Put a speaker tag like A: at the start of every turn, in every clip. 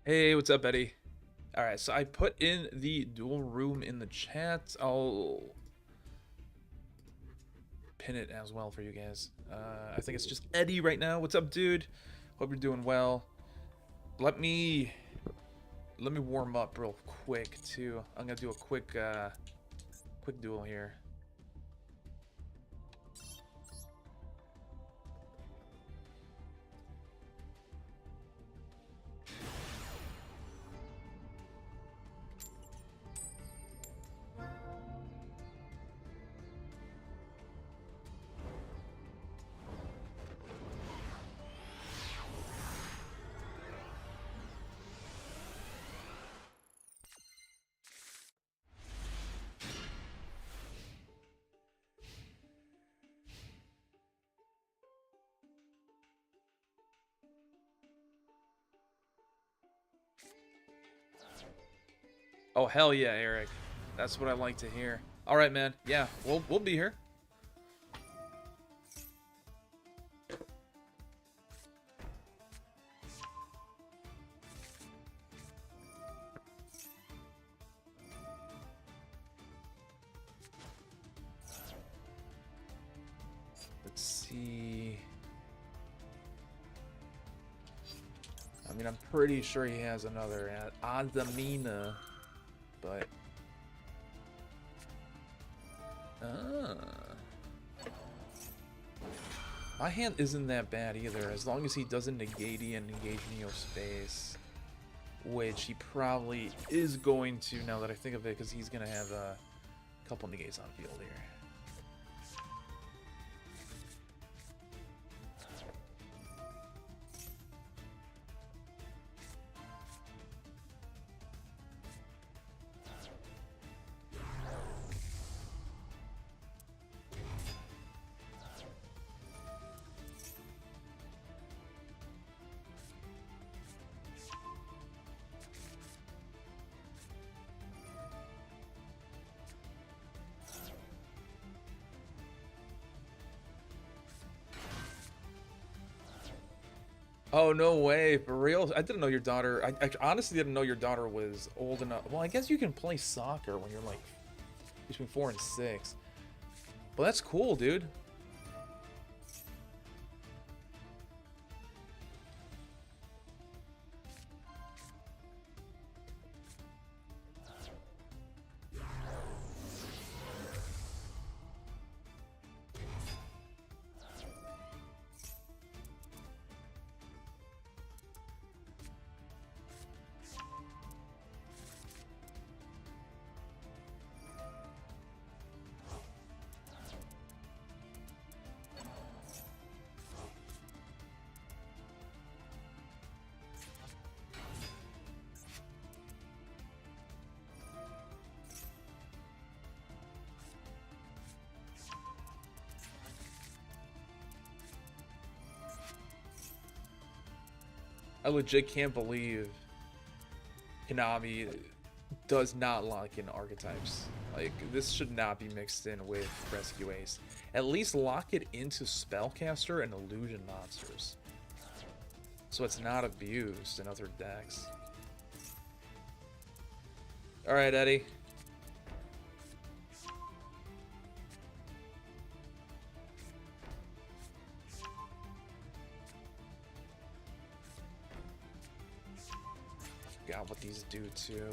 A: Hey, what's up, Eddie? All right, so I put in the dual room in the chat. I'll pin it as well for you guys. I think it's just Eddie right now. What's up, dude? Hope you're doing well. Let me warm up real quick too. I'm gonna do a quick duel here. Oh hell yeah, Eric. That's what I like to hear. All right, man. Yeah, we'll be here. Let's see. I mean, I'm pretty sure he has another Azamina, but my hand isn't that bad either, as long as he doesn't negate and engage Neo Space, which he probably is going to now that I think of it, because he's gonna have a couple negates on field here. Oh, no way, for real? I didn't know your daughter. I honestly didn't know your daughter was old enough. Well, I guess you can play soccer when you're like between 4 and 6. Well, that's cool, dude. I legit can't believe Konami does not lock in archetypes. Like, this should not be mixed in with Rescue Ace. At least lock it into Spellcaster and Illusion monsters, so it's not abused in other decks. Alright, Eddie. Forgot what these do too.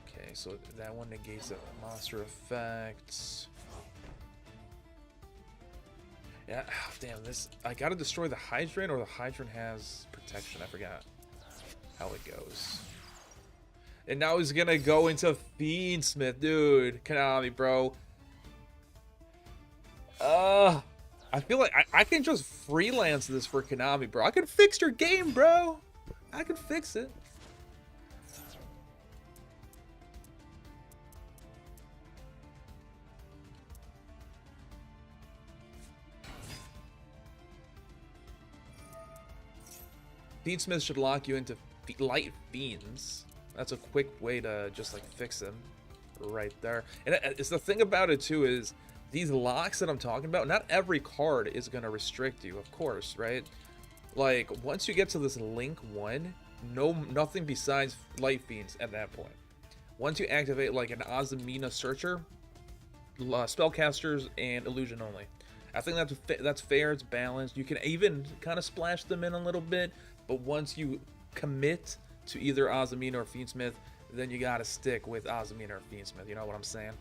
A: Okay, so that one negates the monster effect. Yeah, oh, damn, this... I gotta destroy the Hydrant, or the Hydrant has protection. I forgot how it goes. And now he's gonna go into Fiendsmith, dude. Konami, bro. I feel like I can just freelance this for Konami, bro. I can fix your game, bro. I can fix it. Fiendsmith should lock you into Light Fiends. That's a quick way to just like fix him right there. And it's the thing about it too is these locks that I'm talking about, not every card is going to restrict you, of course, right? Like, once you get to this Link 1, nothing besides Light Fiends at that point. Once you activate, like, an Azumina Searcher, Spellcasters, and Illusion only. I think that's fair, it's balanced. You can even kind of splash them in a little bit, but once you commit to either Azumina or Fiendsmith, then you gotta stick with Azumina or Fiendsmith, you know what I'm saying?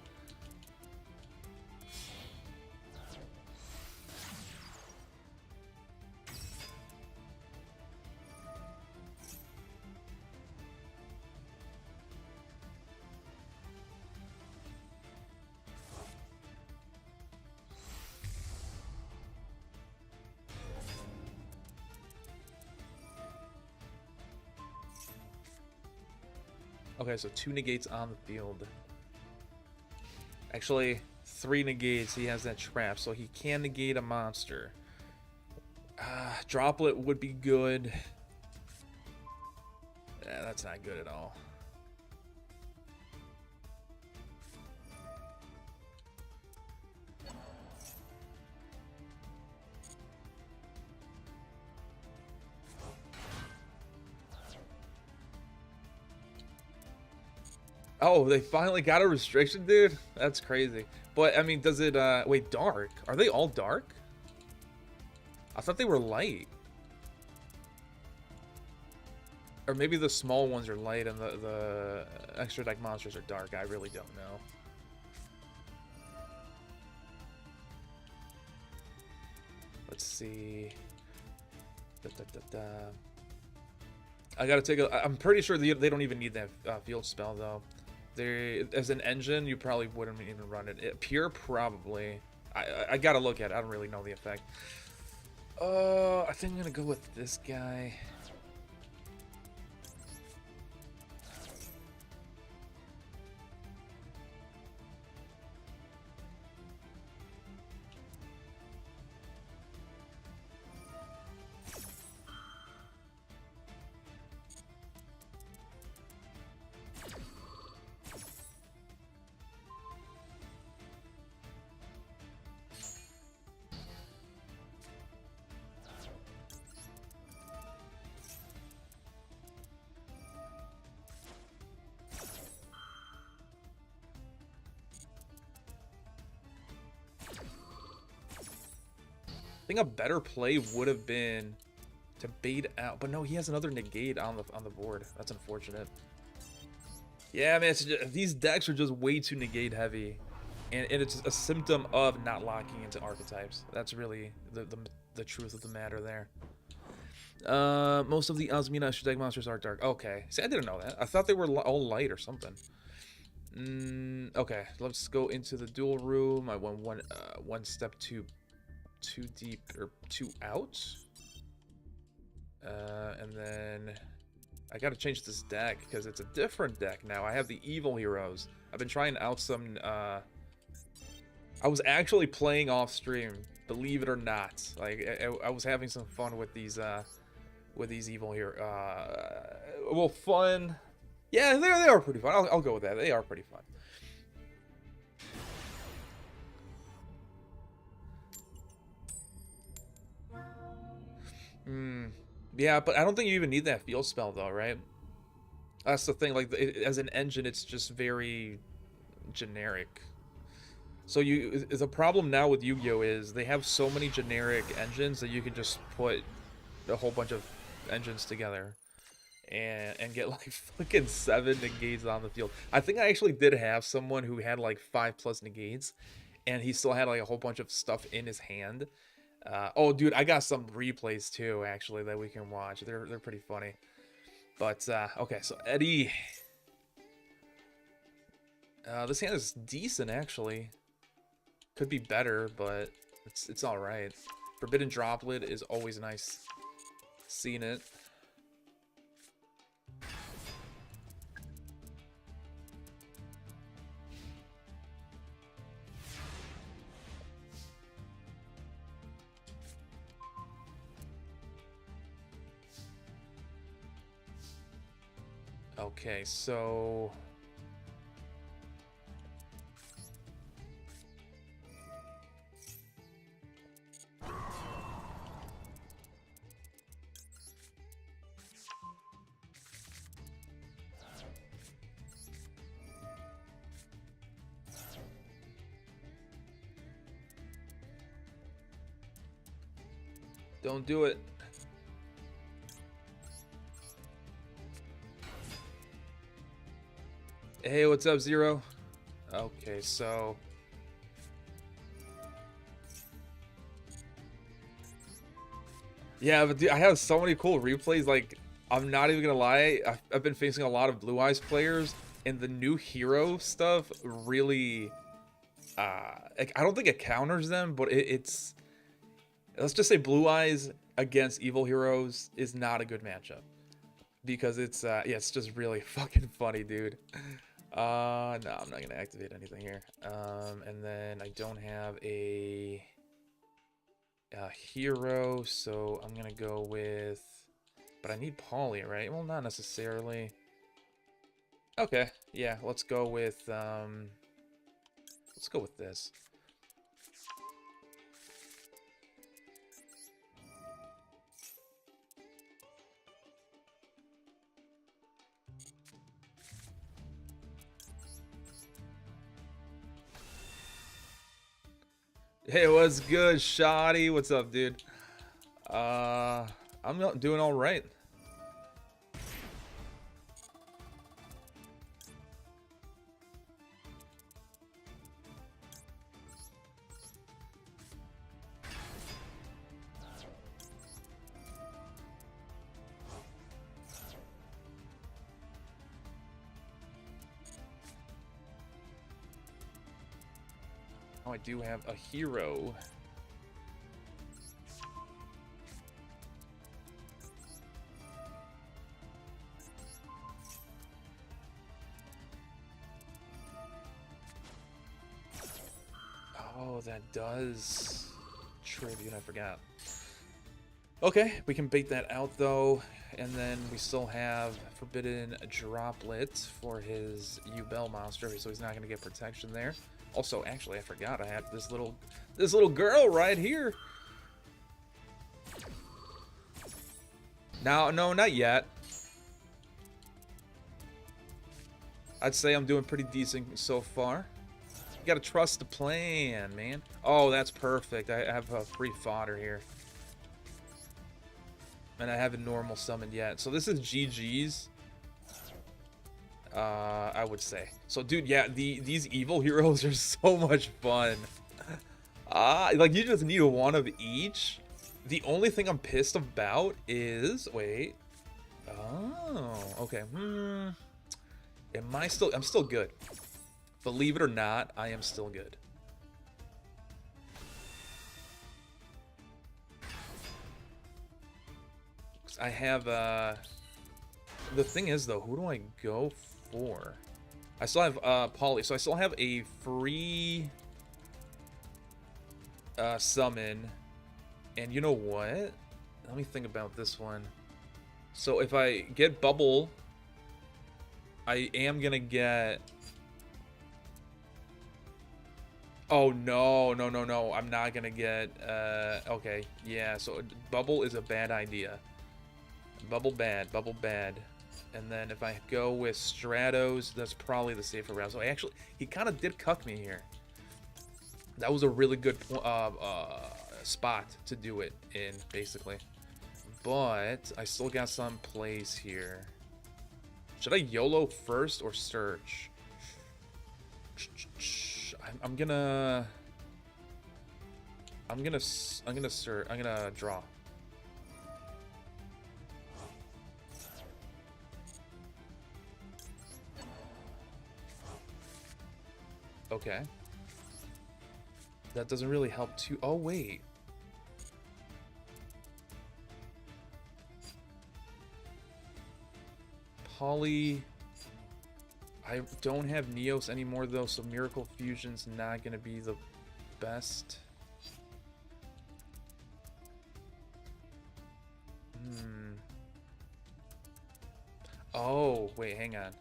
A: Okay, so 2 negates on the field. Actually, 3 negates. He has that trap, so he can negate a monster. Droplet would be good. Yeah, that's not good at all. Oh, they finally got a restriction, dude? That's crazy. But, I mean, does it, wait, dark? Are they all dark? I thought they were light. Or maybe the small ones are light and the extra deck monsters are dark. I really don't know. Let's see. I gotta take a... I'm pretty sure they don't even need that field spell, though. As an engine, you probably wouldn't even run it. Pure, probably. I gotta look at it. I don't really know the effect. I think I'm gonna go with this guy. I think a better play would have been to bait out, but no, he has another negate on the board. That's unfortunate. Yeah, man, these decks are just way too negate heavy, and it's a symptom of not locking into archetypes. That's really the truth of the matter there. Most of the Azumina extra deck monsters are dark. Okay, see, I didn't know that. I thought they were all light or something. Okay, let's go into the duel room. I went one step too deep or too out, and then I gotta change this deck because it's a different deck now. I have the evil heroes. I've been trying out some I was actually playing off stream, believe it or not. Like I was having some fun with these evil heroes. Well, fun, yeah, they are pretty fun. I'll go with that. They are pretty fun. Yeah, but I don't think you even need that field spell though, right? That's the thing. Like, as an engine, it's just very generic. So the problem now with Yu-Gi-Oh is they have so many generic engines that you can just put a whole bunch of engines together and get like fucking 7 negates on the field. I think I actually did have someone who had like 5+ negates, and he still had like a whole bunch of stuff in his hand. Oh, dude, I got some replays too, actually, that we can watch. They're pretty funny. But okay, so Eddie, this hand is decent actually. Could be better, but it's all right. Forbidden Droplet is always nice. Seeing it. Okay, so Don't do it. Hey, what's up, Zero? Okay, so... Yeah, but dude, I have so many cool replays. Like, I'm not even gonna lie. I've been facing a lot of Blue Eyes players, and the new hero stuff really... like, I don't think it counters them, but it's... Let's just say Blue Eyes against Evil Heroes is not a good matchup. Because it's, yeah, it's just really fucking funny, dude. No, I'm not gonna activate anything here. And then I don't have a hero, so I'm gonna go with... But I need Polly, right? Well, not necessarily. Okay, yeah, let's go with this. Hey, what's good, Shoddy? What's up, dude? I'm doing all right. Oh, I do have a hero. Oh, that does tribute. I forgot. Okay, we can bait that out though, and then we still have Forbidden Droplet for his Yugioh monster, so he's not going to get protection there. Also, actually, I forgot I had this little girl right here. No, not yet. I'd say I'm doing pretty decent so far. You gotta trust the plan, man. Oh, that's perfect. I have a free fodder here. And I haven't normal summoned yet. So this is GG's. I would say. So, dude, yeah, these evil heroes are so much fun. Like, you just need one of each. The only thing I'm pissed about is... Wait. Oh, okay. I'm still good. Believe it or not, I am still good. I have, the thing is, though, who do I go for? I still have, Polly, so I still have a free, summon. And you know what? Let me think about this one. So if I get Bubble, I am gonna get... Oh, no. I'm not gonna get, okay. Yeah, so Bubble is a bad idea. Bubble bad. And then if I go with Stratos, that's probably the safer route. So actually, he kind of did cuck me here. That was a really good spot to do it in, basically. But I still got some plays here. Should I YOLO first or search? I'm gonna draw. Okay. That doesn't really help too. Oh, wait. Polly. I don't have Neos anymore, though, so Miracle Fusion's not going to be the best. Oh, wait, hang on.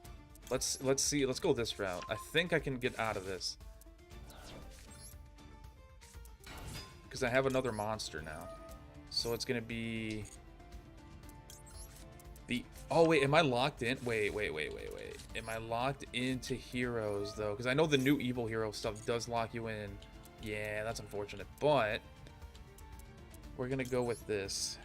A: Let's see. Let's go this route. I think I can get out of this. Because I have another monster now. So it's going to be... the... Oh, wait, am I locked in? Wait. Am I locked into heroes, though? Because I know the new evil hero stuff does lock you in. Yeah, that's unfortunate. But... We're gonna go with this.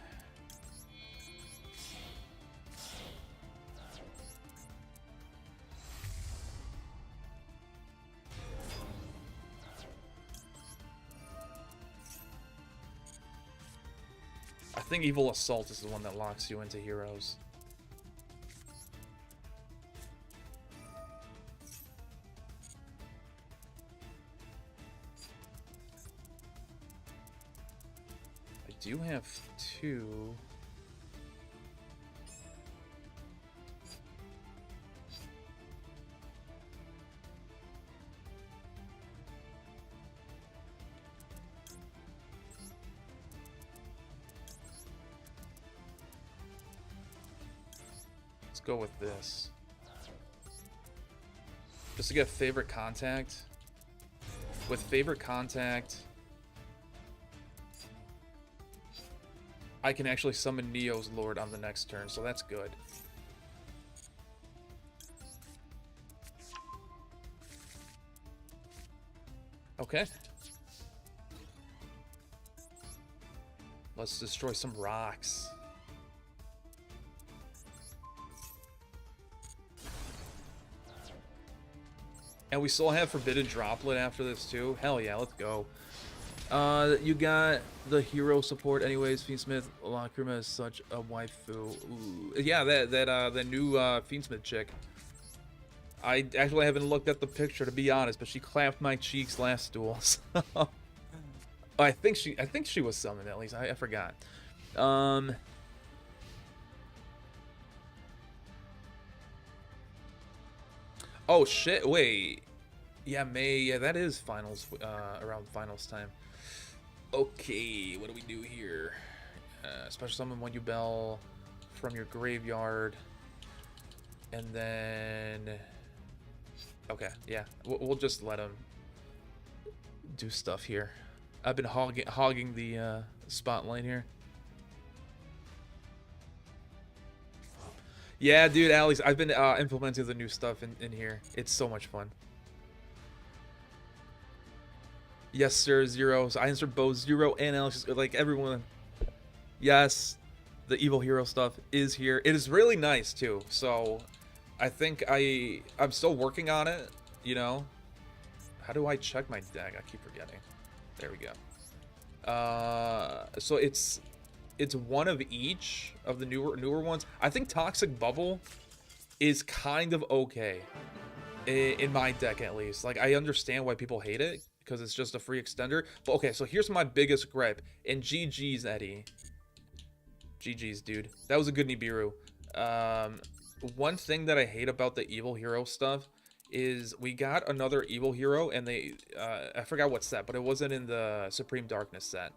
A: I think Evil Assault is the one that locks you into heroes. I do have 2. Let's go with this. Just to get favorite contact. With favorite contact, I can actually summon Neo's Lord on the next turn, so that's good. Okay. Let's destroy some rocks. And we still have Forbidden Droplet after this too. Hell yeah, let's go. You got the hero support anyways. Fiendsmith Lacrima is such a waifu. Ooh. Yeah, that new Fiendsmith chick. I actually haven't looked at the picture to be honest, but she clapped my cheeks last duel. So I think she was summoned at least. I forgot. Oh shit! Wait. Yeah, May. Yeah, that is finals. Around finals time. Okay, what do we do here? Special summon one Yugioh from your graveyard, and then. Okay, yeah, we'll just let him do stuff here. I've been hogging the spotlight here. Yeah, dude, Alex, I've been implementing the new stuff in here. It's so much fun. Yes, sir, Zero. So I answered both Zero and Alex, like everyone. Yes, the evil hero stuff is here. It is really nice too. So I think I'm still working on it, you know. How do I check my deck? I keep forgetting. There we go. So it's one of each of the newer ones. I think Toxic Bubble is kind of okay in my deck at least. Like I understand why people hate it because it's just a free extender. But okay, so here's my biggest gripe. And GG's, Eddie. GG's, dude. That was a good Nibiru. One thing that I hate about the evil hero stuff is we got another evil hero and they I forgot what set, but it wasn't in the Supreme Darkness set.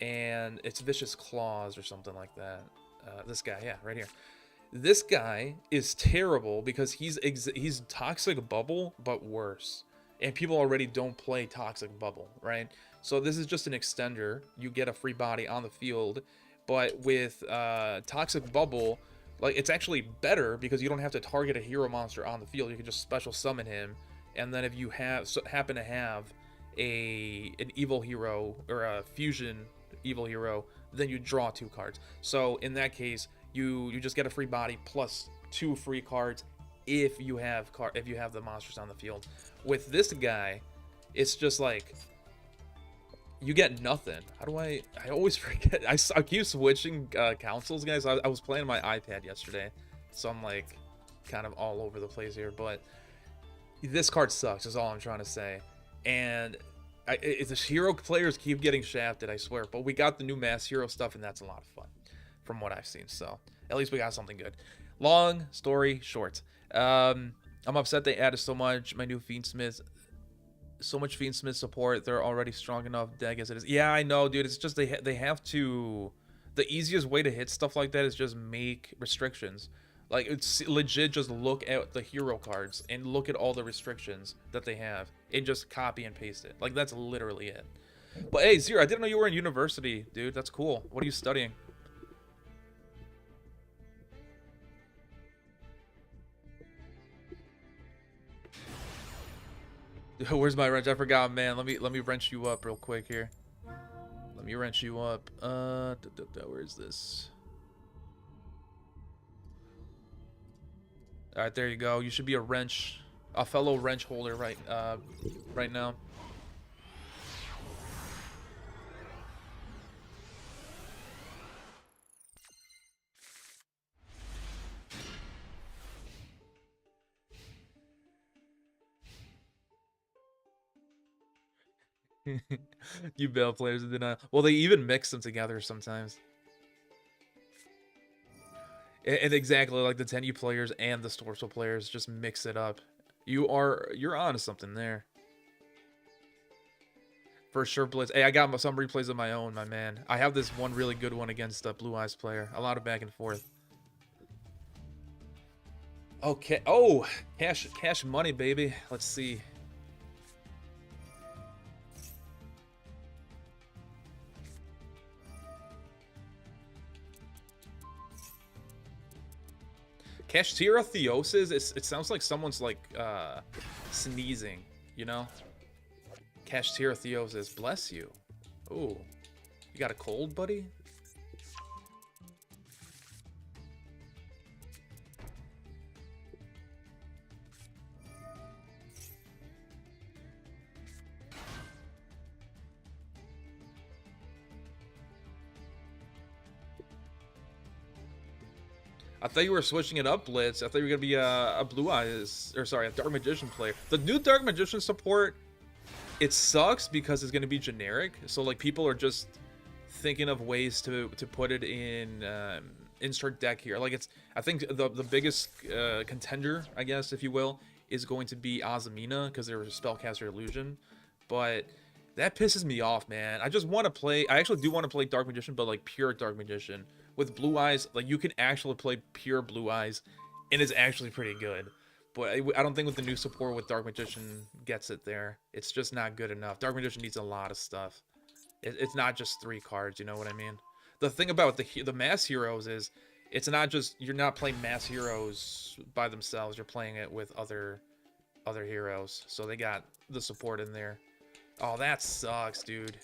A: And it's Vicious Claws or something like that. This guy, yeah, right here. This guy is terrible because he's Toxic Bubble, but worse. And people already don't play Toxic Bubble, right? So this is just an extender. You get a free body on the field. But with Toxic Bubble, like it's actually better because you don't have to target a hero monster on the field. You can just special summon him. And then if you happen to have an evil hero or a fusion evil hero, then you draw 2 cards. So in that case, you just get a free body plus 2 free cards if you have the monsters on the field. With this guy, it's just like you get nothing. How do I always forget. I keep switching consoles, guys. I was playing my iPad yesterday, so I'm like kind of all over the place here, but this card sucks is all I'm trying to say. And the hero players keep getting shafted, I swear. But we got the new mass hero stuff, and that's a lot of fun, from what I've seen. So at least we got something good. Long story short, I'm upset they added so much. My new Fiendsmith, so much Fiendsmith support. They're already strong enough deck as it is. Yeah, I know, dude. It's just they have to. The easiest way to hit stuff like that is just make restrictions. Like, it's legit, just look at the hero cards and look at all the restrictions that they have and just copy and paste it. Like, that's literally it. But hey, Zero, I didn't know you were in university, dude. That's cool. What are you studying? Where's my wrench? I forgot, man. Let me wrench you up real quick here. Let me wrench you up. Where is this? All right, there you go. You should be a fellow wrench holder right now. You Bell players did not. Well, they even mix them together sometimes. And exactly like the Tenyu players and the Storsel players just mix it up. You're on to something there. For sure, Blitz. Hey, I got some replays of my own, my man. I have this one really good one against a Blue Eyes player. A lot of back and forth. Okay. Oh, cash money, baby. Let's see. Kashtira Theosis, it sounds like someone's like sneezing, you know? Kashtira Theosis, bless you. Ooh. You got a cold, buddy? I thought you were switching it up, Blitz. I thought you were gonna be a Blue Eyes, or sorry, a Dark Magician player. The new Dark Magician support, it sucks because it's gonna be generic. So like people are just thinking of ways to put it in insert deck here. Like I think the biggest contender, I guess, if you will, is going to be Azamina because they're a spellcaster illusion, but that pisses me off, man. I just want to play. I actually do want to play Dark Magician, but like pure Dark Magician. With Blue Eyes, like you can actually play pure Blue Eyes, and it's actually pretty good. But I don't think with the new support with Dark Magician gets it there. It's just not good enough. Dark Magician needs a lot of stuff. It's not just 3 cards, you know what I mean? The thing about the mass heroes is, it's not just, you're not playing mass heroes by themselves. You're playing it with other heroes. So they got the support in there. Oh, that sucks, dude.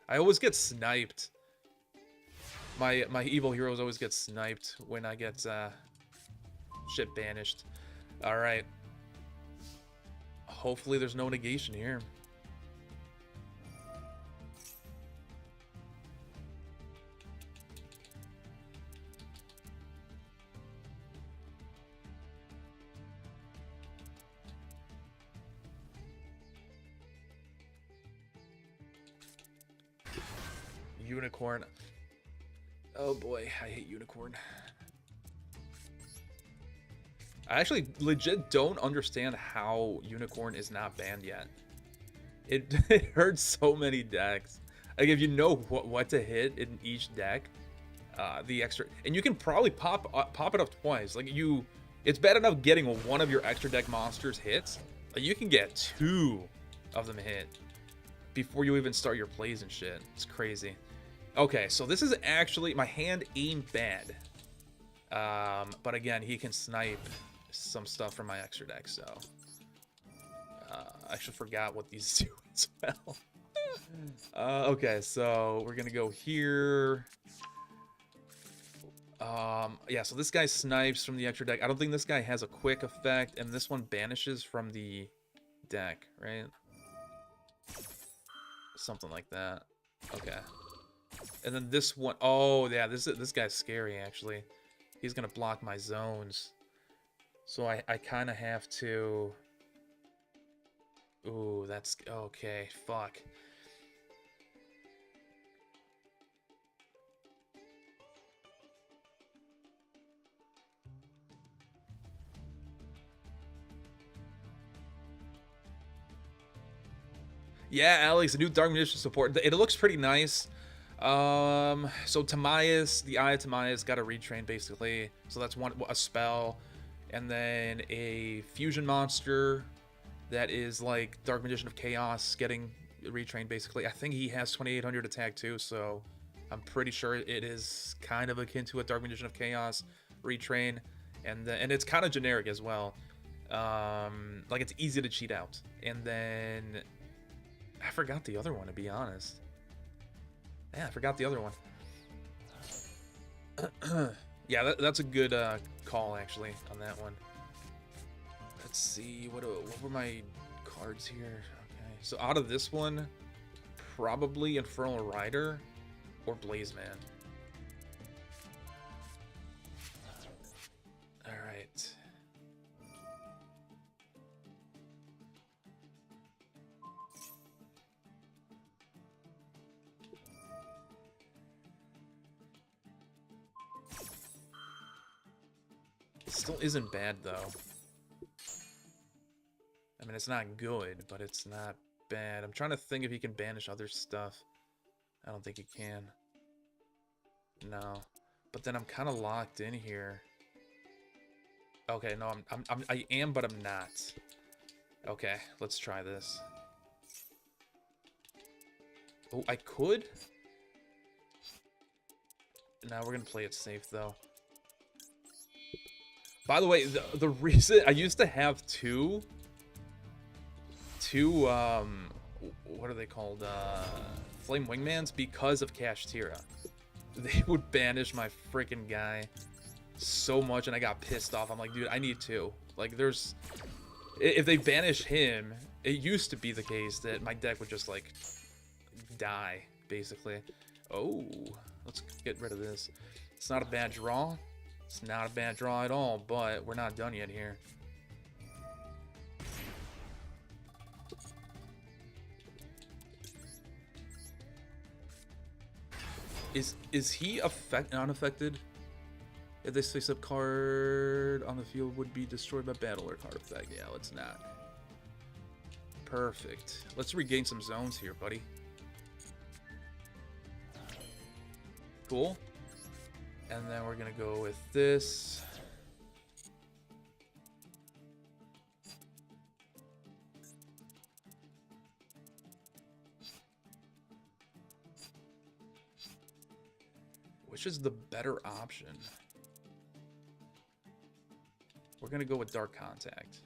A: I always get sniped. My evil heroes always get sniped when I get shit banished. Alright. Hopefully there's no negation here. Unicorn. Oh boy, I hate Unicorn. I actually legit don't understand how Unicorn is not banned yet. It hurts so many decks. Like if you know what to hit in each deck, the extra, and you can probably pop it up twice. Like it's bad enough getting one of your extra deck monsters hits. Like you can get 2 of them hit before you even start your plays and shit. It's crazy. Okay, so this is actually, my hand aimed bad. But again, he can snipe some stuff from my extra deck, so. I should forgot what these do as well. Okay, so we're gonna go here. Yeah, so this guy snipes from the extra deck. I don't think this guy has a quick effect, and this one banishes from the deck, right? Something like that. Okay. And then this one, oh yeah, this guy's scary actually. He's gonna block my zones, so I kind of have to. Ooh, that's okay. Fuck. Yeah, Alex, the new Dark Magician support. It looks pretty nice. So Timaeus, the Eye of Timaeus got a retrain basically. So that's a spell, and then a fusion monster that is like Dark Magician of Chaos getting retrained basically. I think he has 2800 attack too, so I'm pretty sure it is kind of akin to a Dark Magician of Chaos retrain, and it's kind of generic as well. Like it's easy to cheat out. And then I forgot the other one, to be honest. Yeah, I forgot the other one. Yeah, that's a good call, actually, on that one. Let's see, what were my cards here? Okay, so out of this one, probably Infernal Rider or Blaze Man. Alright. Still isn't bad, though. I mean, it's not good, but it's not bad. I'm trying to think if he can banish other stuff. I don't think he can. No. But then I'm kind of locked in here. Okay, no, I am, but I'm not. Okay, let's try this. Oh, I could? Now we're gonna play it safe, though. By the way, the reason I used to have two what are they called? Flame Wingmans because of Kashtira. They would banish my freaking guy so much, and I got pissed off. I'm like, dude, I need two. Like, there's... If they banish him, it used to be the case that my deck would just, like, die, basically. Oh, let's get rid of this. It's not a bad draw. It's not a bad draw at all, but we're not done yet here. Is he unaffected? If this face-up card on the field would be destroyed by battle or card effect. Yeah, let's not. Perfect. Let's regain some zones here, buddy. Cool. And then we're gonna go with this. Which is the better option? We're gonna go with Dark Contact.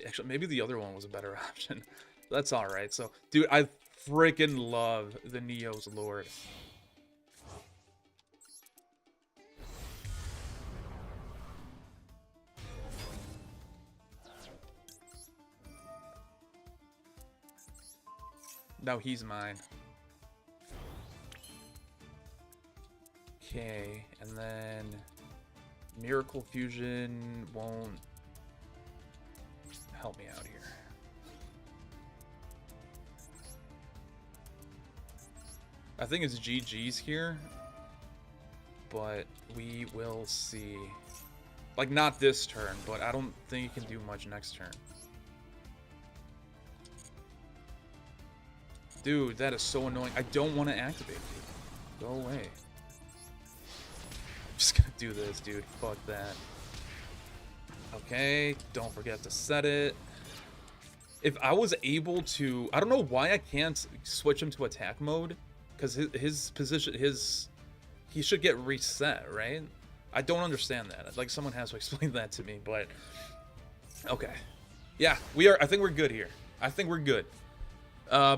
A: Actually, maybe the other one was a better option. That's alright. So, dude, I freaking love the Neo's Lord. Now he's mine. Okay, and then Miracle Fusion won't help me out here. I think it's GG's here, but we will see. Like, not this turn, but I don't think you can do much next turn. Dude, that is so annoying. I don't want to activate you. Go away. I'm just gonna do this, dude. Fuck that. Okay, don't forget to set it. If I was able to... I don't know why I can't switch him to attack mode. Because his position... He should get reset, right? I don't understand that. Like, someone has to explain that to me, but... Okay. Yeah, we are... I think we're good here. I think we're good.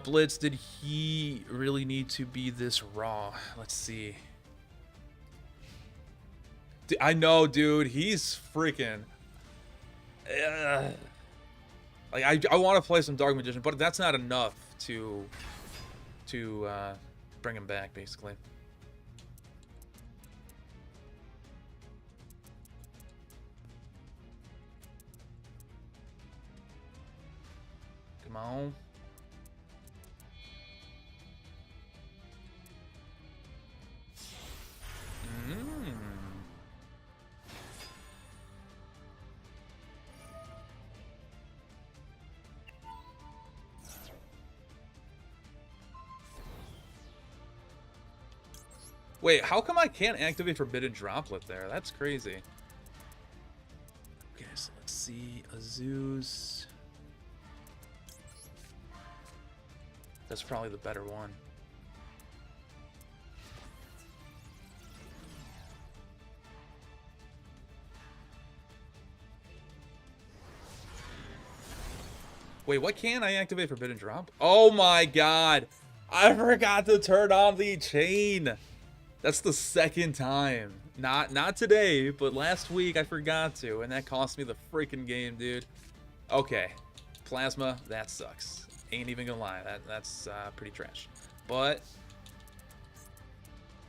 A: Blitz, did he really need to be this raw? Let's see. I know, dude. He's freaking... like, I want to play some Dark Magician, but that's not enough to bring him back, basically. Come on. Wait, how come I can't activate Forbidden Droplet there? That's crazy. Okay, so let's see. Azu's. That's probably the better one. Wait, what can I activate Forbidden Drop? Oh my god. I forgot to turn on the chain. That's the second time. Not today, but last week I forgot to, and that cost me the freaking game, dude. Okay. Plasma, that sucks. Ain't even gonna lie. That's pretty trash. But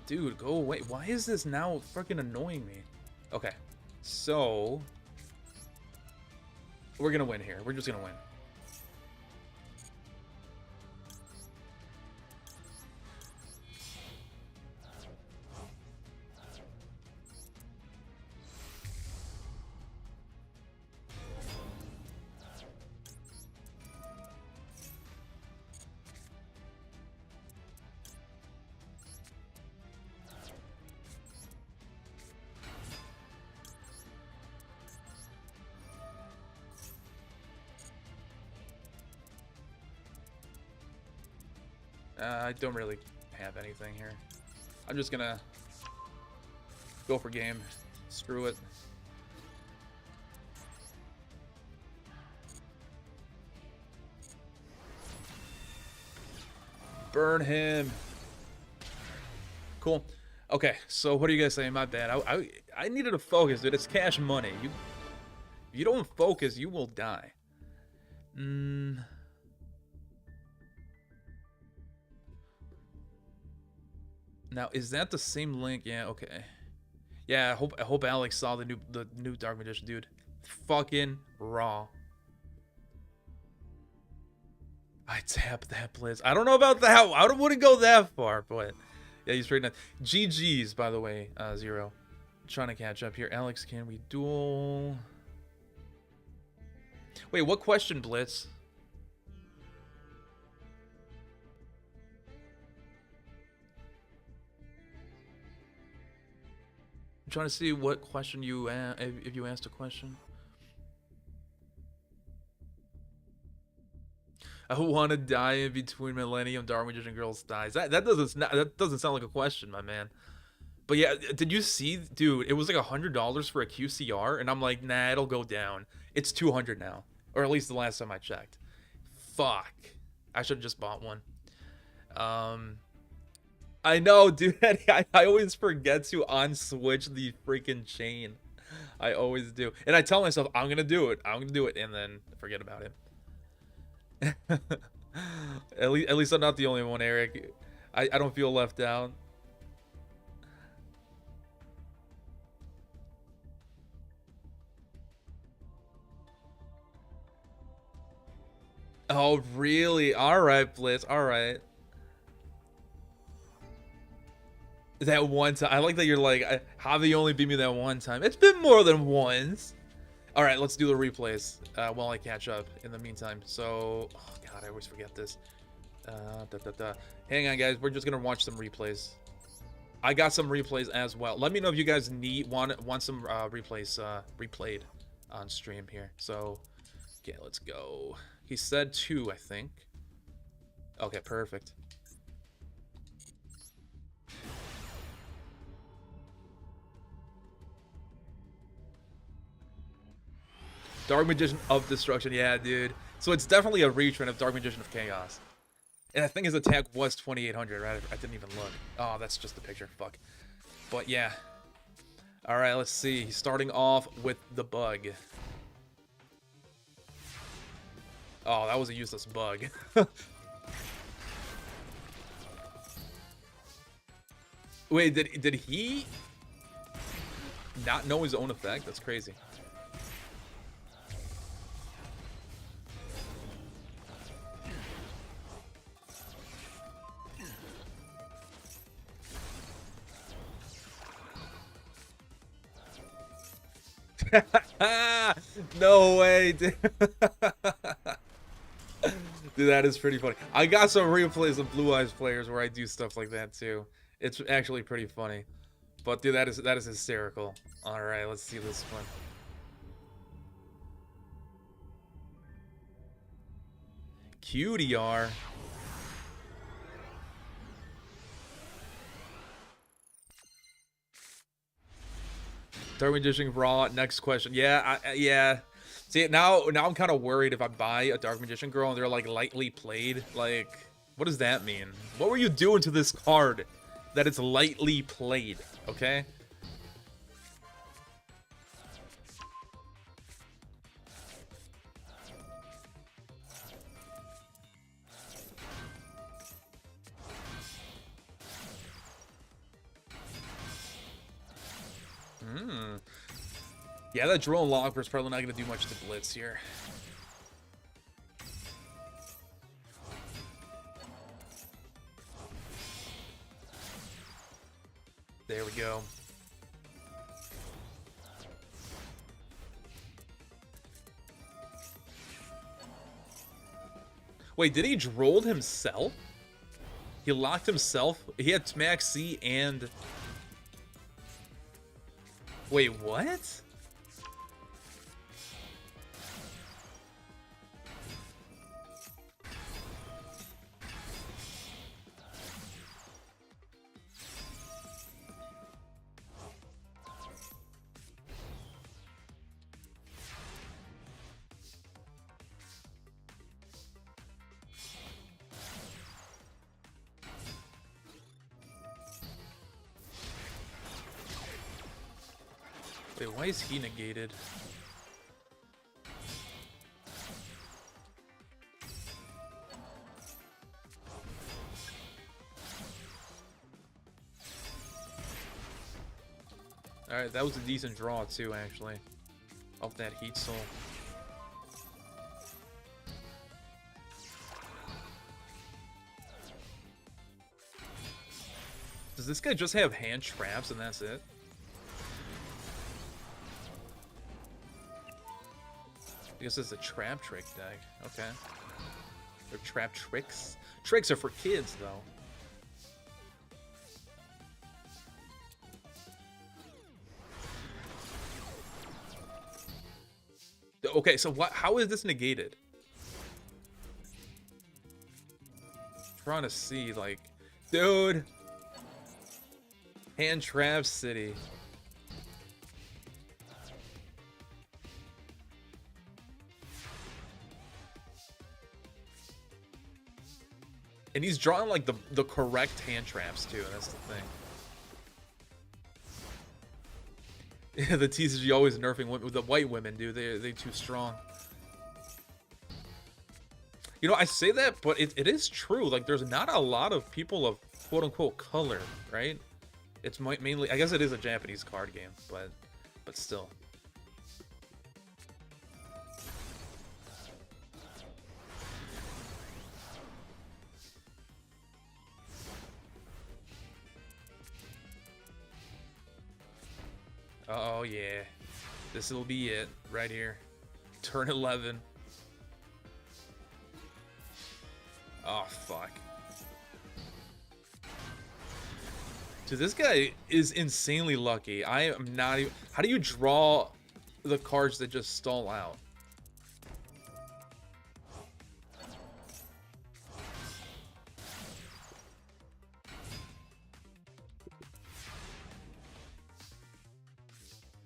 A: dude, go away. Why is this now freaking annoying me? Okay. So we're gonna win here. We're just gonna win. I don't really have anything here. I'm just gonna go for game. Screw it. Burn him. Cool. Okay, so what are you guys saying? My bad. I needed to focus, dude. It's cash money. If you don't focus, you will die. Now, is that the same link? Yeah, okay. Yeah, I hope Alex saw the new Dark Magician, dude. Fucking raw. I tapped that place. I don't know about that. I wouldn't go that far, but yeah, he's pretty nice. GG's, by the way, Zero. Trying to catch up here. Alex, can we duel? Wait, what question, Blitz? I'm trying to see what question you if you asked a question. I want to die in between Millennium Dark Magician Girls dies. That doesn't sound like a question, my man. But yeah, did you see, dude? It was like $100 for a QCR, and I'm like, nah, it'll go down. It's $200 now, or at least the last time I checked. Fuck, I should have just bought one. I know, dude. I always forget to on-switch the freaking chain. I always do, and I tell myself I'm gonna do it. I'm gonna do it, and then forget about it. At least I'm not the only one, Eric. I don't feel left out. Oh, really? All right, Blitz. All right. That one time. I like that you're like, Javi only beat me that one time. It's been more than once. All right, let's do the replays while I catch up in the meantime. So, oh God, I always forget this. Hang on, guys. We're just gonna watch some replays. I got some replays as well. Let me know if you guys want some replays replayed on stream here. So, okay, let's go. He said 2, I think. Okay, perfect. Dark Magician of Destruction, yeah, dude. So it's definitely a retrend of Dark Magician of Chaos. And I think his attack was 2800, right? I didn't even look. Oh, that's just the picture. Fuck. But yeah. All right, let's see. He's starting off with the bug. Oh, that was a useless bug. Wait, did he not know his own effect? That's crazy. No way, dude. Dude, that is pretty funny. I got some replays of Blue Eyes players where I do stuff like that too. It's actually pretty funny. But dude, that is hysterical. All right, let's see this one. QDR. Dark Magician Raw. Next question. Yeah, yeah. See, now I'm kind of worried if I buy a Dark Magician Girl and they're like lightly played. Like, what does that mean? What were you doing to this card that it's lightly played? Okay. Yeah, that drill and logger is probably not going to do much to blitz here. There we go. Wait, did he drolled himself? He locked himself? He had max C and... Wait, what? Wait, why is he negated? Alright, that was a decent draw too, actually. Off that Heat Soul. Does this guy just have hand traps and that's it? I guess it's a trap trick deck. Okay. They're trap tricks. Tricks are for kids, though. Okay, so what? How is this negated? Trying to see, like, dude. Hand trap city. And he's drawing like the correct hand traps too, and that's the thing. Yeah, the TCG always nerfing with the white women, dude. They too strong. You know, I say that, but it is true. Like, there's not a lot of people of quote unquote color, right? It's mainly, I guess it is a Japanese card game, but still. Oh yeah, this will be it right here. Turn 11. Oh fuck. Dude, this guy is insanely lucky. I am not even... How do you draw the cards that just stall out?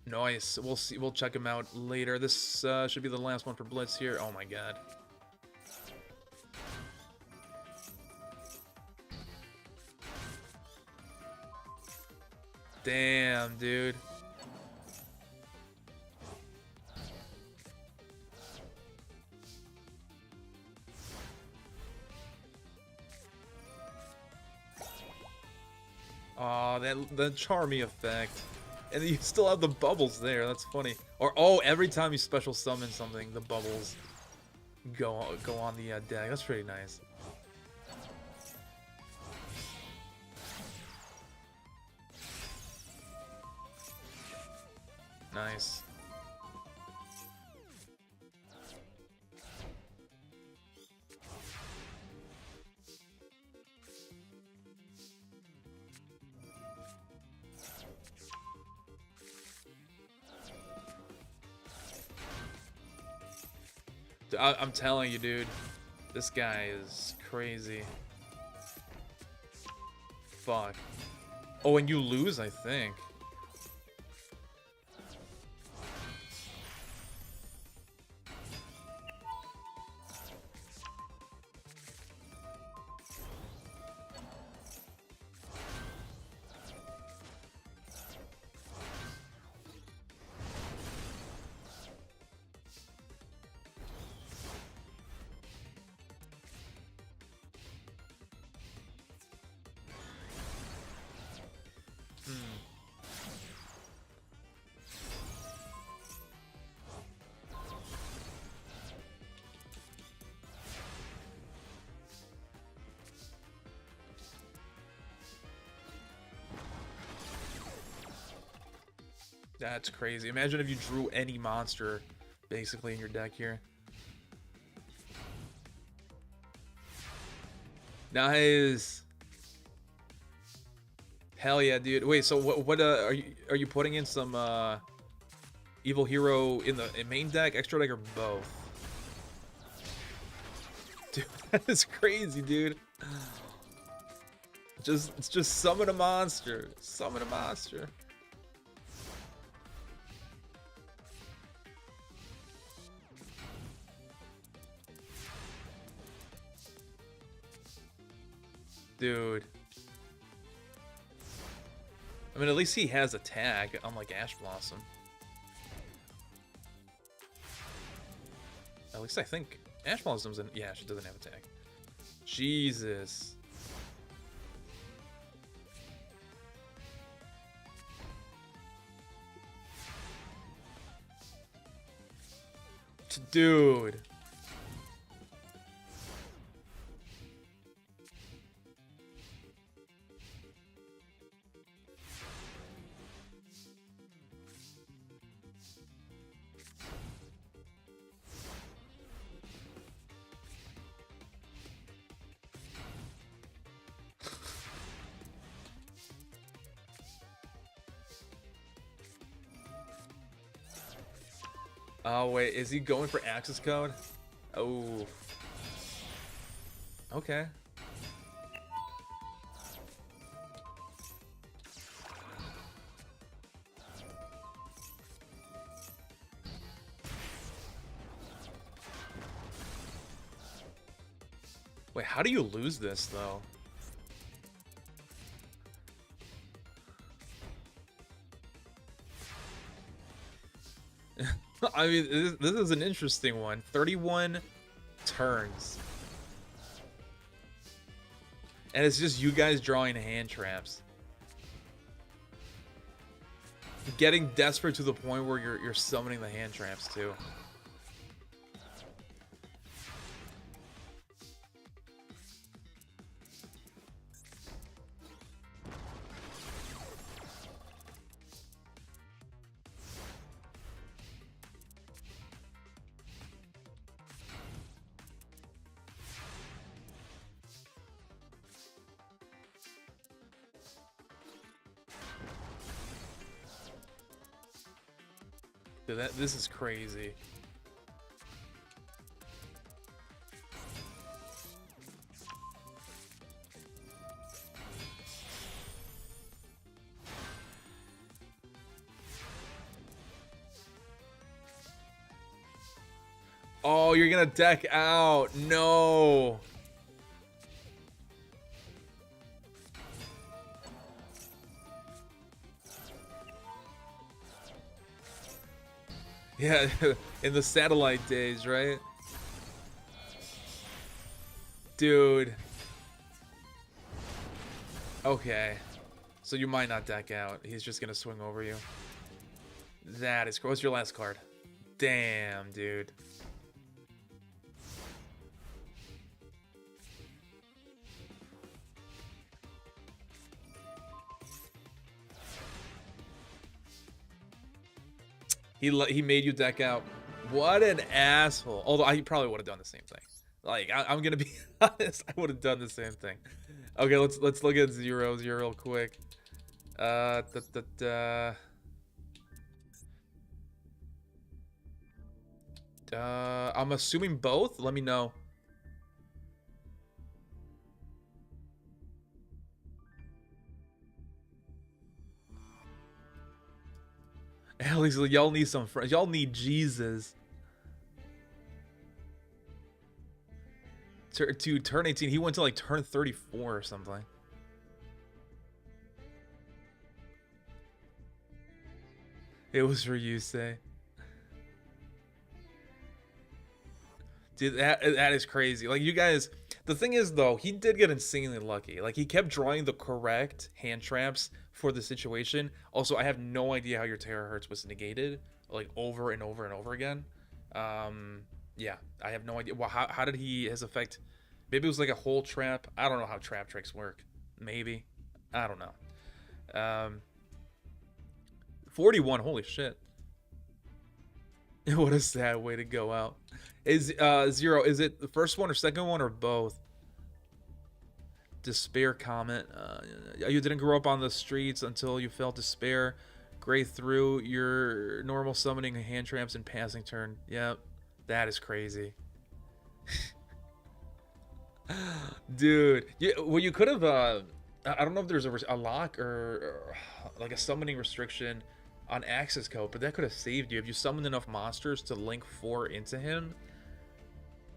A: Nice. We'll see. We'll check him out later. This should be the last one for Blitz here. Oh my god. Damn, dude. Aw, the Charmy effect. And you still have the bubbles there. That's funny. Or, oh, every time you special summon something, the bubbles go on the deck. That's pretty nice. Nice. I'm telling you, dude. This guy is crazy. Fuck. Oh, and you lose, I think. That's crazy. Imagine if you drew any monster basically in your deck here. Nice. Hell yeah, dude. Wait, so what are you putting in some evil hero in the main deck, extra deck, or both? Dude, that is crazy, dude. Just summon a monster. Summon a monster. Dude. I mean, at least he has attack, unlike Ash Blossom. At least I think Ash Blossom's in. Yeah, she doesn't have attack. Jesus. Dude. Oh, wait. Is he going for access code? Oh. Okay. Wait, how do you lose this, though? I mean, this is an interesting one. 31 turns. And it's just you guys drawing hand traps. Getting desperate to the point where you're summoning the hand traps, too. Dude, this is crazy. Oh, you're gonna deck out. No. Yeah, in the satellite days, right? Dude. Okay. So you might not deck out. He's just gonna swing over you. That is cool. What's your last card? Damn, dude. He made you deck out. What an asshole. Although I probably would have done the same thing. Like I'm gonna be honest, I would have done the same thing. Okay, let's look at zeros here real quick. I'm assuming both. Let me know. At least y'all need some friends. Y'all need Jesus. To turn 18, he went to like turn 34 or something. It was for you, say. Dude, that is crazy. Like, you guys, the thing is, though, he did get insanely lucky. Like, he kept drawing the correct hand traps for the situation. Also, I have no idea how your terahertz was negated, like, over and over and over again. Yeah, I have no idea. Well, how did his effect? Maybe it was like a whole trap. I don't know how trap tricks work. Maybe. I don't know. 41, holy shit. What a sad way to go out. Is Zero, is it the first one or second one or both? Despair comment. You didn't grow up on the streets until you felt despair. Gray through your normal summoning hand traps and passing turn. Yep, that is crazy. Dude, well, you could have, I don't know if there's a lock or like a summoning restriction on access code, but that could have saved you. If you summoned enough monsters to link 4 into him,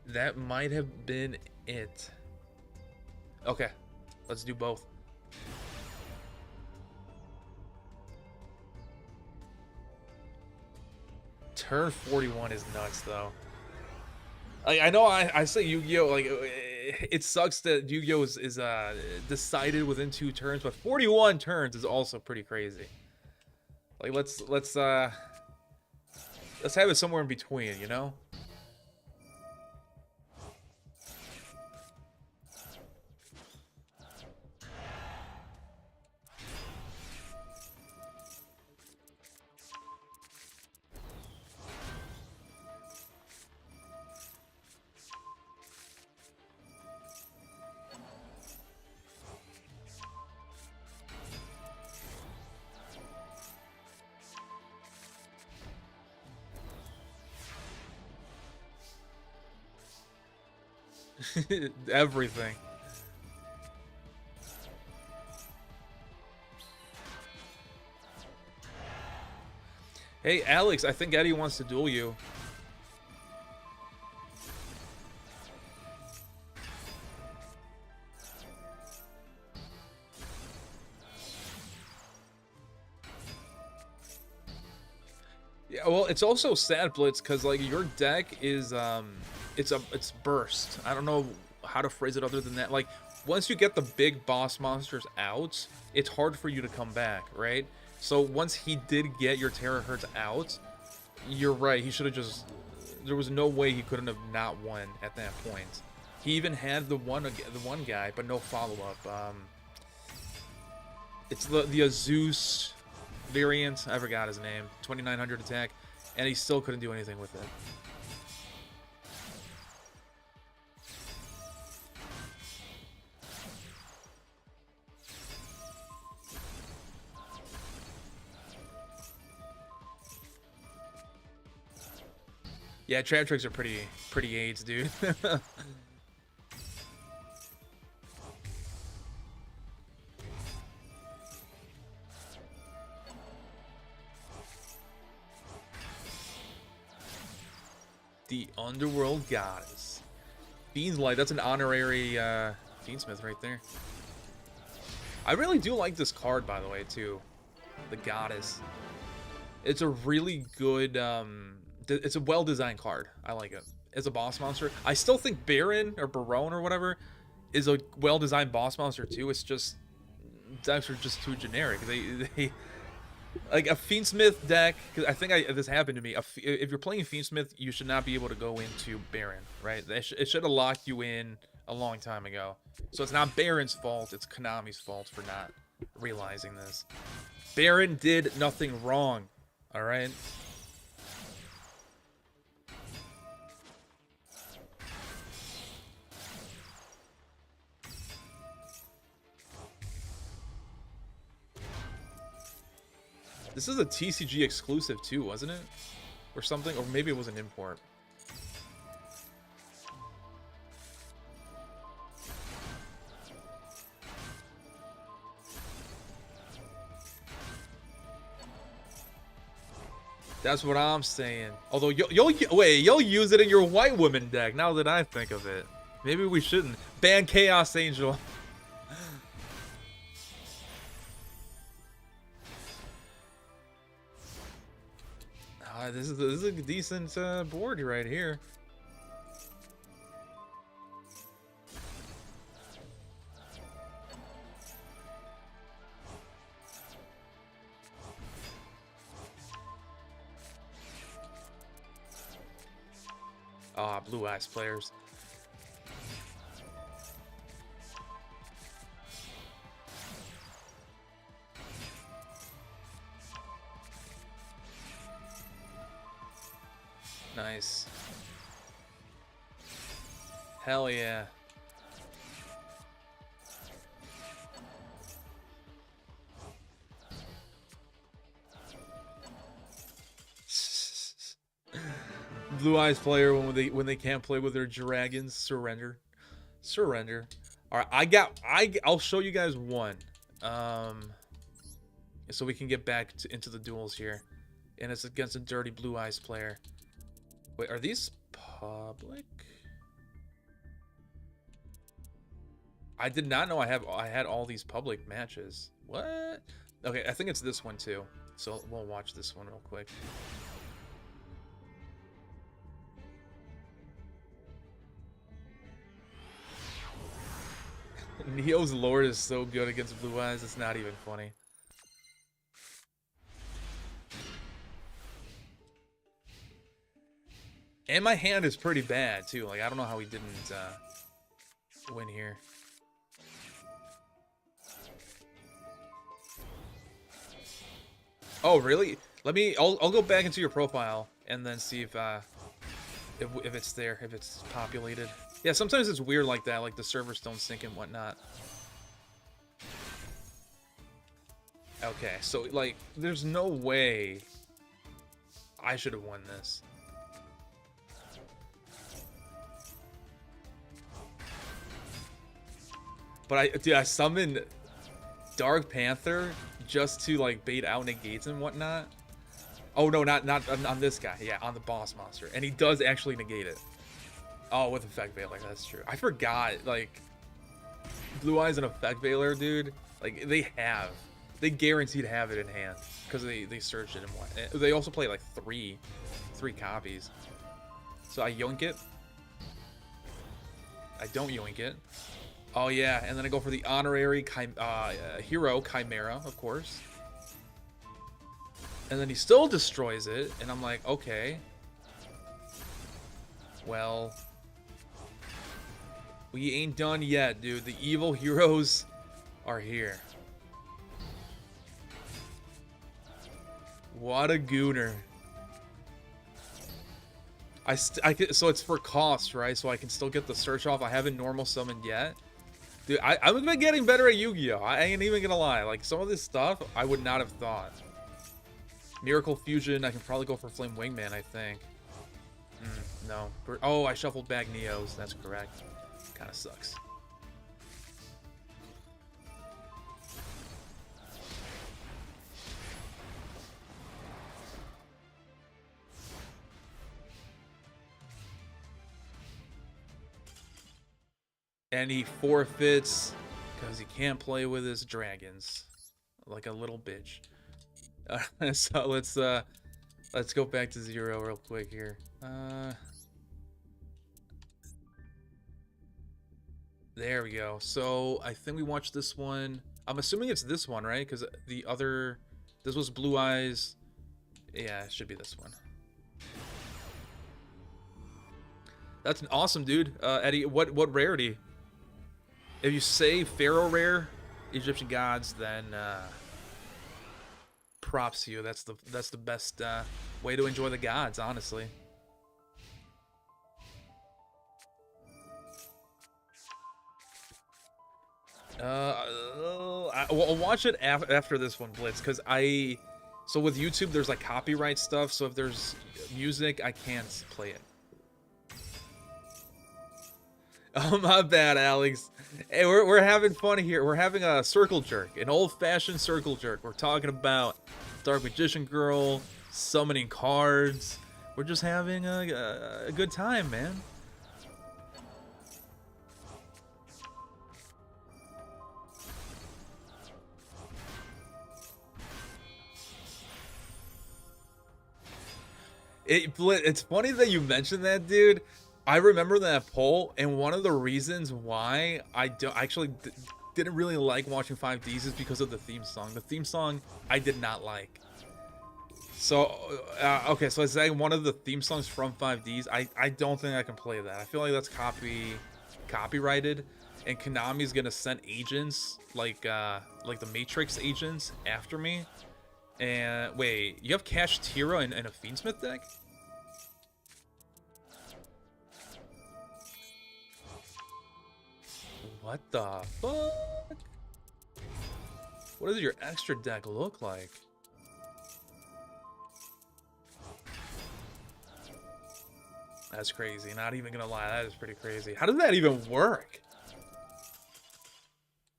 A: that might have been it. Okay, let's do both. Turn 41 is nuts, though. I know I say Yu-Gi-Oh! Like, it sucks that Yu-Gi-Oh! is decided within 2 turns, but 41 turns is also pretty crazy. Like, let's have it somewhere in between, you know? Everything. Hey, Alex, I think Eddie wants to duel you. Yeah, well, it's also sad, Blitz, because like your deck is it's burst. I don't know how to phrase it other than that. Like, once you get the big boss monsters out, it's hard for you to come back, right? So once he did get your terahertz out, you're right. He should have just. There was no way he couldn't have not won at that point. He even had the one guy, but no follow up. It's the Azus variant. I forgot his name. 2900 attack, and he still couldn't do anything with it. Yeah, trap tricks are pretty AIDS, dude. The Underworld Goddess. Fiendlight, that's an honorary Fiendsmith right there. I really do like this card, by the way, too. The Goddess. It's a really good, it's a well-designed card. I like it. As a boss monster. I still think Baron, or Barone, or whatever, is a well-designed boss monster, too. It's just, decks are just too generic. They like a Fiendsmith deck, because I think this happened to me. If you're playing Fiendsmith, you should not be able to go into Baron, right? It should have locked you in a long time ago. So it's not Baron's fault, it's Konami's fault for not realizing this. Baron did nothing wrong, alright? This is a TCG exclusive too, wasn't it? Or something? Or maybe it was an import. That's what I'm saying. Although you'll use it in your White Woman deck. Now that I think of it, maybe we shouldn't ban Chaos Angel. This is a decent board right here. Ah, Blue Eyes players. Nice. Hell yeah. Blue Eyes player when they can't play with their dragons, surrender. Surrender. All right, I'll show you guys one. So we can get back into the duels here. And it's against a dirty Blue Eyes player. Wait, are these public? I did not know I had all these public matches. What? Okay, I think it's this one too. So we'll watch this one real quick. Neo's Lord is so good against Blue Eyes, it's not even funny. And my hand is pretty bad too. Like, I don't know how he didn't win here. Oh, really? I'll go back into your profile and then see if it's there, if it's populated. Yeah, sometimes it's weird like that, like the servers don't sync and whatnot. Okay, so like, there's no way I should have won this. But I summoned Dark Panther just to like bait out negates and whatnot. Oh no, not on this guy. Yeah, on the boss monster, and he does actually negate it. Oh, with Effect Veiler, that's true. I forgot, like, Blue Eyes and Effect Veiler, dude. Like, they guaranteed to have it in hand because they searched it and what. They also play like three copies. So I yoink it. I don't yoink it. Oh yeah, and then I go for the honorary hero Chimera, of course. And then he still destroys it, and I'm like, okay. Well, we ain't done yet, dude. The evil heroes are here. What a gooner. So it's for cost, right? So I can still get the search off. I haven't normal summoned yet. Dude, I've been getting better at Yu-Gi-Oh! I ain't even gonna lie. Like, some of this stuff, I would not have thought. Miracle Fusion, I can probably go for Flame Wingman, I think. No. Oh, I shuffled back Neos. That's correct. Kind of sucks. And he forfeits because he can't play with his dragons like a little bitch. So let's go back to 0 real quick here. There we go. So I think we watched this one. I'm assuming it's this one, right? Because this was Blue Eyes. Yeah, it should be this one. That's an awesome, dude. Eddie, what rarity? If you say Pharaoh rare, Egyptian gods, then props to you. That's the best way to enjoy the gods, honestly. I'll watch it after this one, Blitz, because so with YouTube there's like copyright stuff, so if there's music I can't play it. Oh, my bad, Alex. Hey, we're having fun here. We're having a circle jerk, an old-fashioned circle jerk. We're talking about Dark Magician Girl, summoning cards. We're just having a good time, man. It's funny that you mentioned that, dude. I remember that poll, and one of the reasons why I didn't really like watching 5Ds is because of the theme song. The theme song I did not like. So, okay, so it's like one of the theme songs from 5Ds. I don't think I can play that. I feel like that's copyrighted, and Konami's gonna send agents like the Matrix agents after me. And wait, you have Cash Tira and a Fiendsmith deck? What the fuck? What does your extra deck look like? That's crazy. Not even gonna lie, that is pretty crazy. How does that even work?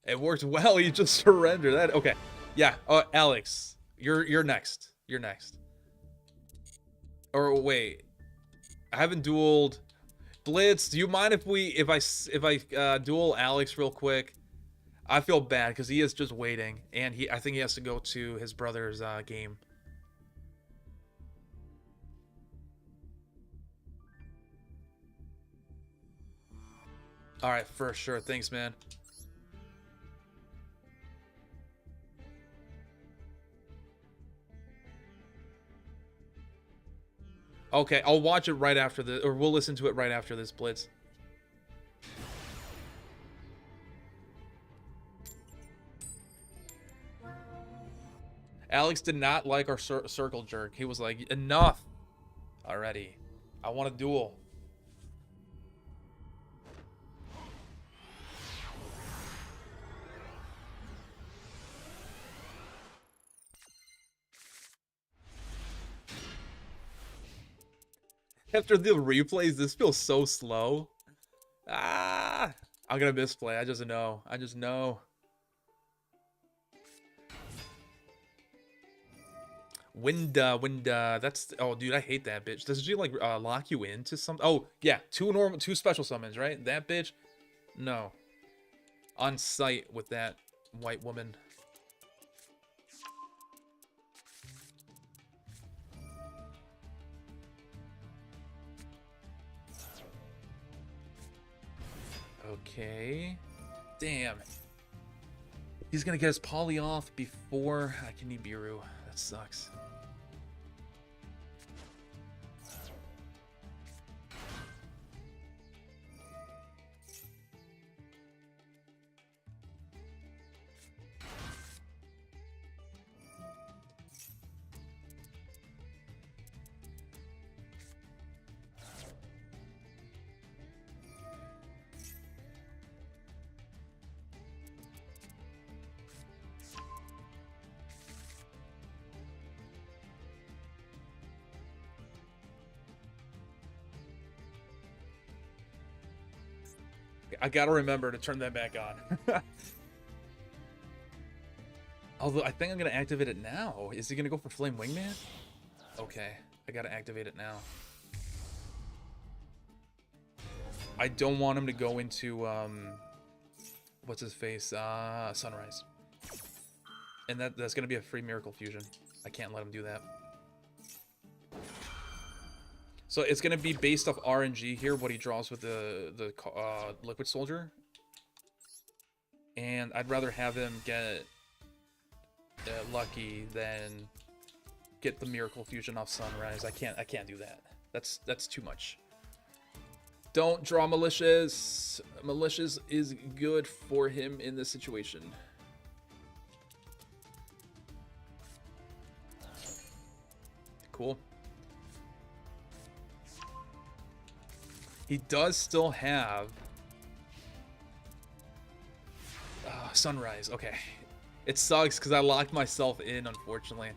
A: It worked well. You just surrendered that. Okay, yeah. Alex, you're next. You're next. Or wait, I haven't dueled. Blitz, do you mind if I duel Alex real quick? I feel bad because he is just waiting, and I think he has to go to his brother's game. All right, for sure. Thanks, man. Okay, I'll watch it right after the, or we'll listen to it right after this, Blitz. Alex did not like our circle jerk. He was like, enough already. I want a duel. After the replays, this feels so slow. Ah, I'm gonna misplay. I just know. I just know. Winda. That's, oh, dude, I hate that bitch. Does she like lock you into some? Oh, yeah, two special summons, right? That bitch. No. On site with that white woman. Okay. Damn. He's gonna get his poly off before I can Nibiru. That sucks. I gotta remember to turn that back on. Although, I think I'm gonna activate it now. Is he gonna go for Flame Wingman? Okay, I gotta activate it now. I don't want him to go into, what's his face? Sunrise. And that's gonna be a free Miracle Fusion. I can't let him do that. So it's gonna be based off RNG here, what he draws with the Liquid Soldier. And I'd rather have him get lucky than get the Miracle Fusion off Sunrise. I can't do that. That's too much. Don't draw Malicious. Malicious is good for him in this situation. Cool. He does still have Sunrise. Okay. It sucks because I locked myself in, unfortunately.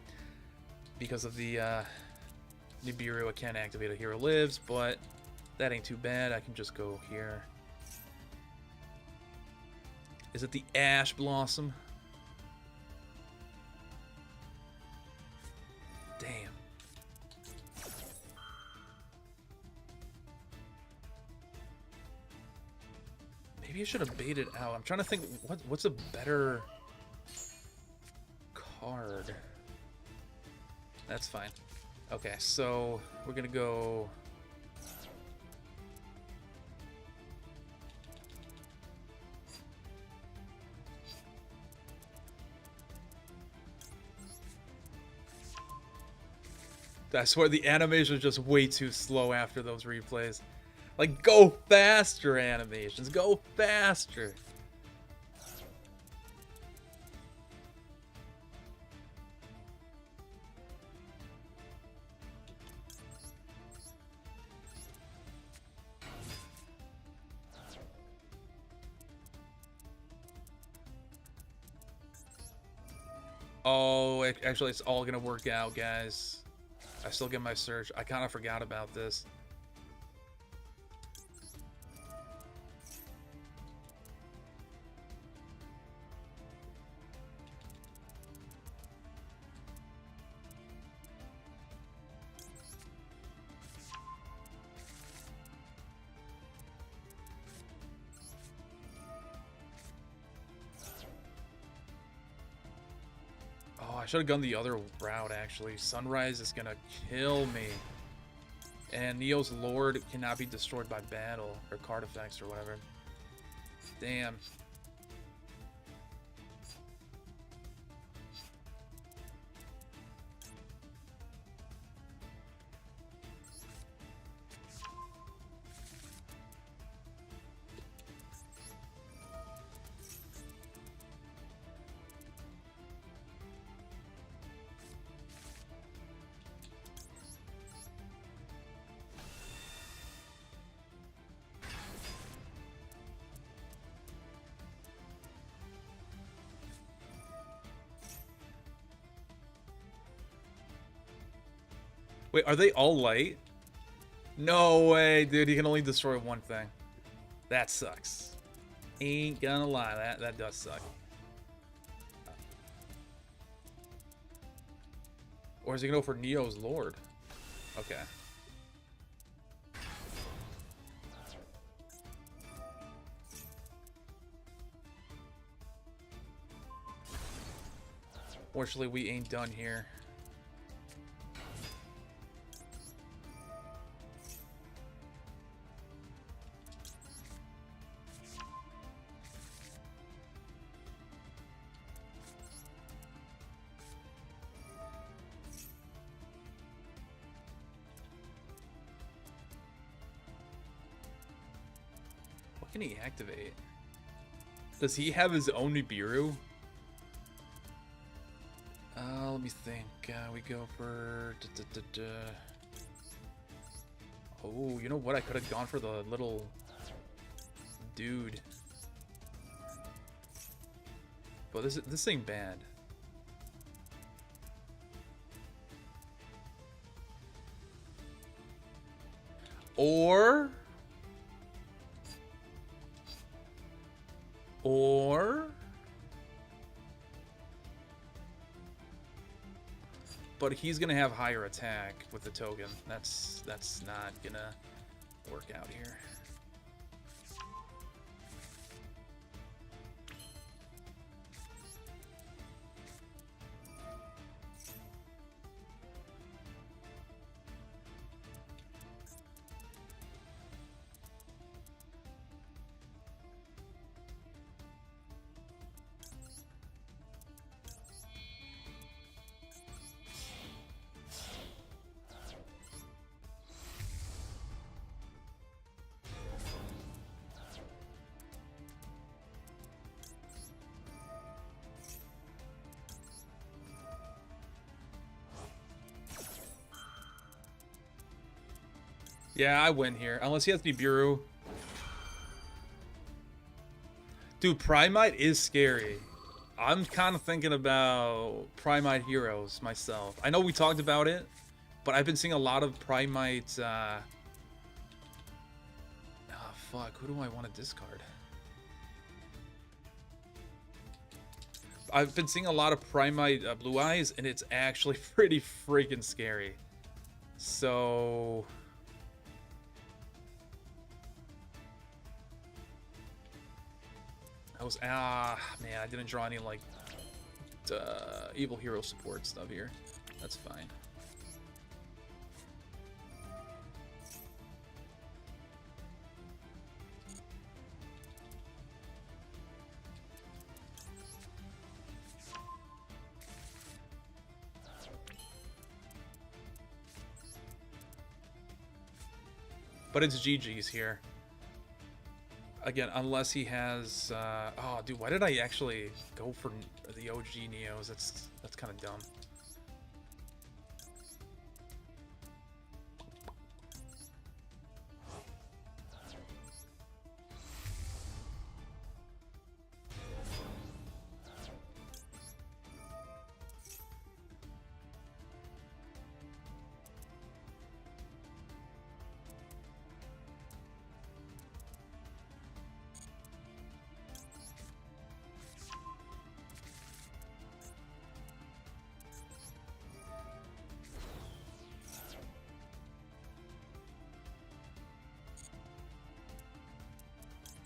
A: Because of the Nibiru, I can't activate a Hero Lives, but that ain't too bad. I can just go here. Is it the Ash Blossom? Damn. Maybe I should have baited out. I'm trying to think what's a better card. That's fine. Okay, so we're gonna go. I swear the animation is just way too slow after those replays. Like, go faster, animations. Go faster. Oh, actually, it's all gonna work out, guys. I still get my search. I kind of forgot about this. Oh, I should have gone the other route, actually. Sunrise is gonna kill me. And Neo's Lord cannot be destroyed by battle, or card effects, or whatever. Damn. Wait, are they all light? No way, dude. He can only destroy one thing. That sucks. Ain't gonna lie, that does suck. Or is he gonna go for Neo's Lord? Okay. Fortunately, we ain't done here. What can he activate? Does he have his own Nibiru? Let me think. We go for... Oh, you know what? I could have gone for the little dude. But this ain't bad. Or... But he's gonna have higher attack with the token. That's not gonna work out here. Yeah, I win here. Unless he has Nibiru. Dude, Primite is scary. I'm kind of thinking about Primite heroes myself. I know we talked about it, but I've been seeing a lot of Primite... Oh, fuck. Who do I want to discard? I've been seeing a lot of Primite Blue Eyes, and it's actually pretty freaking scary. So... man, I didn't draw any like evil hero support stuff here. That's fine. But it's GG's here. Again, unless he has... oh, dude, why did I actually go for the OG Neos? That's kind of dumb.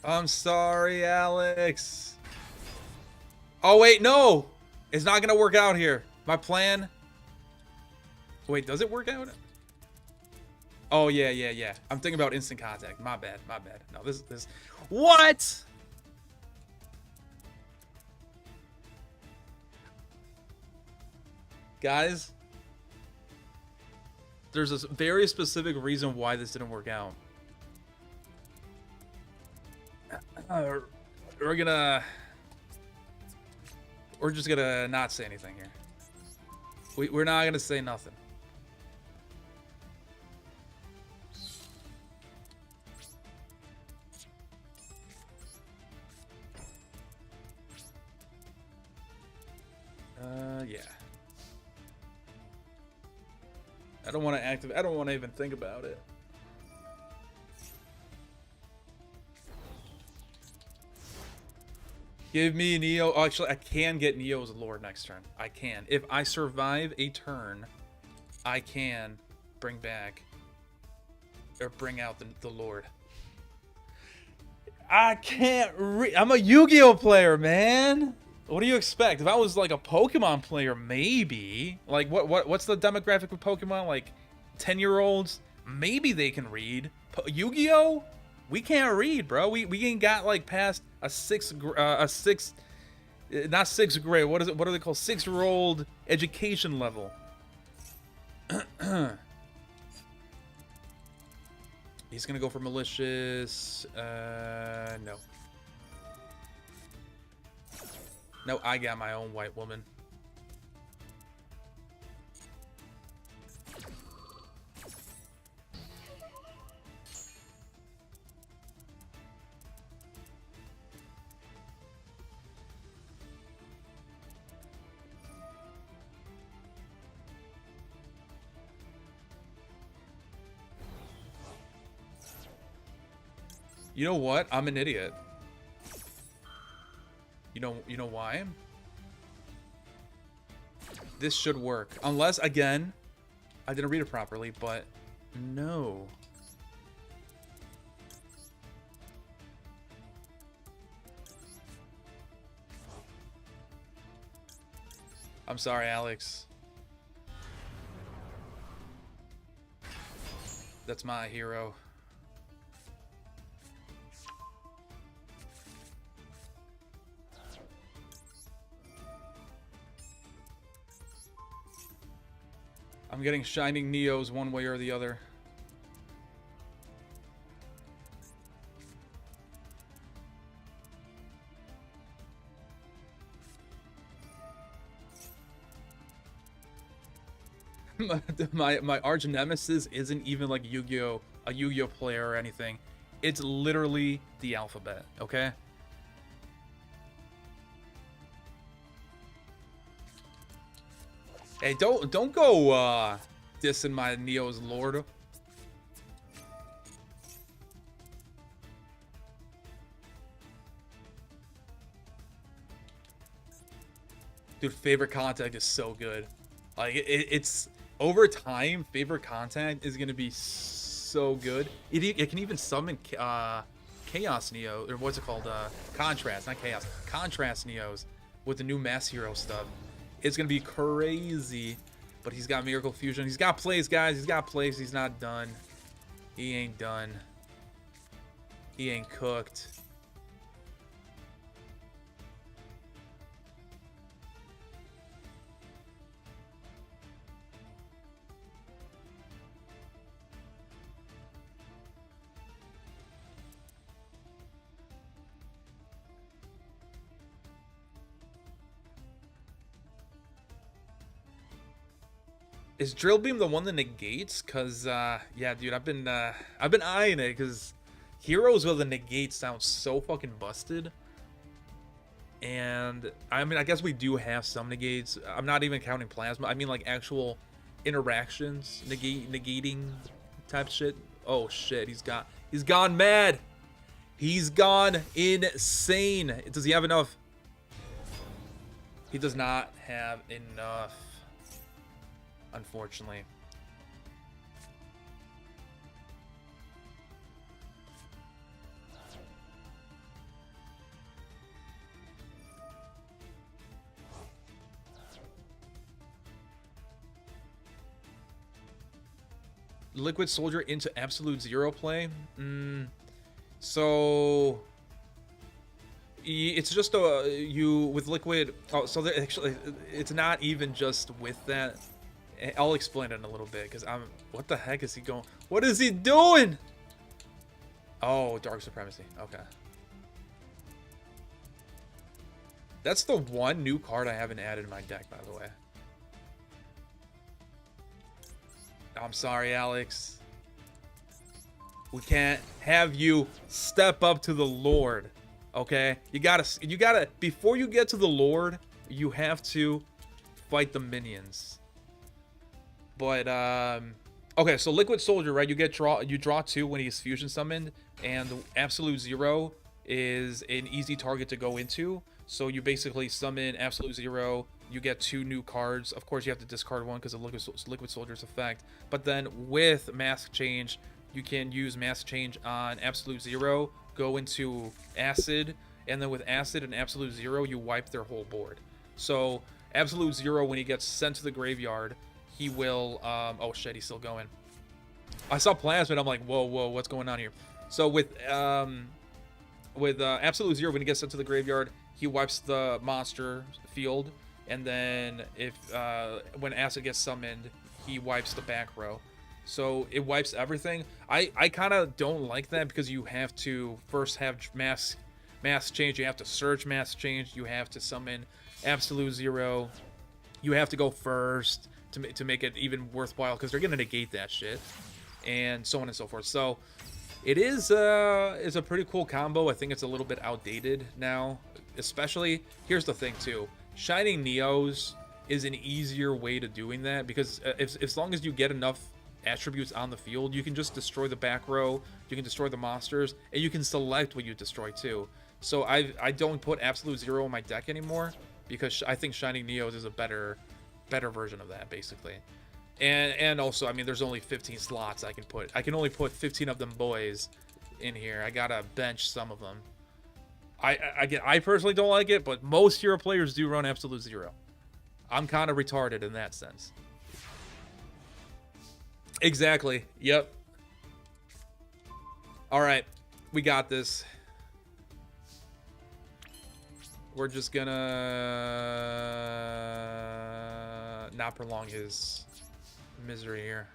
A: I'm sorry, Alex. Oh, wait, no. It's not going to work out here. My plan. Wait, does it work out? Oh, yeah. I'm thinking about instant contact. My bad. No, this. What? Guys, there's a very specific reason why this didn't work out. We're just gonna not say anything here. We're not gonna say nothing. Yeah. I don't want to activate. I don't want to even think about it. Give me Neo. Oh, actually, I can get Neo's Lord next turn. I can. If I survive a turn, I can bring back or bring out the Lord. I can't I'm a Yu-Gi-Oh player, man. What do you expect? If I was like a Pokemon player, maybe. Like what's the demographic of Pokemon? Like 10-year-olds? Maybe they can read. Yu-Gi-Oh? We can't read, bro. We ain't got like past not sixth grade. What is it? What do they call 6-year-old education level? He's gonna go for malicious. No. No, I got my own white woman. You know what? I'm an idiot. You know why? This should work. Unless, again, I didn't read it properly, but no. I'm sorry, Alex. That's my hero. I'm getting Shining Neos one way or the other. my arch nemesis isn't even like Yu-Gi-Oh, a Yu-Gi-Oh player or anything. It's literally the alphabet, okay? Hey, don't go dissing my Neo's Lord. Dude, favorite contact is so good. Like it's over time, favorite contact is gonna be so good. It can even summon Chaos Neo, or what's it called? Contrast, not Chaos. Contrast Neos with the new Mass Hero stuff. It's gonna be crazy. But he's got Miracle Fusion. He's got plays, guys. He's got plays. He's not done. He ain't done. He ain't cooked. Is Drill Beam the one that negates? Cause yeah, dude, I've been eyeing it because heroes with a negate sounds so fucking busted. And I mean, I guess we do have some negates. I'm not even counting plasma. I mean, like actual interactions, negating type shit. Oh shit, he's gone mad. He's gone insane. Does he have enough? He does not have enough. Unfortunately. Liquid Soldier into Absolute Zero play. So it's just you with Liquid. Oh, so actually, it's not even just with that. I'll explain it in a little bit because I'm. What the heck is he going? What is he doing? Oh, Dark Supremacy. Okay. That's the one new card I haven't added in my deck, by the way. I'm sorry, Alex. We can't have you step up to the Lord. Okay? You gotta, before you get to the Lord, you have to fight the minions. But, okay, so Liquid Soldier, right? You draw 2 when he's fusion summoned, and Absolute Zero is an easy target to go into. So you basically summon Absolute Zero, you get 2 new cards. Of course, you have to discard one because of Liquid Soldier's effect. But then with Mask Change, you can use Mask Change on Absolute Zero, go into Acid, and then with Acid and Absolute Zero, you wipe their whole board. So Absolute Zero, when he gets sent to the graveyard, he will... oh shit, he's still going. I saw Plasmid, I'm like, whoa, what's going on here? So with Absolute Zero, when he gets sent to the graveyard, he wipes the monster field, and then if when Acid gets summoned, he wipes the back row. So it wipes everything. I kind of don't like that because you have to first have mass change. You have to search mass change. You have to summon Absolute Zero. You have to go first to make it even worthwhile because they're gonna negate that shit, and so on and so forth. So it is a pretty cool combo. I think it's a little bit outdated now. Especially, here's the thing too, Shining Neos is an easier way to doing that because as long as you get enough attributes on the field, you can just destroy the back row, you can destroy the monsters, and you can select what you destroy too. So I don't put Absolute Zero in my deck anymore because I think Shining Neos is a better version of that basically. And also, I mean, there's only 15 slots I can put. I can only put 15 of them boys in here. I gotta bench some of them. I personally don't like it, but most hero players do run Absolute Zero. I'm kind of retarded in that sense. Exactly. Yep. All right, we got this. We're just gonna not prolong his misery here.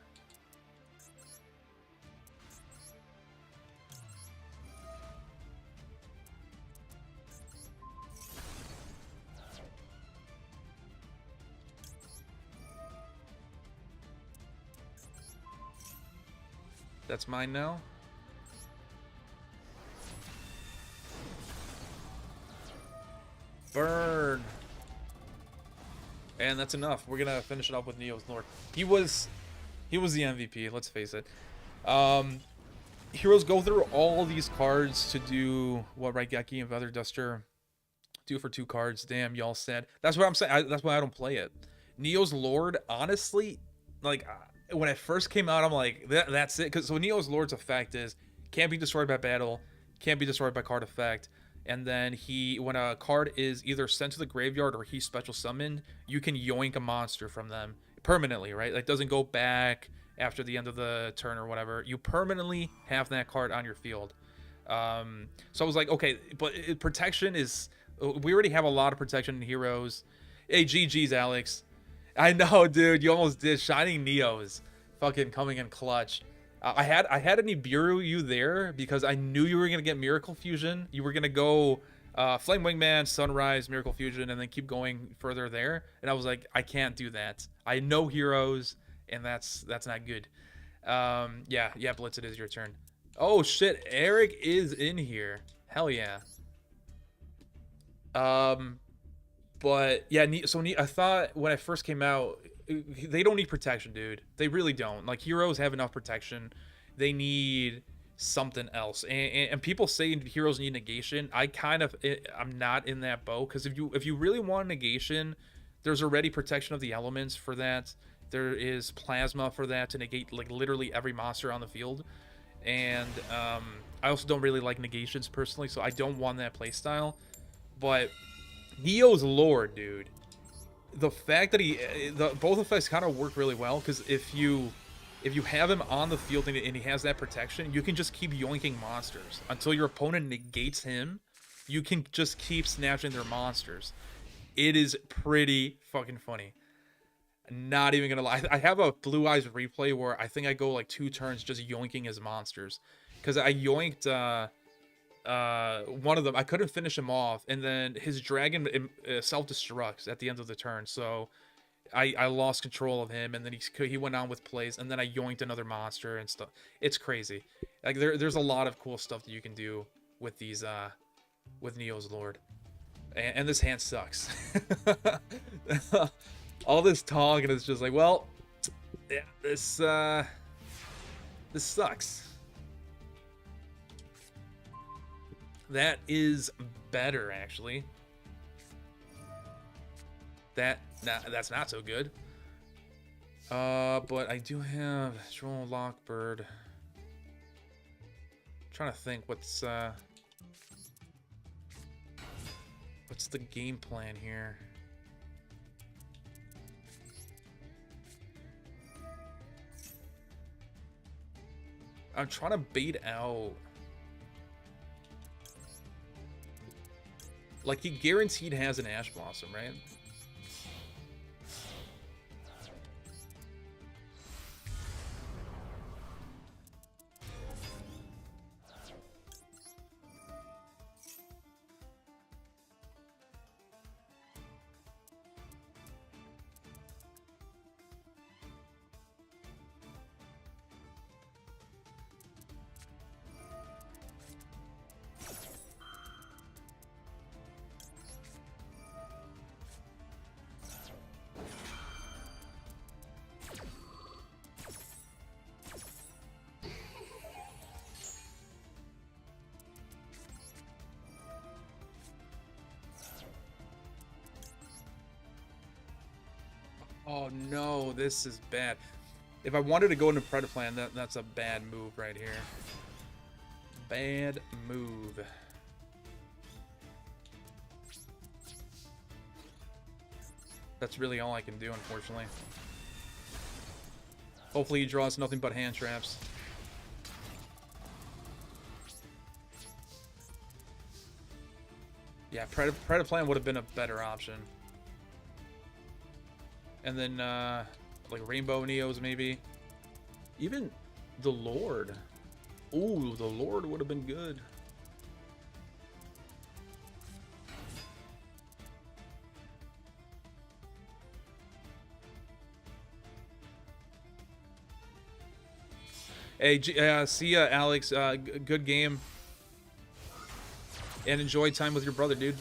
A: That's mine now. Burn. And that's enough. We're gonna finish it up with Neo's Lord. He was the MVP, let's face it. Heroes go through all these cards to do what Raigeki and Feather Duster do for 2 cards. Damn, y'all sad. That's what I'm saying. That's why I don't play it. Neo's Lord, honestly, like when it first came out, I'm like, that's it. Because so Neo's Lord's effect is can't be destroyed by battle, can't be destroyed by card effect, and then when a card is either sent to the graveyard or he's special summoned, you can yoink a monster from them permanently, right? Like doesn't go back after the end of the turn or whatever. You permanently have that card on your field. So I was like, okay, but protection is, we already have a lot of protection in heroes. Hey, GG's, Alex. I know, dude. You almost did. Shining Neos, fucking coming in clutch. I had a Nibiru you there because I knew you were gonna get Miracle Fusion. You were gonna go Flame Wingman, Sunrise, Miracle Fusion, and then keep going further there. And I was like, I can't do that. I know heroes, and that's not good. Yeah, Blitz. It is your turn. Oh shit, Eric is in here. Hell yeah. But yeah, so I thought when it first came out, they don't need protection, dude. They really don't. Like heroes have enough protection. They need something else. And people say heroes need negation. I'm not in that boat because if you really want negation, there's already protection of the elements for that. There is plasma for that to negate like literally every monster on the field. And I also don't really like negations personally, so I don't want that playstyle. But Neo's Lord, dude, the fact that both effects kind of work really well, because if you if you have him on the field and he has that protection, you can just keep yoinking monsters until your opponent negates him. You can just keep snatching their monsters. It is pretty fucking funny. Not even gonna lie. I have a Blue Eyes replay where I think I go like 2 turns just yoinking his monsters, because I yoinked one of them. I couldn't finish him off, and then his dragon self-destructs at the end of the turn, so I lost control of him, and then he went on with plays, and then I yoinked another monster and stuff. It's crazy. Like there's a lot of cool stuff that you can do with these with Neo's Lord, and this hand sucks. All this talk and it's just like, well, yeah, this sucks. That is better, actually. That's not so good. But I do have Joel Lockbird. I'm trying to think what's the game plan here. I'm trying to bait out. Like, he guaranteed has an Ash Blossom, right? Oh no, this is bad. If I wanted to go into Predator Plan, that's a bad move right here. Bad move. That's really all I can do, unfortunately. Hopefully he draws nothing but hand traps. Yeah, Predator Plan would have been a better option. And then, like Rainbow Neos, maybe. Even the Lord. Ooh, the Lord would have been good. Hey, see ya, Alex. Good game. And enjoy time with your brother, dude.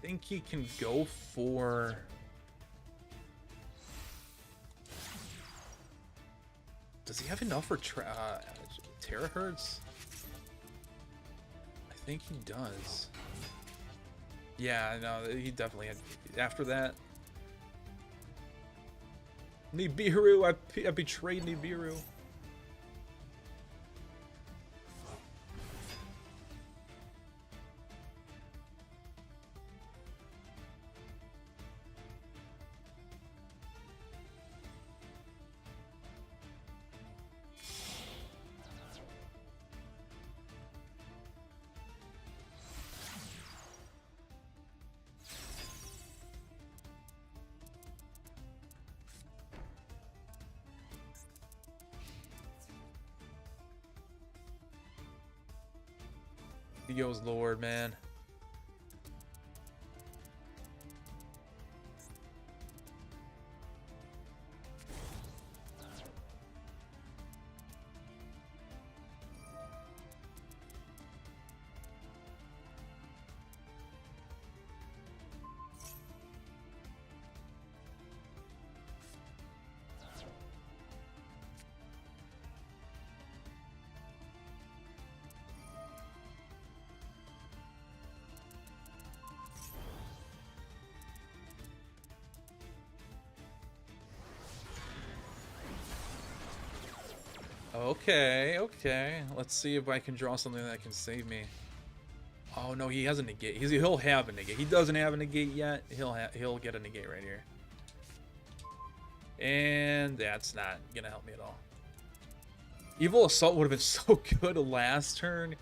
A: I think he can go for... Does he have enough for Terahertz? I think he does. Yeah, no, he definitely had... After that... Nibiru! I betrayed Nibiru. Yugioh's Lord, man. Okay, okay. Let's see if I can draw something that can save me. Oh no, he has a negate. He'll have a negate. He doesn't have a negate yet. He'll get a negate right here. And that's not gonna help me at all. Evil Assault would have been so good last turn.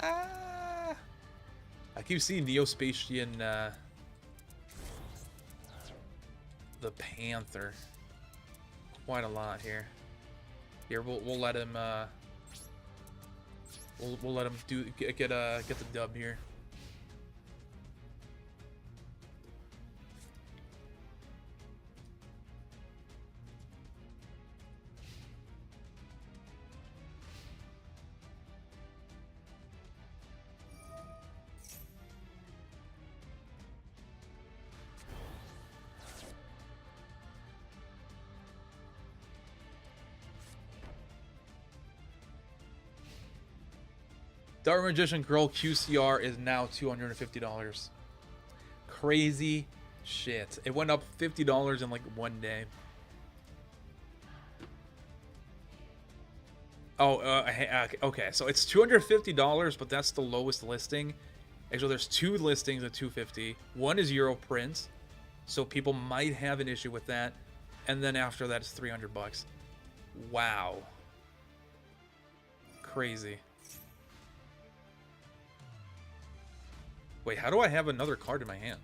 A: Ah, I keep seeing Neospatian the Panther quite a lot here. Here, we'll let him we'll let him get the dub here. Dark Magician Girl QCR is now $250. Crazy shit. It went up $50 in like one day. Oh, okay. So it's $250, but that's the lowest listing. Actually, there's two listings at $250. One is Euro print, so people might have an issue with that. And then after that, it's $300. Wow. Crazy. Wait, how do I have another card in my hand?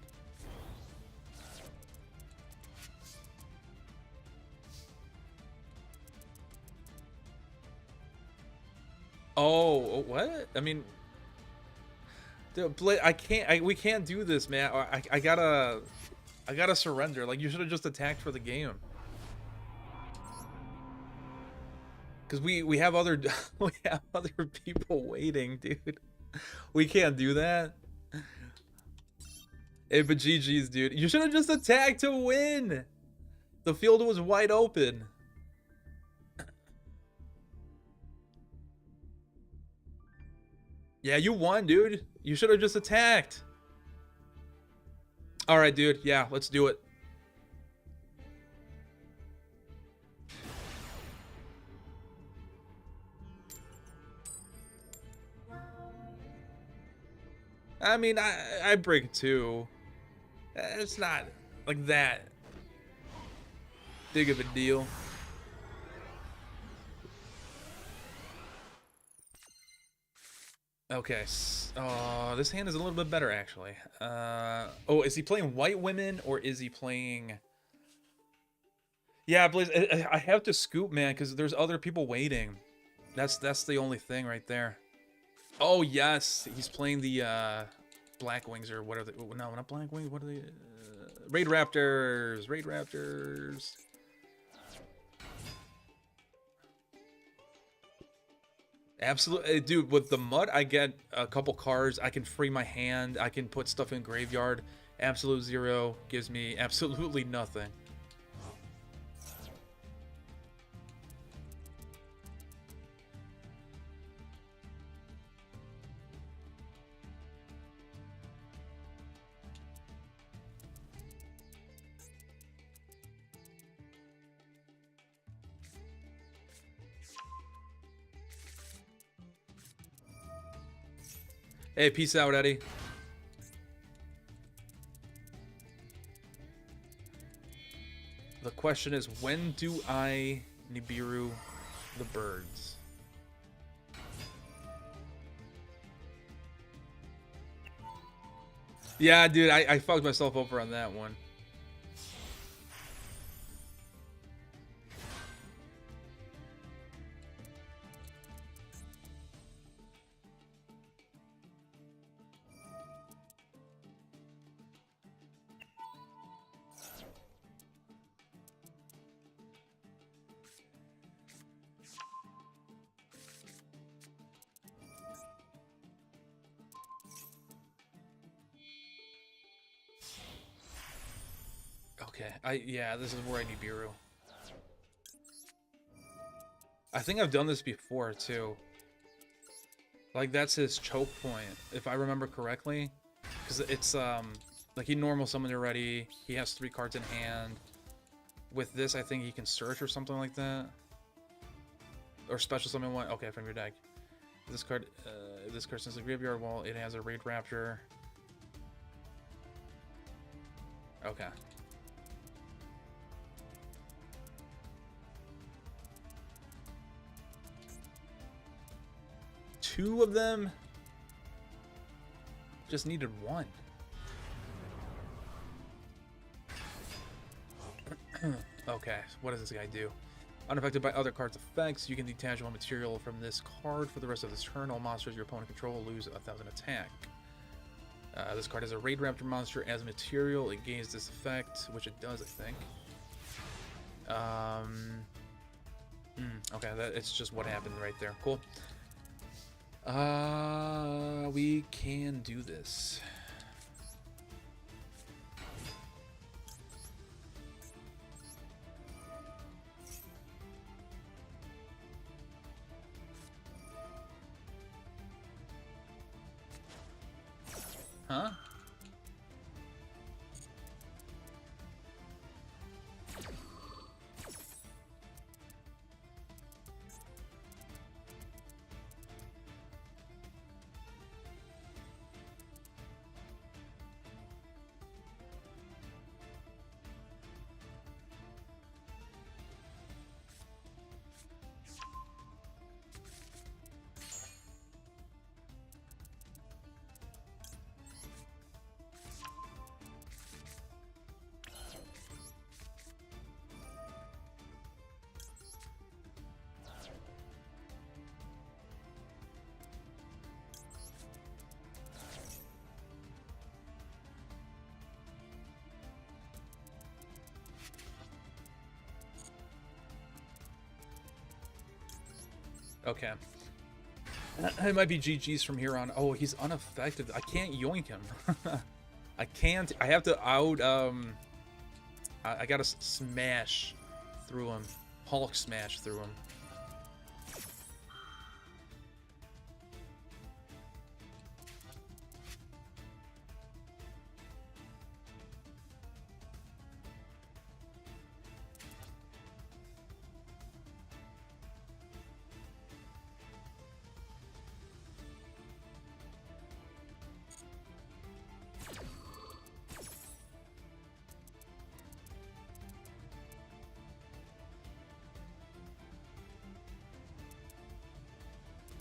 A: Oh, what? I mean, dude, I can't. We can't do this, man. I gotta surrender. Like, you should have just attacked for the game. Because we have other we have other people waiting, dude. We can't do that. Hey, but GG's, dude. You should have just attacked to win. The field was wide open. Yeah, you won, dude. You should have just attacked. All right, dude. Yeah, let's do it. I mean, I break two. It's not like that big of a deal. Okay. This hand is a little bit better, actually. Oh, is he playing white women or is he playing... Yeah, Blaze, I have to scoop, man, because there's other people waiting. That's the only thing right there. Oh, yes. He's playing the Black Wings, or what are they? No, not Black Wings. What are they? Raid Raptors. Raid Raptors. Absolutely, dude. With the mud, I get a couple cards. I can free my hand. I can put stuff in graveyard. Absolute Zero gives me absolutely nothing. Hey, peace out, Eddie. The question is, when do I Nibiru the birds? Yeah, dude, I fucked myself over on that one. Okay, yeah, this is where I need Biru. I think I've done this before too. Like that's his choke point, if I remember correctly. Because it's like he normal summoned already. He has 3 cards in hand. With this, I think he can search or something like that. Or special summon one. Okay, from your deck. This card since the graveyard wall, it has a Raid Raptor. Okay. Two of them. Just needed one. Okay, what does this guy do? Unaffected by other cards' effects, you can detach one material from this card for the rest of this turn. All monsters your opponent control lose 1,000 attack. This card has a Raid Raptor monster as material. It gains this effect, which it does, I think. Okay, it's just what happened right there. Cool. We can do this. Huh? Okay. It might be GG's from here on. Oh, he's unaffected. I can't yoink him. I can't. I have to out. I gotta smash through him. Hulk smash through him.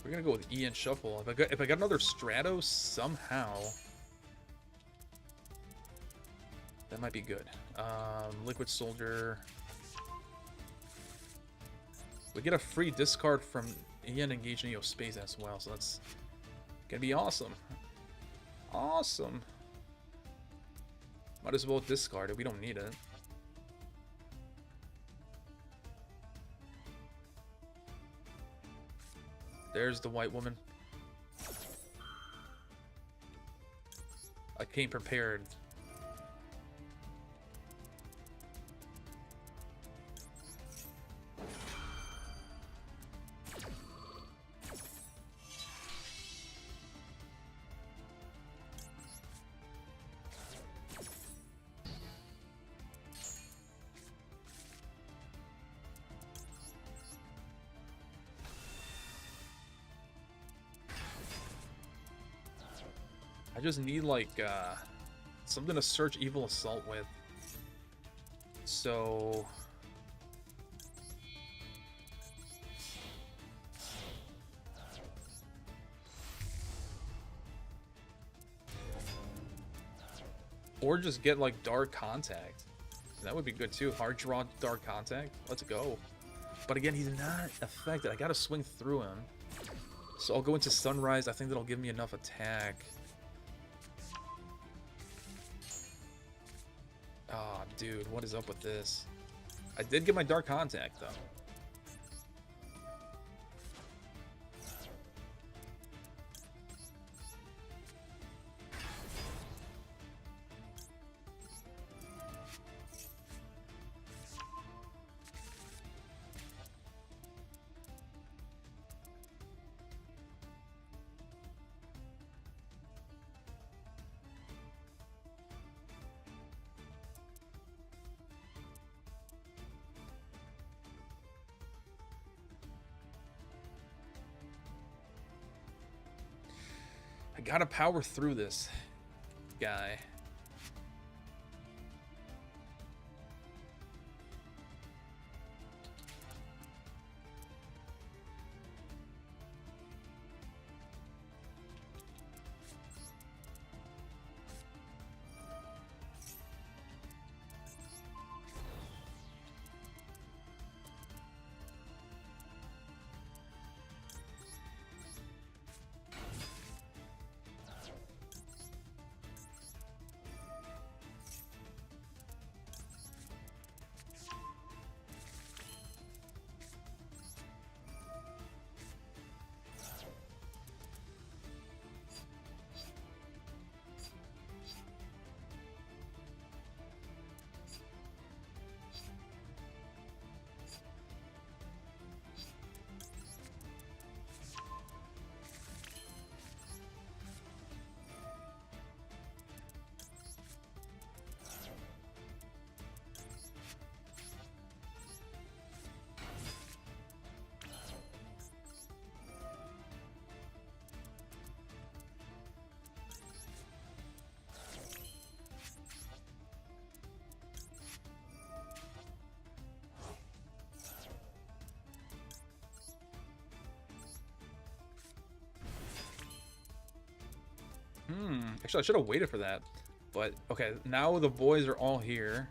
A: We're gonna go with E and shuffle. If I got another Stratos somehow, that might be good. Liquid Soldier. We get a free discard from E and engage Neo Space as well, so that's gonna be awesome. Awesome. Might as well discard it. We don't need it. There's the white woman. I came prepared. I just need like something to search Evil Assault with. So or just get like Dark Contact. That would be good too. Hard draw Dark Contact. Let's go. But again, he's not affected. I gotta swing through him. So I'll go into Sunrise. I think that'll give me enough attack. Ah, oh, dude, what is up with this? I did get my Dark Contact, though. gotta power through this guy. Actually, I should have waited for that. But, okay, now the boys are all here.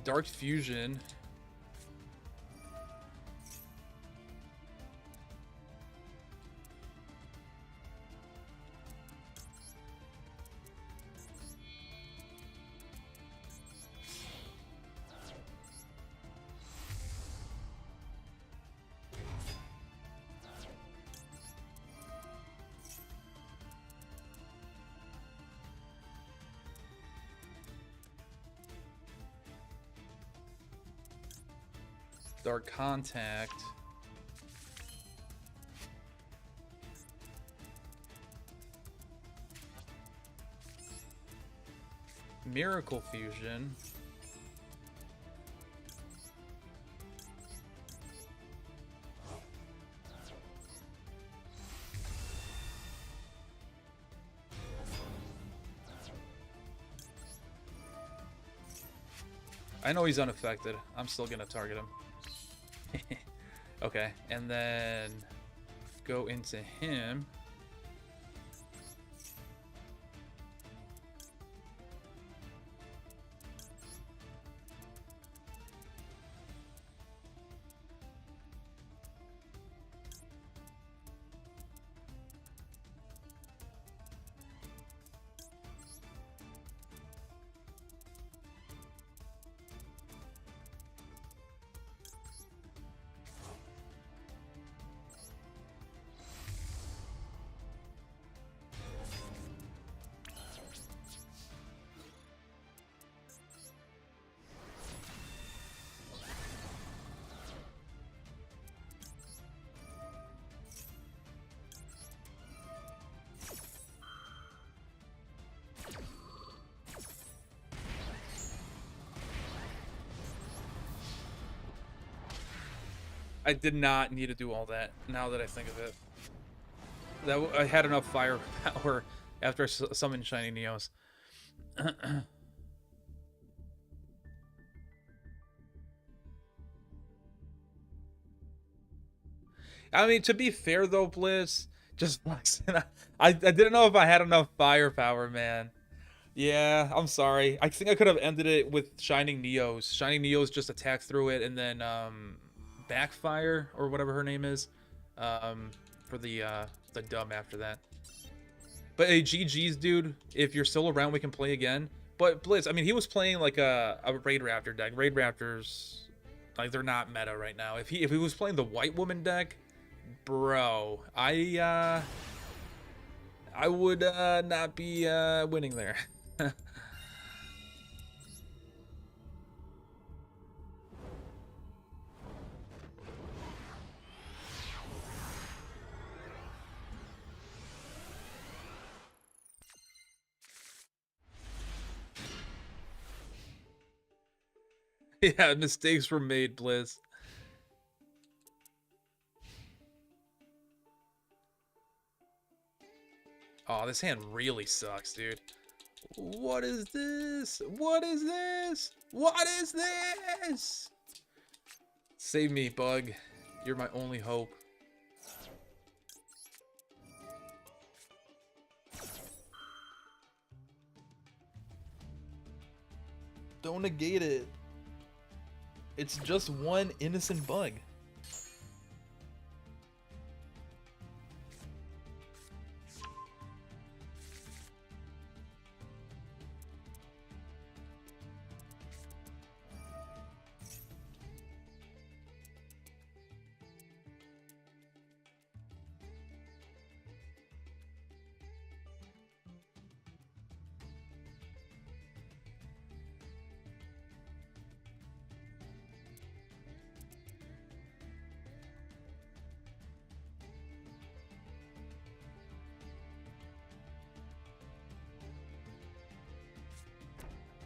A: Dark Fusion. Dark Contact. Miracle Fusion. I know he's unaffected. I'm still gonna target him. Okay, and then go into him. I did not need to do all that, now that I think of it. I had enough firepower after I summoned Shiny Neos. I mean, to be fair though, Bliss, just I didn't know if I had enough firepower, man. Yeah, I'm sorry. I think I could have ended it with Shining Neos. Shining Neos just attack through it and then backfire or whatever her name is, for the dub after that. But hey, GG's, dude. If you're still around, we can play again. But Blitz, I mean, he was playing like a Raid Raptor deck. Raid Raptors, like, they're not meta right now. If he was playing the White Woman deck, bro, I would not be winning there. Yeah, mistakes were made, Blizz. Oh, this hand really sucks, dude. What is this? What is this? What is this? Save me, bug. You're my only hope. Don't negate it. It's just one innocent bug.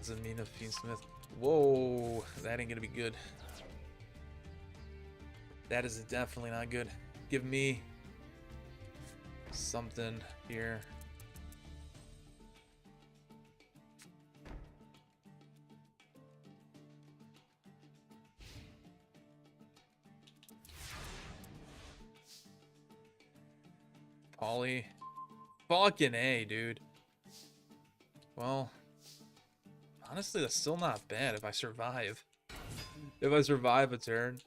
A: Zanina Fiendsmith. Whoa, that ain't gonna be good. That is definitely not good. Give me something here. Polly. Fucking A, dude. Well, honestly, that's still not bad if I survive. If I survive a turn.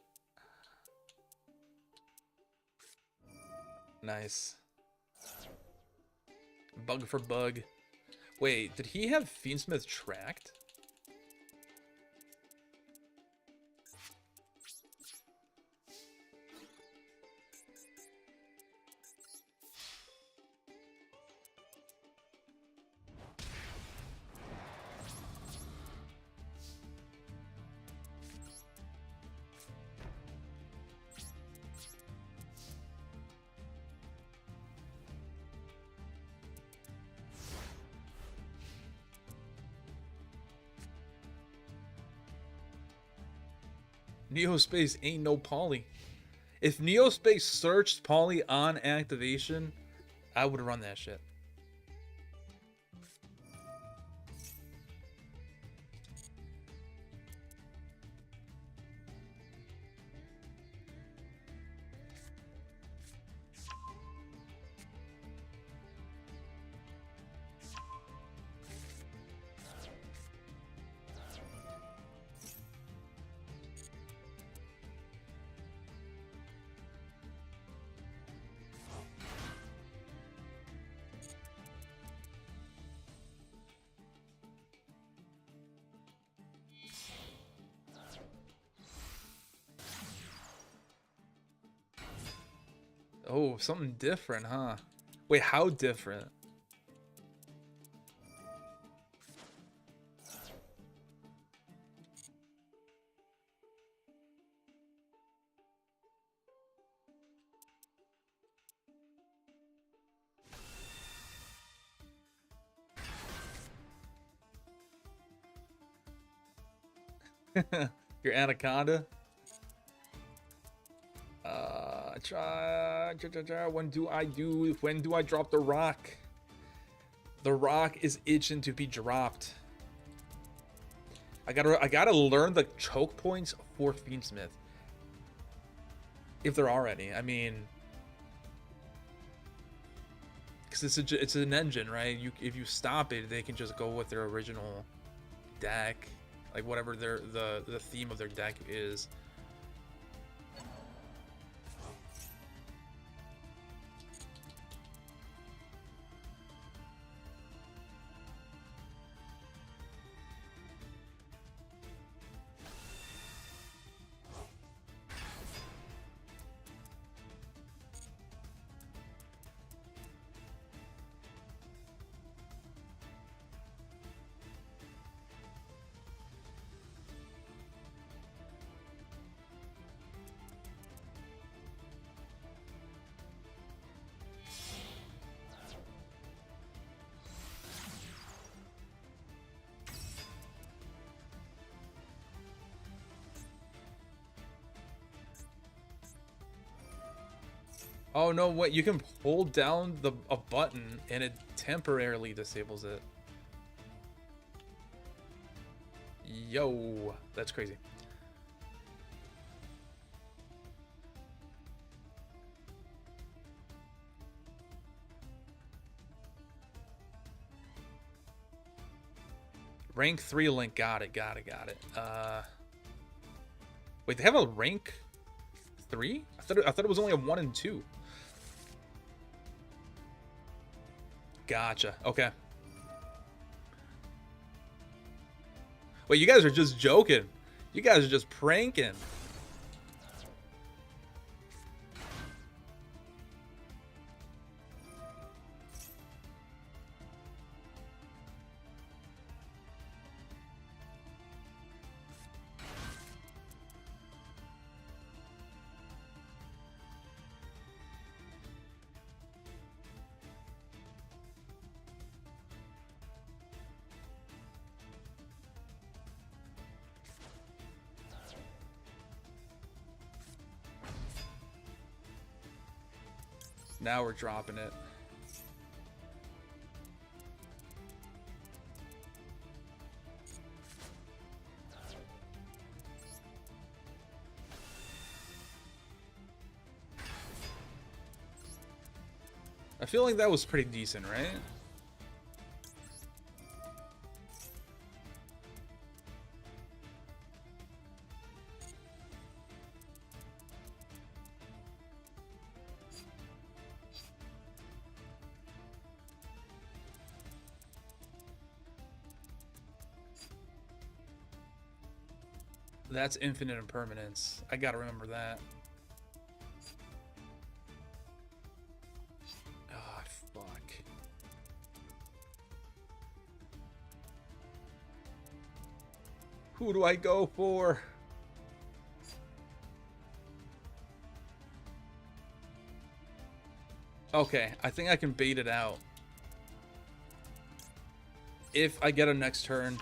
A: Nice. Bug for bug. Wait, did he have Fiendsmith tracked? Neospace ain't no Poly. If Neospace searched Poly on activation, I would run that shit. Oh, something different, huh? Wait, how different? Your anaconda? When do I drop the rock? The rock is itching to be dropped. I gotta learn the choke points for Fiendsmith. If there are any. I mean, because it's an engine, right? If you stop it, they can just go with their original deck, like whatever the theme of their deck is. Oh no, wait, you can hold down a button and it temporarily disables it. Yo, that's crazy. Rank 3 link, got it. Wait, they have a rank 3? I thought it was only a 1 and 2. Gotcha. Okay. Wait, you guys are just joking. You guys are just pranking. Now we're dropping it. I feel like that was pretty decent, right? That's infinite impermanence. I gotta remember that. Ah, fuck. Who do I go for? Okay, I think I can bait it out. If I get a next turn,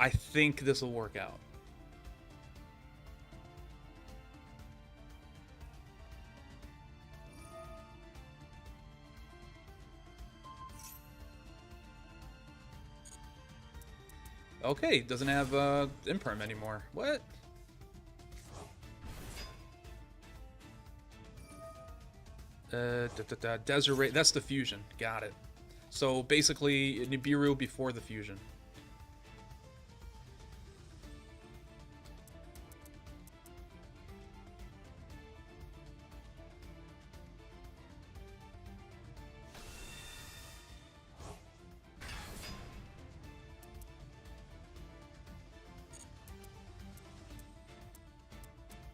A: I think this will work out. Okay, doesn't have imperm anymore. What? Desiree, that's the fusion. Got it. So basically, Nibiru before the fusion.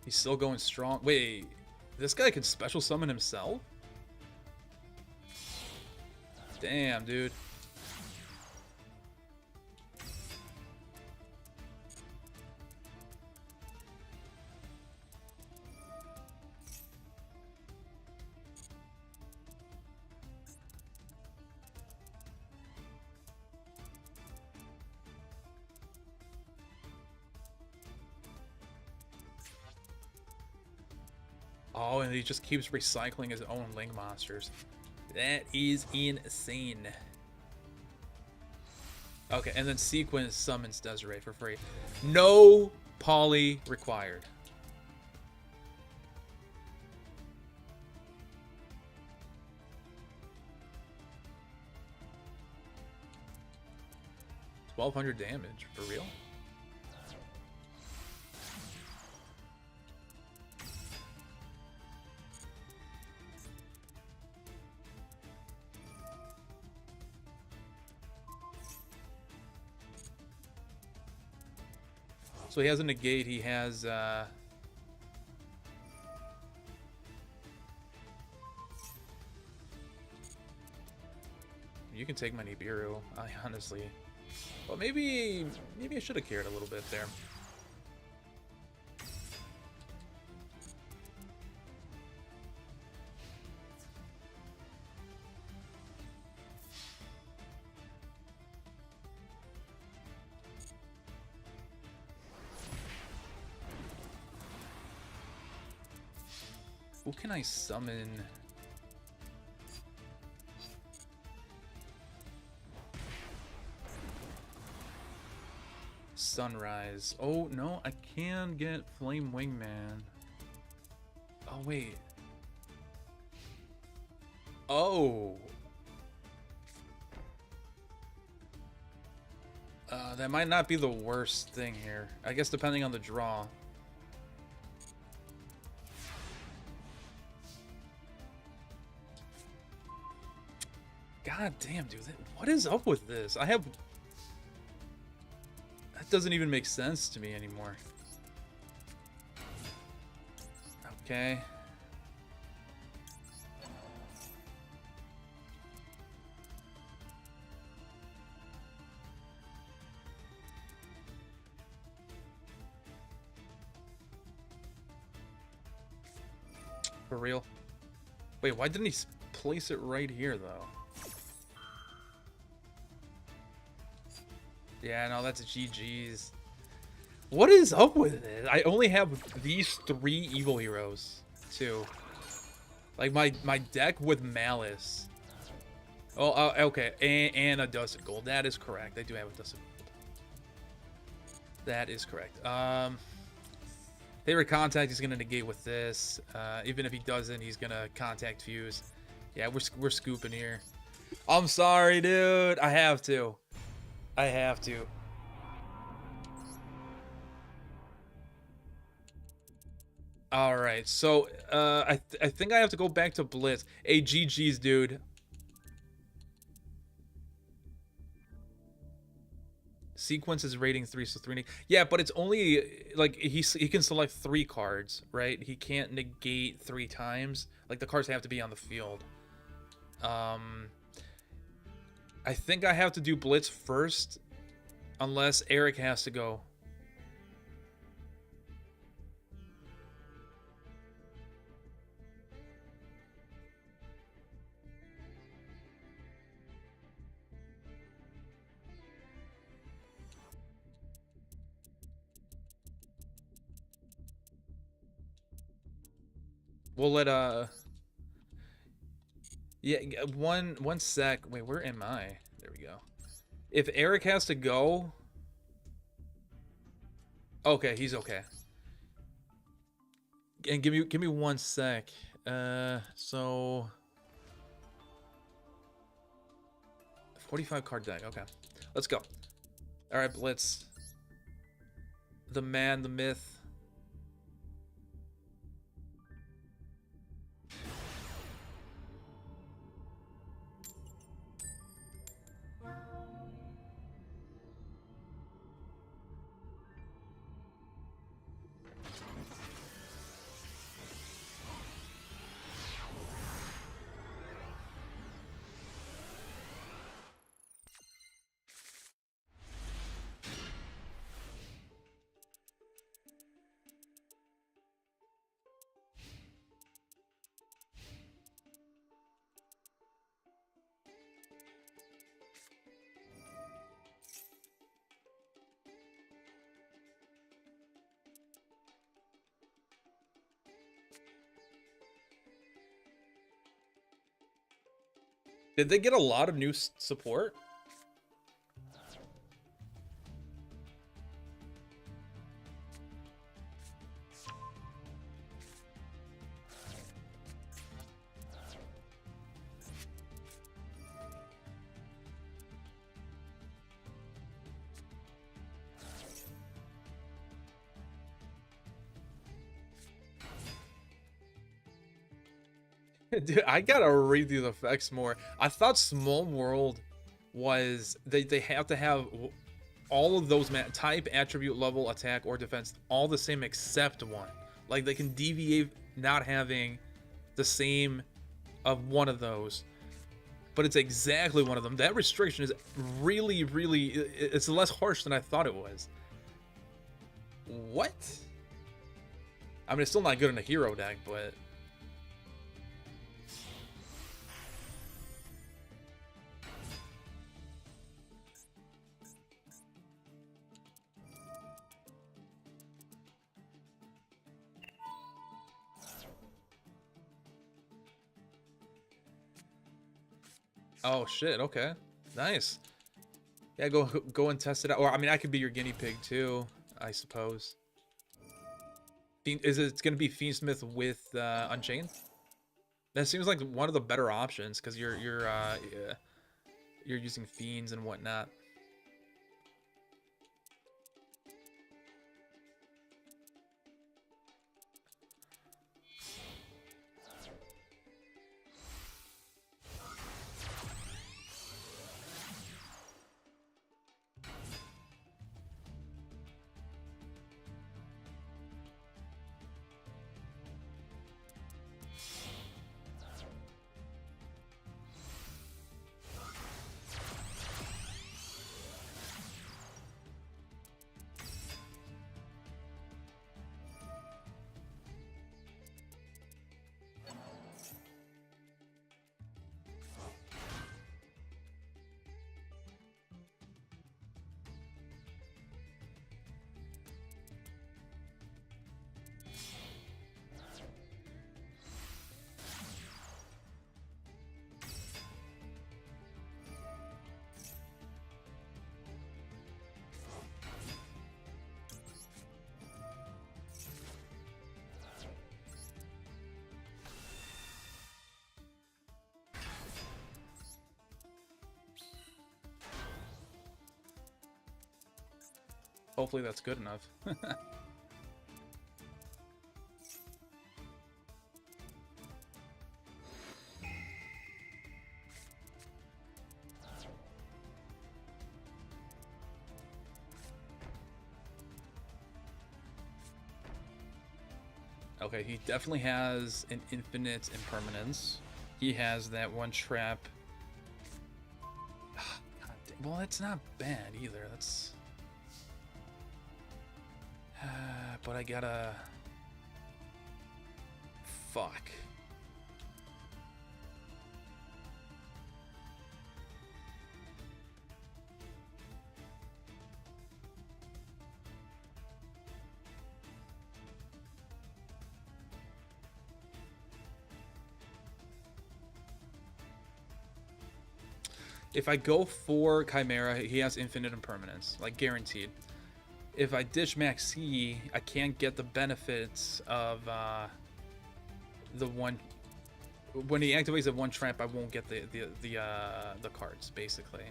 A: He's still going strong. Wait, this guy can special summon himself? Damn, dude. Oh, and he just keeps recycling his own Link monsters. That is insane. Okay, and then Sequence summons Desiree for free. No poly required. $1,200 damage, for real? So he has a negate, he has you can take my Nibiru, I honestly. Well, maybe I should have cared a little bit there. Who can I summon? Sunrise. Oh, no, I can get Flame Wingman. Oh, wait. Oh. That might not be the worst thing here. I guess depending on the draw. God damn, dude. What is up with this? That doesn't even make sense to me anymore. Okay. For real? Wait, why didn't he place it right here, though? Yeah, no, that's a GG's. What is up with it? I only have these 3 evil heroes, too. Like, my deck with Malice. Oh, okay. And a Dusted Gold. That is correct. I do have a Dusted Gold. That is correct. Favorite Contact he's going to negate with this. Even if he doesn't, he's going to Contact Fuse. Yeah, we're scooping here. I'm sorry, dude. I have to. I have to. All right, so I think I have to go back to Blitz. Hey, GG's, dude. Sequence is rating 3, so 3. Yeah, but it's only like he can select 3 cards, right? He can't negate 3 times. Like the cards have to be on the field. I think I have to do Blitz first, unless Eric has to go. We'll let yeah, one sec. Wait, where am I? There we go. If Eric has to go, okay, he's okay. And give me one sec. So 45 card deck. Okay, let's go. All right, Blitz. The man, the myth. Did they get a lot of new support? Dude, I gotta read these effects more. I thought Small World was they have to have all of those type, attribute, level, attack, or defense all the same except one. Like they can deviate not having the same of one of those, but it's exactly one of them. That restriction is really, really, it's less harsh than I thought it was. What? I mean, it's still not good in a hero deck, but Oh shit. Okay. Nice. Yeah, go and test it out. Or I mean, I could be your guinea pig too, I suppose. Is it gonna be Fiendsmith with Unchained? That seems like one of the better options because yeah, you're using fiends and whatnot. Hopefully that's good enough. Okay, he definitely has an infinite impermanence. He has that one trap. God damn. Well, that's not bad either. That's... but I gotta... Fuck. If I go for Chimera, he has infinite impermanence, like guaranteed. If I ditch Max C, I can't get the benefits of the one. When he activates the one trap, I won't get the cards basically.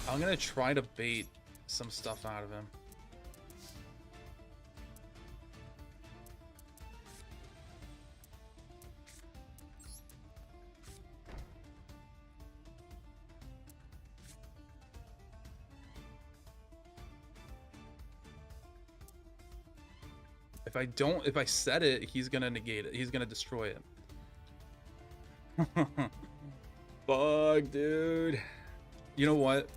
A: I'm gonna try to bait some stuff out of him. If I set it, he's gonna negate it. He's gonna destroy it. Bug, dude. You know what?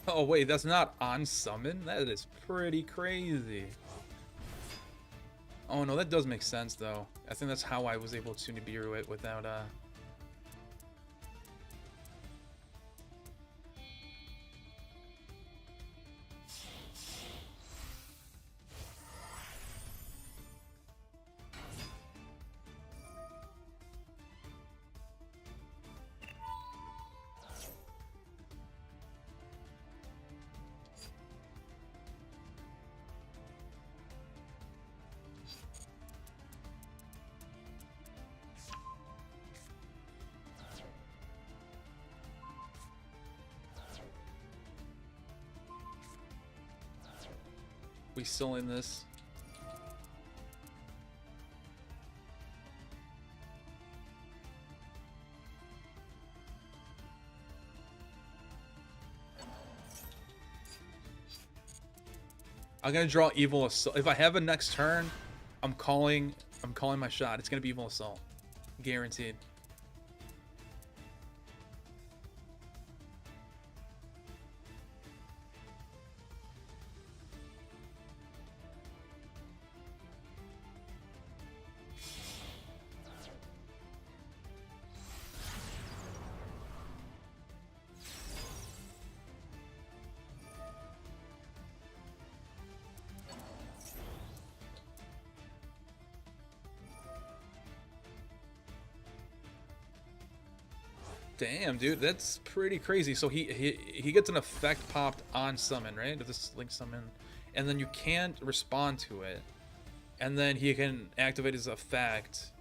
A: Oh wait, that's not on summon? That is pretty crazy. Oh no, that does make sense though. I think that's how I was able to Nibiru it without we still in this. I'm gonna draw Evil Assault. If I have a next turn, I'm calling my shot. It's gonna be Evil Assault. Guaranteed. Damn, dude, that's pretty crazy. So he gets an effect popped on summon, right? This link summon, and then you can't respond to it, and then he can activate his effect,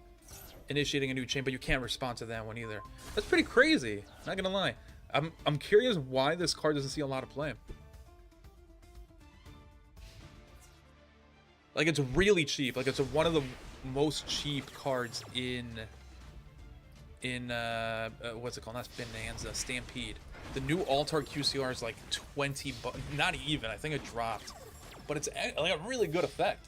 A: initiating a new chain, but you can't respond to that one either. That's pretty crazy. Not gonna lie. I'm curious why this card doesn't see a lot of play. Like, it's really cheap. Like, it's one of the most cheap cards in what's it called? Not Bonanza, Stampede. The new Altar QCR is like 20 bucks. Not even. I think it dropped, but it's like a really good effect.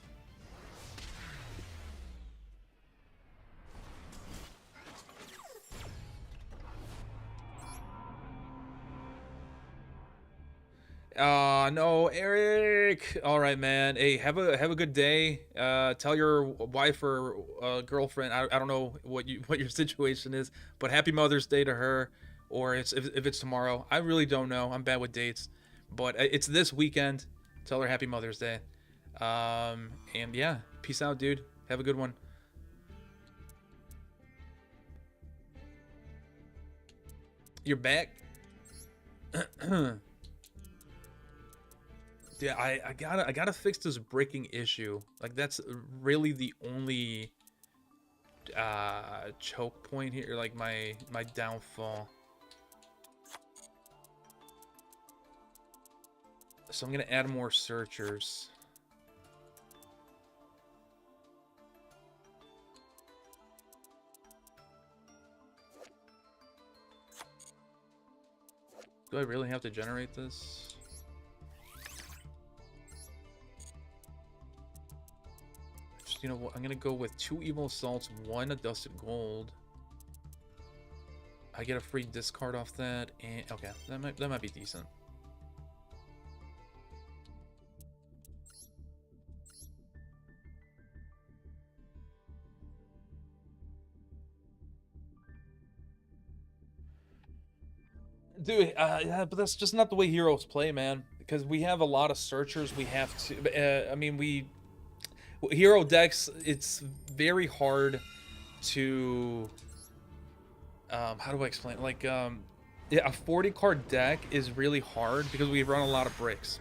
A: No, Eric. All right, man. Hey, have a good day. Tell your wife or girlfriend. I don't know what your situation is, but happy Mother's Day to her, or if it's tomorrow. I really don't know. I'm bad with dates, but it's this weekend. Tell her happy Mother's Day. And yeah, peace out, dude. Have a good one. You're back. Yeah, I gotta fix this breaking issue. Like, that's really the only choke point here, like my downfall. So I'm gonna add more searchers. Do I really have to generate this? You know what? I'm gonna go with 2 Evil Assaults, 1 Adusted Gold. I get a free discard off that, and okay, that might be decent. Dude, yeah, but that's just not the way heroes play, man. Because we have a lot of searchers. We have to. I mean, hero decks. It's very hard to. How do I explain? Like, yeah, a 40-card deck is really hard because we run a lot of bricks,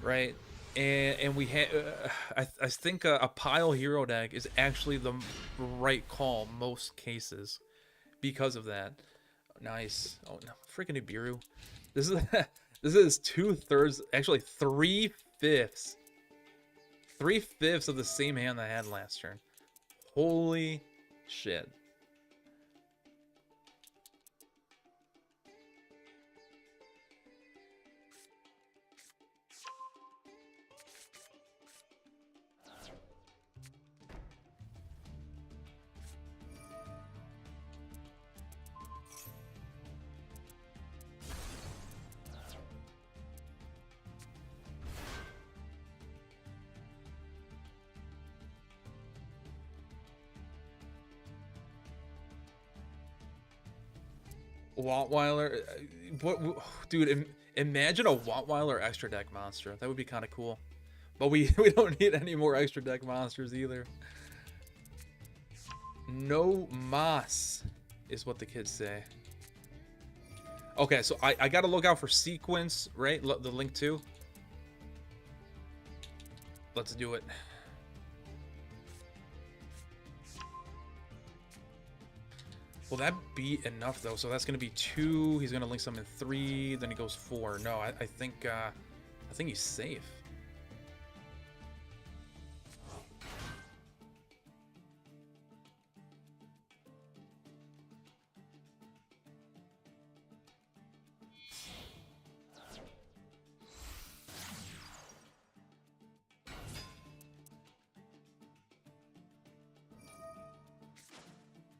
A: right? And we have. I think a pile hero deck is actually the right call most cases because of that. Nice. Oh no, freaking Nibiru. This is this is 2/3, actually 3/5. 3/5 of the same hand I had last turn. Holy shit. Rottweiler. Dude? Imagine a Rottweiler extra deck monster. That would be kind of cool. But we don't need any more extra deck monsters either. No mas is what the kids say. Okay, so I gotta look out for sequence, right? The link 2. Let's do it. Will that be enough though? So that's gonna be 2. He's gonna link some in 3. Then he goes 4. No, I think he's safe.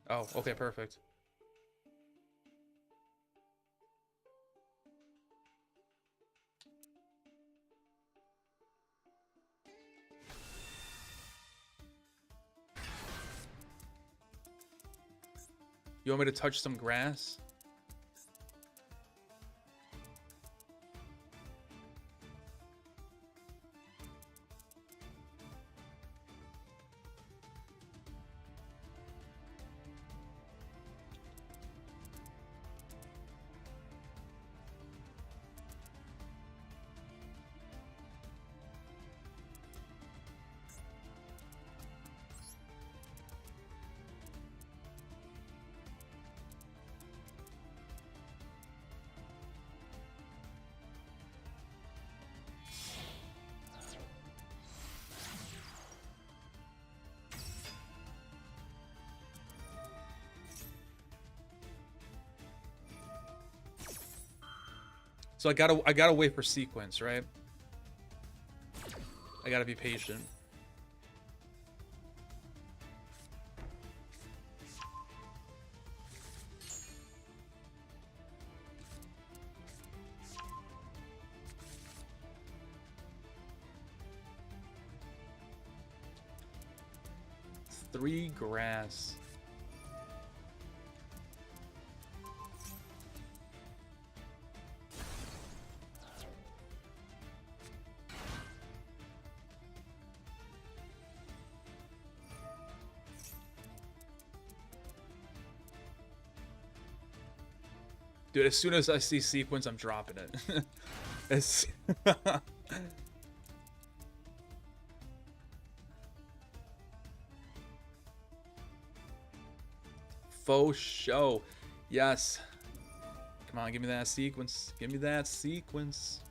A: Oh, okay, perfect. You want me to touch some grass? So I gotta wait for sequence, right? I gotta be patient. Three grass. Dude, as soon as I see sequence, I'm dropping it. It's faux show. Yes. Come on, give me that sequence. Give me that sequence.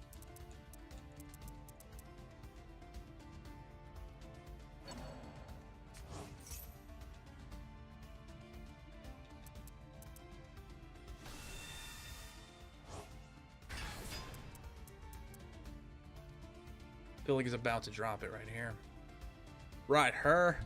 A: I feel like he's about to drop it right here. Right, her.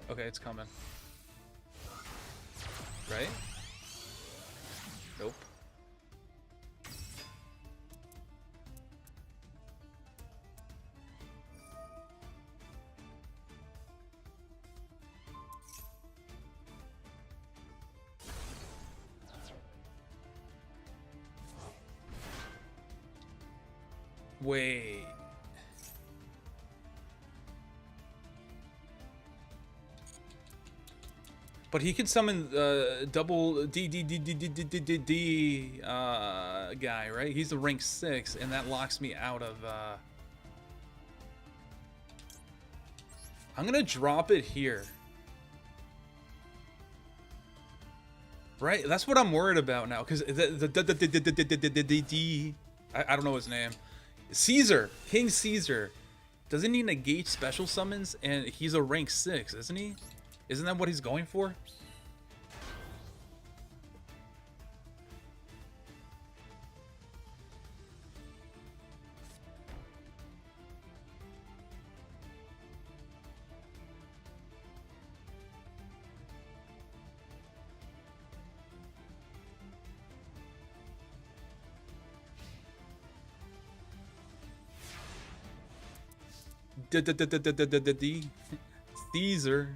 A: Okay, it's coming. Right? Nope. Wait. But he can summon double D guy, right? He's a rank 6, and that locks me out of. I'm gonna drop it here. Right? That's what I'm worried about now, because I don't know his name. Caesar, King Caesar. Doesn't he negate special summons? And he's a rank 6, isn't he? Isn't that what he's going for? Caesar.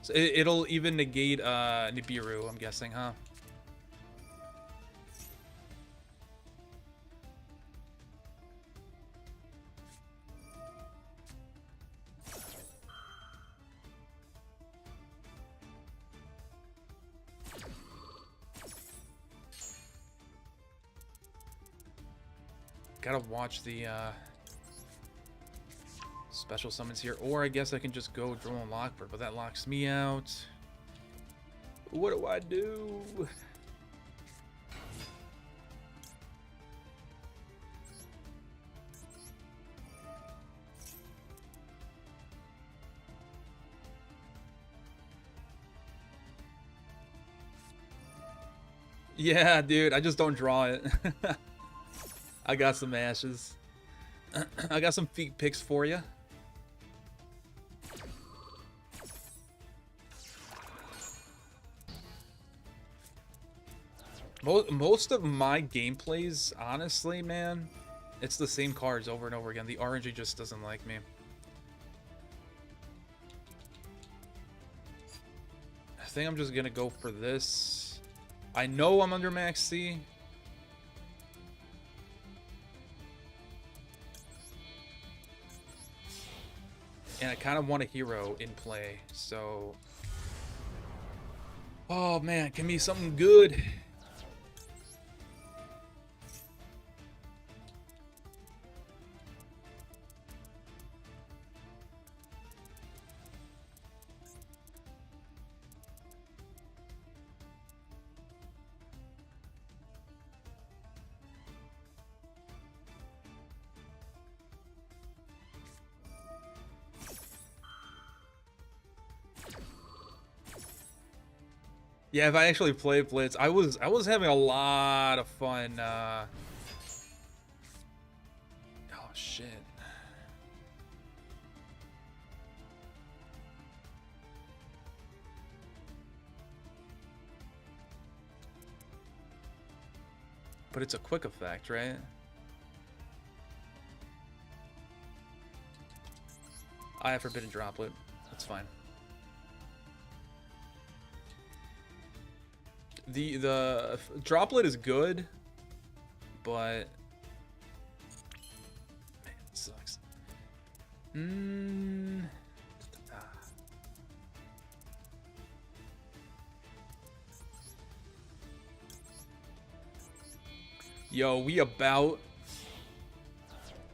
A: So it'll even negate Nibiru, I'm guessing, huh? Gotta watch the special summons here, or I guess I can just go Drone Lockbird, but that locks me out. What do I do? Yeah, dude, I just don't draw it. I got some ashes. I got some feet picks for you. Most of my gameplays, honestly, man, it's the same cards over and over again. The RNG just doesn't like me. I think I'm just gonna go for this. I know I'm under max C. And I kind of want a hero in play, so... Oh man, give me something good. Yeah, if I actually played Blitz, I was having a lot of fun. Oh shit. But it's a quick effect, right? I have Forbidden Droplet. That's fine. The droplet is good, but man, it sucks. Yo, we about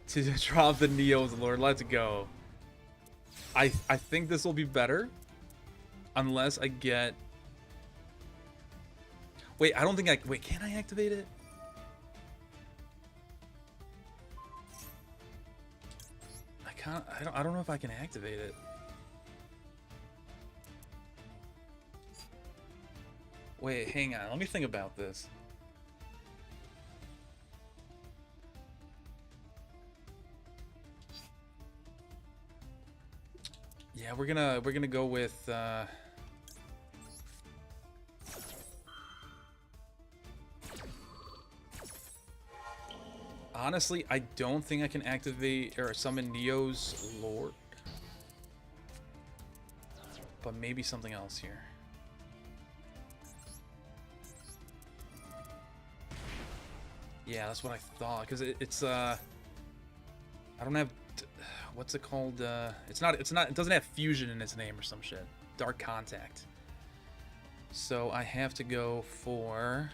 A: to drop the Neo's Lord. Let's go. I think this will be better unless I get... Wait, I don't think I... Wait, can I activate it? I can't... I don't know if I can activate it. Wait, hang on. Let me think about this. Yeah, we're gonna go with honestly, I don't think I can activate or summon Neo's Lord. But maybe something else here. Yeah, that's what I thought, because it's I don't have what's it called? It's not. It doesn't have fusion in its name or some shit. Dark Contact. So I have to go for.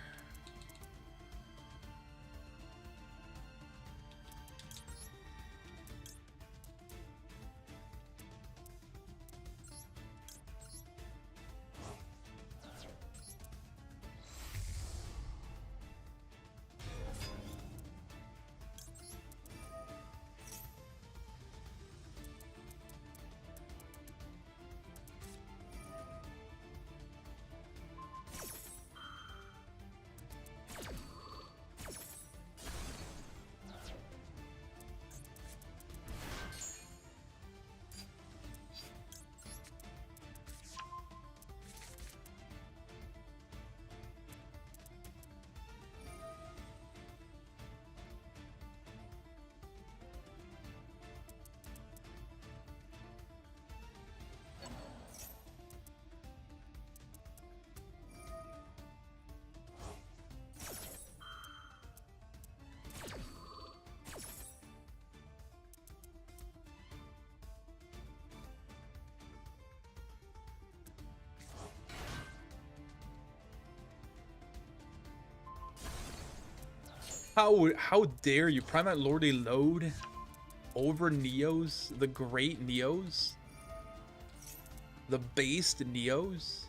A: How dare you, Primate Lordy load over Neos, the great Neos, the based Neos.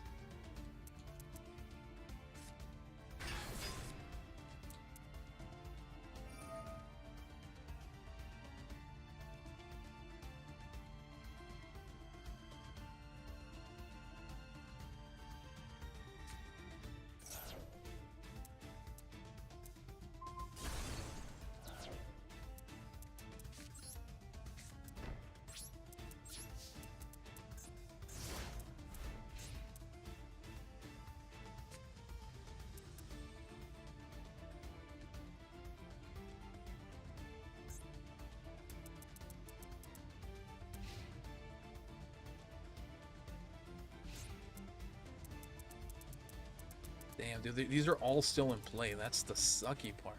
A: Damn, dude, these are all still in play. That's the sucky part.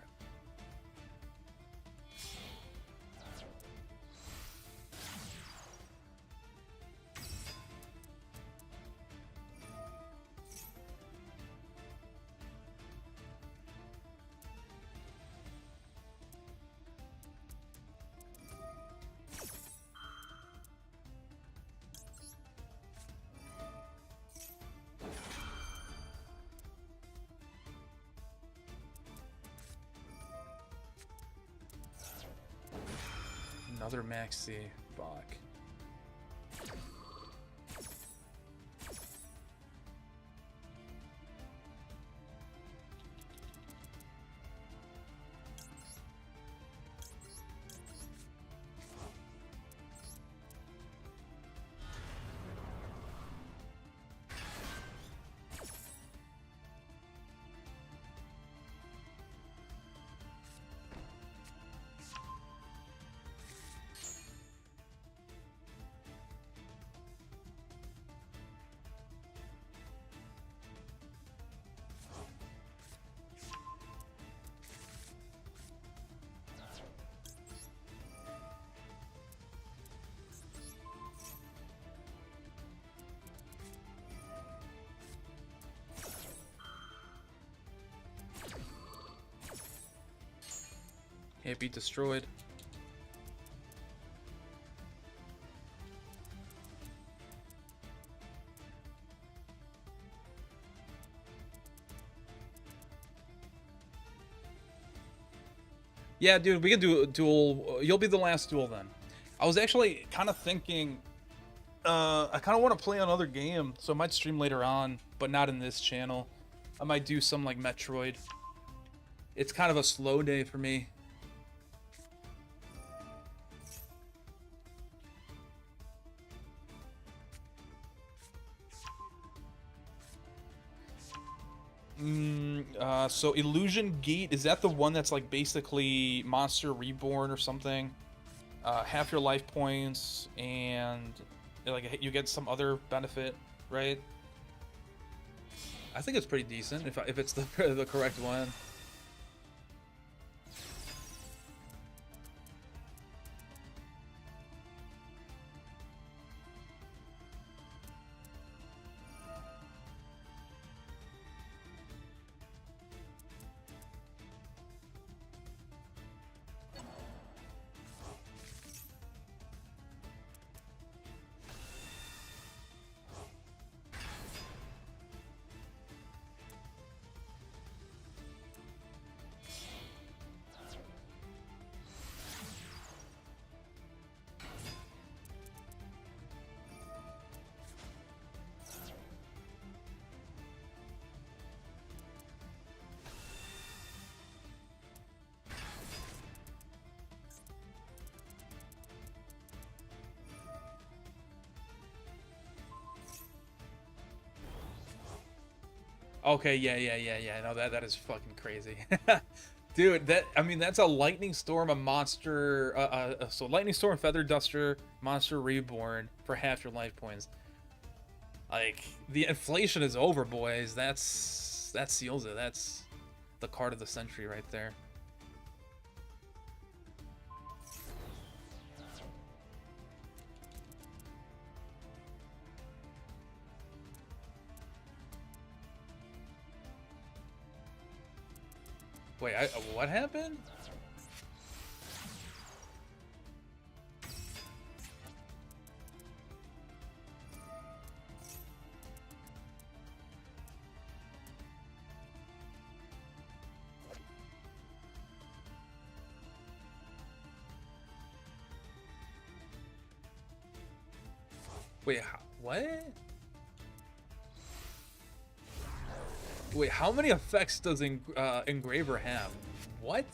A: Another Maxi Bach. Can't be destroyed. Yeah, dude, we can do a duel. You'll be the last duel then. I was actually kind of thinking, I kind of want to play another game, so I might stream later on, but not in this channel. I might do some like Metroid. It's kind of a slow day for me. So Illusion Gate, is that the one that's like basically Monster Reborn or something? Half your life points and like you get some other benefit, right? I think it's pretty decent if it's the the correct one. Okay, yeah. No, that is fucking crazy. Dude, I mean, that's a lightning storm, a monster, so lightning storm, feather duster, monster reborn for half your life points. Like, the inflation is over, boys. That seals it. That's the card of the century right there. Wait, what happened? Wait, what? Wait, how many effects does Engraver have? What?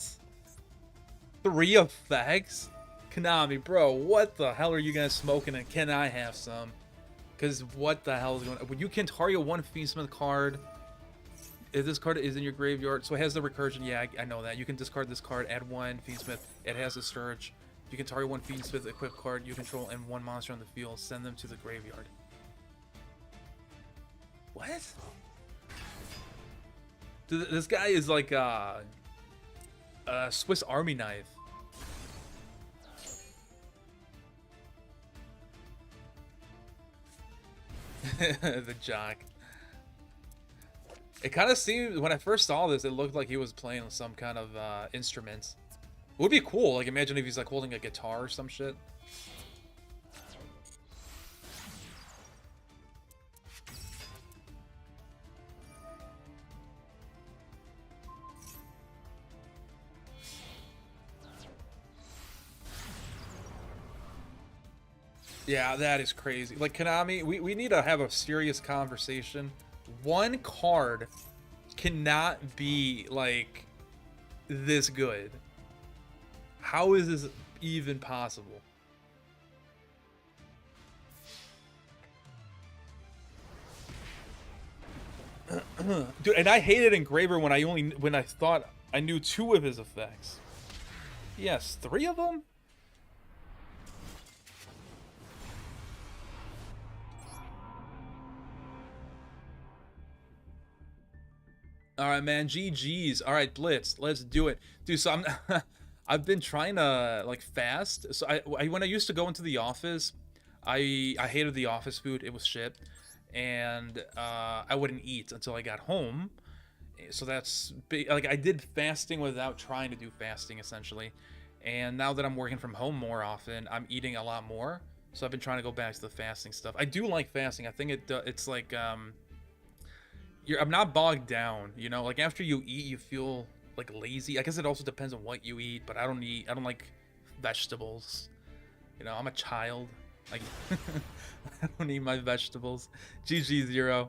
A: 3 effects? Konami, bro, what the hell are you guys smoking, and can I have some? Because what the hell is going on? You can target one Fiendsmith card. If this card is in your graveyard, so it has the recursion. Yeah, I know that. You can discard this card, add one Fiendsmith. It has a Surge. You can target one Fiendsmith equipped card you control and one monster on the field. Send them to the graveyard. What? This guy is like a Swiss Army knife. The jock. It kind of seemed, when I first saw this, it looked like he was playing some kind of instruments. It would be cool. Like, imagine if he's like holding a guitar or some shit. Yeah, that is crazy. Like, Konami, we need to have a serious conversation. One card cannot be, like, this good. How is this even possible? Dude, and I hated Engraver when I thought I knew 2 of his effects. Yes, 3 of them? All right, man. GG's. All right, Blitz. Let's do it, dude. So I've been trying to like fast. So when I used to go into the office, I hated the office food. It was shit, and I wouldn't eat until I got home. So that's like I did fasting without trying to do fasting essentially. And now that I'm working from home more often, I'm eating a lot more. So I've been trying to go back to the fasting stuff. I do like fasting. I think it's like I'm not bogged down, you know. Like after you eat, you feel like lazy. I guess it also depends on what you eat, but I don't like vegetables. You know, I'm a child. Like I don't eat my vegetables. GG Zero.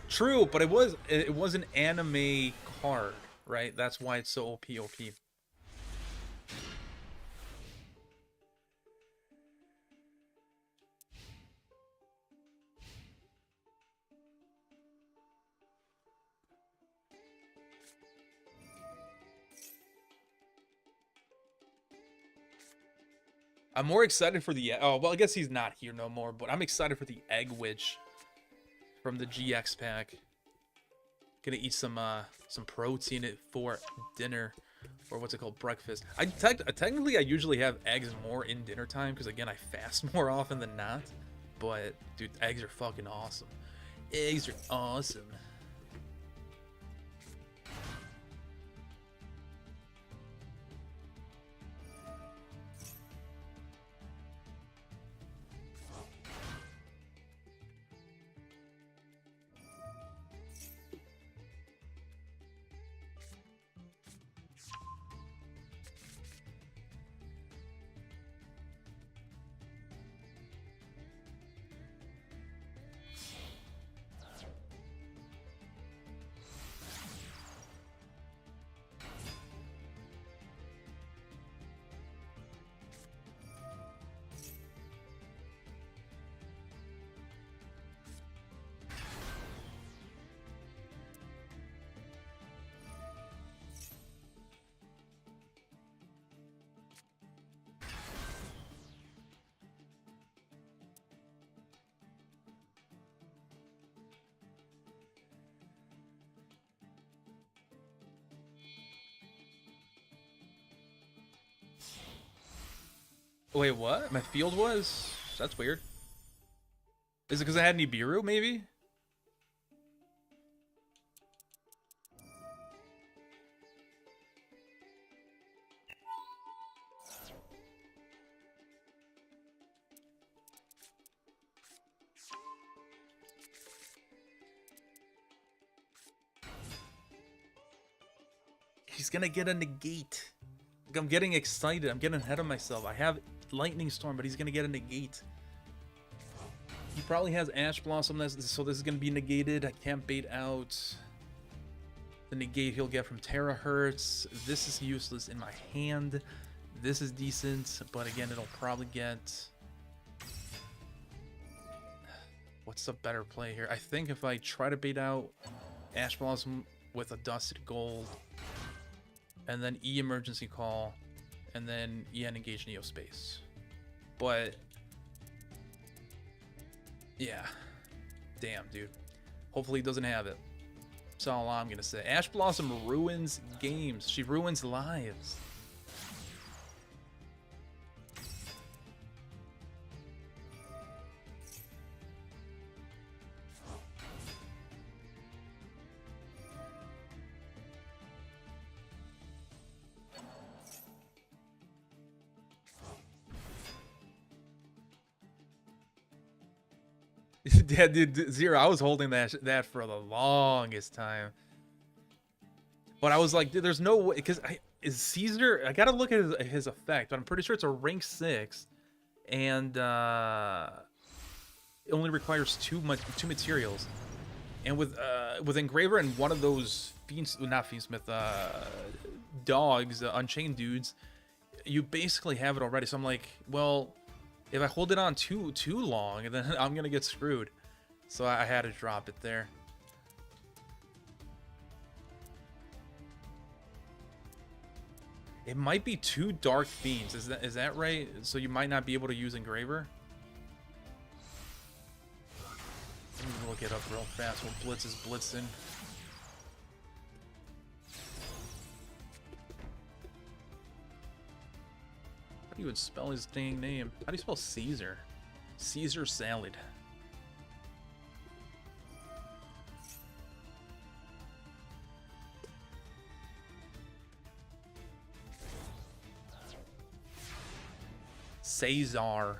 A: True, but it was an anime card, right? That's why it's so OP. I'm more excited for the well, I guess he's not here no more, but I'm excited for the Egg Witch from the GX pack. Gonna eat some protein for dinner, or what's it called, breakfast. Technically I usually have eggs more in dinner time because again I fast more often than not. But dude, eggs are fucking awesome. Eggs are awesome. Wait, what? My field was? That's weird. Is it because I had Nibiru, maybe? He's gonna get a negate. Like, I'm getting excited. I'm getting ahead of myself. I have Lightning Storm, but he's gonna get a negate. He probably has Ash Blossom, so this is gonna be negated. I can't bait out the negate he'll get from Terahertz. This is useless in my hand. This is decent, but again, it'll probably get... What's the better play here? I think if I try to bait out Ash Blossom with a Dusted Gold, and then E Emergency Call, and then EN Engage Neo Space. But yeah, damn, dude. Hopefully he doesn't have it. That's all I'm gonna say. Ash Blossom ruins games. She ruins lives. Yeah, dude, Zero, I was holding that for the longest time. But I was like, dude, there's no way, because is Caesar, I gotta look at his effect, but I'm pretty sure it's a rank 6, and it only requires two materials. And with Engraver and one of those not Fiendsmith dogs, Unchained dudes, you basically have it already. So I'm like, well, if I hold it on too long, then I'm gonna get screwed. So I had to drop it there. It might be 2 Dark Fiends. Is that right? So you might not be able to use Engraver. Let me look it up real fast while Blitz is blitzing. How do you even spell his dang name? How do you spell Caesar? Caesar salad. Caesar.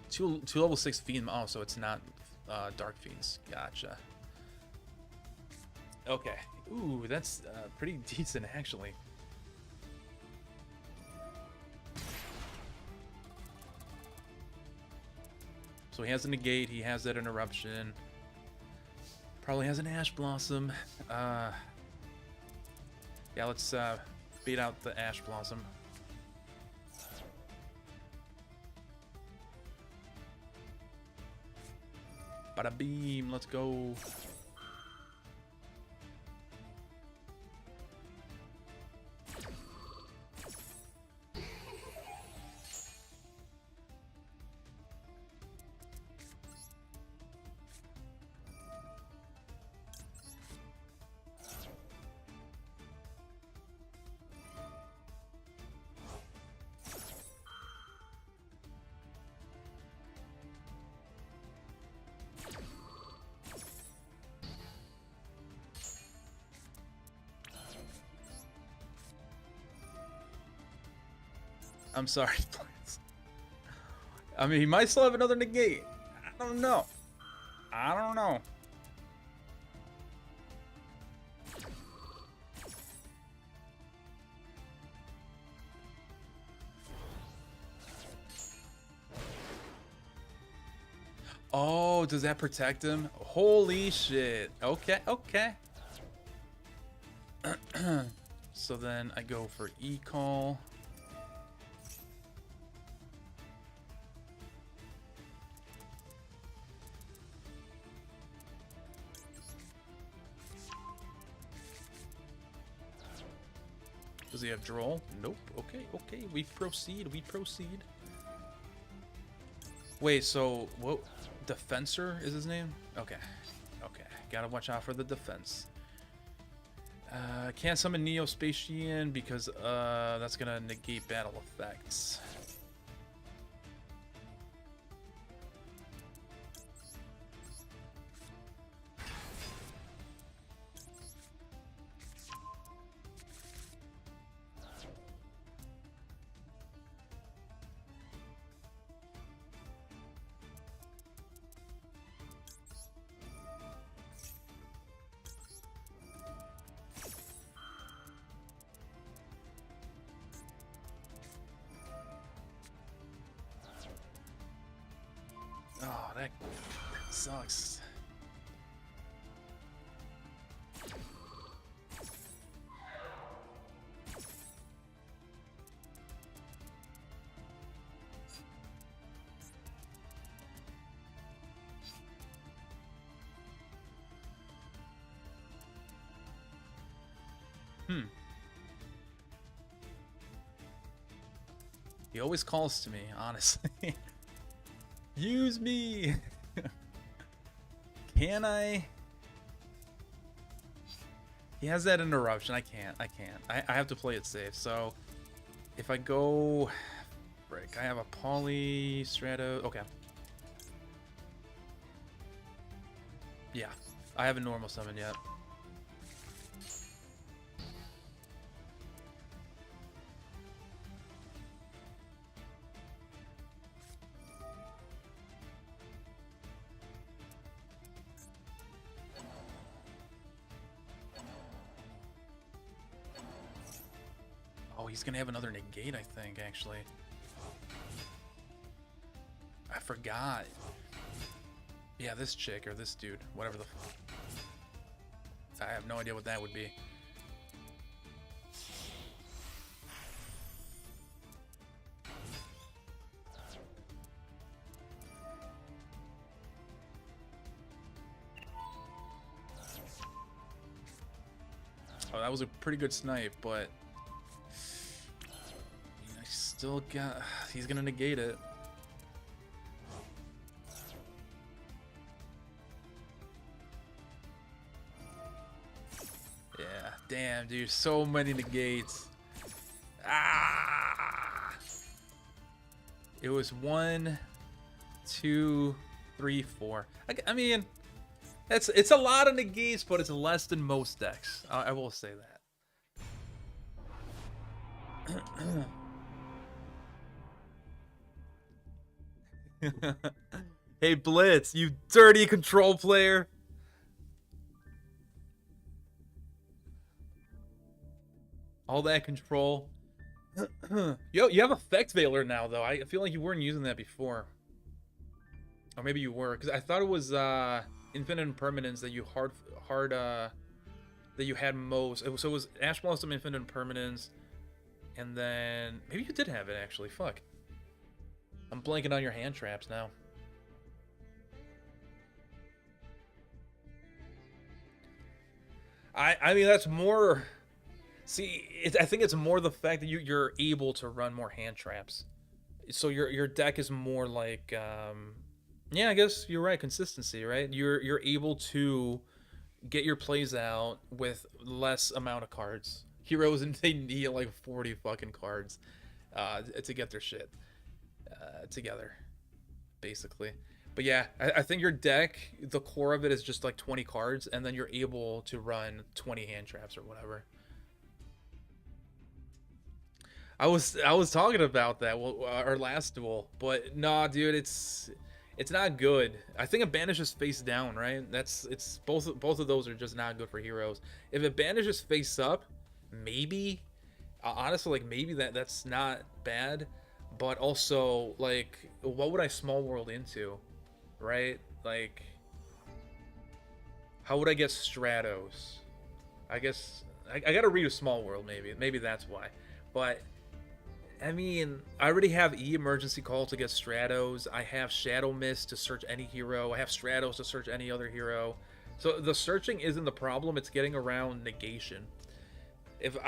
A: Two level 6 Fiend. Oh, so it's not Dark Fiends. Gotcha. Okay. Ooh, that's pretty decent, actually. So he has a negate, he has that interruption. Probably has an Ash Blossom. Yeah, let's beat out the Ash Blossom. Bada beam, let's go. I'm sorry, please. I mean, he might still have another negate. I don't know. I don't know. Oh, does that protect him? Holy shit. Okay, okay. So then I go for E-Call. Does he have Droll? Nope. Okay, okay. We proceed. We proceed. Wait, so what? Defensor is his name? Okay. Okay. Gotta watch out for the defense. Can't summon Neo Spacian because that's gonna negate battle effects. that sucks. He always calls to me, honestly. Use me! Can I? He has that interruption. I can't. I have to play it safe. So, if I go... Frick, I have a Poly Strato... Okay. Yeah. I haven't normal summon yet. Oh, he's gonna have another negate, I think, actually. I forgot. Yeah, this chick or this dude, whatever the fuck. I have no idea what that would be. Oh, that was a pretty good snipe, but I still got... He's gonna negate it. Yeah, damn, dude, so many negates. Ah! It was 1, 2, 3, 4. I mean, it's a lot of negates, but it's less than most decks. I will say that. Hey Blitz, you dirty control player. All that control. Yo, you have Effect Veiler now, though. I feel like you weren't using that before. Or maybe you were, because I thought it was Infinite Impermanence that you that you had most. So it was Ash Blossom, Infinite Impermanence, and then maybe you did have it actually. Fuck. I'm blanking on your hand traps now. I mean, that's more... See, I think it's more the fact that you're able to run more hand traps. So your deck is more like... yeah, I guess you're right. Consistency, right? You're able to get your plays out with less amount of cards. Heroes, and they need like 40 fucking cards to get their shit together, basically. But yeah, I think your deck, the core of it is just like 20 cards, and then you're able to run 20 hand traps or whatever. I was talking about that, well, our last duel, but nah, dude, it's not good. I think it banishes face down, right? It's both of those are just not good for heroes. If it banishes face up, maybe, honestly, like maybe that's not bad, but also like, what would I small world into, right? Like, how would I get Stratos? I guess I gotta read a small world, maybe that's why, but. I mean, I already have emergency call to get Stratos. I have Shadow Mist to search any hero. I have Stratos to search any other hero. So the searching isn't the problem. It's getting around negation. If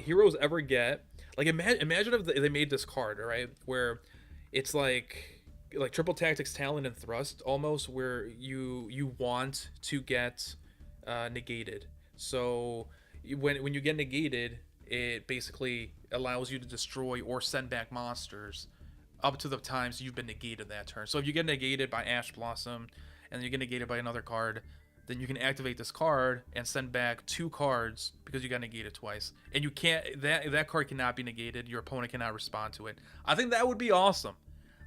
A: heroes ever get, like, imagine if they made this card, right, where it's like triple tactics, talent, and thrust almost, where you want to get negated. So when you get negated, it basically allows you to destroy or send back monsters up to the times you've been negated that turn. So if you get negated by Ash Blossom and then you get negated by another card, then you can activate this card and send back 2 cards because you got negated twice. And you can't, that card cannot be negated. Your opponent cannot respond to it. I think that would be awesome.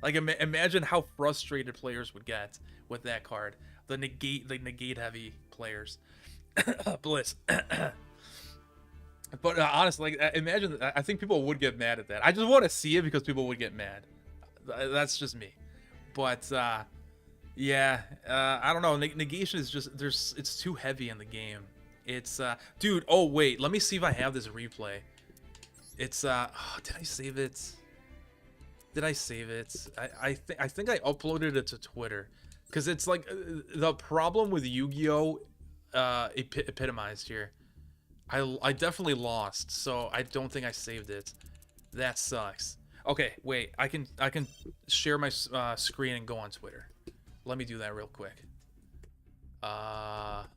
A: Like, imagine how frustrated players would get with that card. The negate heavy players. Bliss. But honestly, like, imagine, I think people would get mad at that. I just want to see it because people would get mad. That's just me. But Yeah, I don't know. Negation is just it's too heavy in the game. It's dude. Oh wait, let me see if I have this replay. It's oh, did I save it? Did I save it? I think I uploaded it to Twitter, because it's like the problem with Yu-Gi-Oh, epitomized here. I definitely lost, so I don't think I saved it. That sucks. Okay, wait. I can share my screen and go on Twitter. Let me do that real quick. Let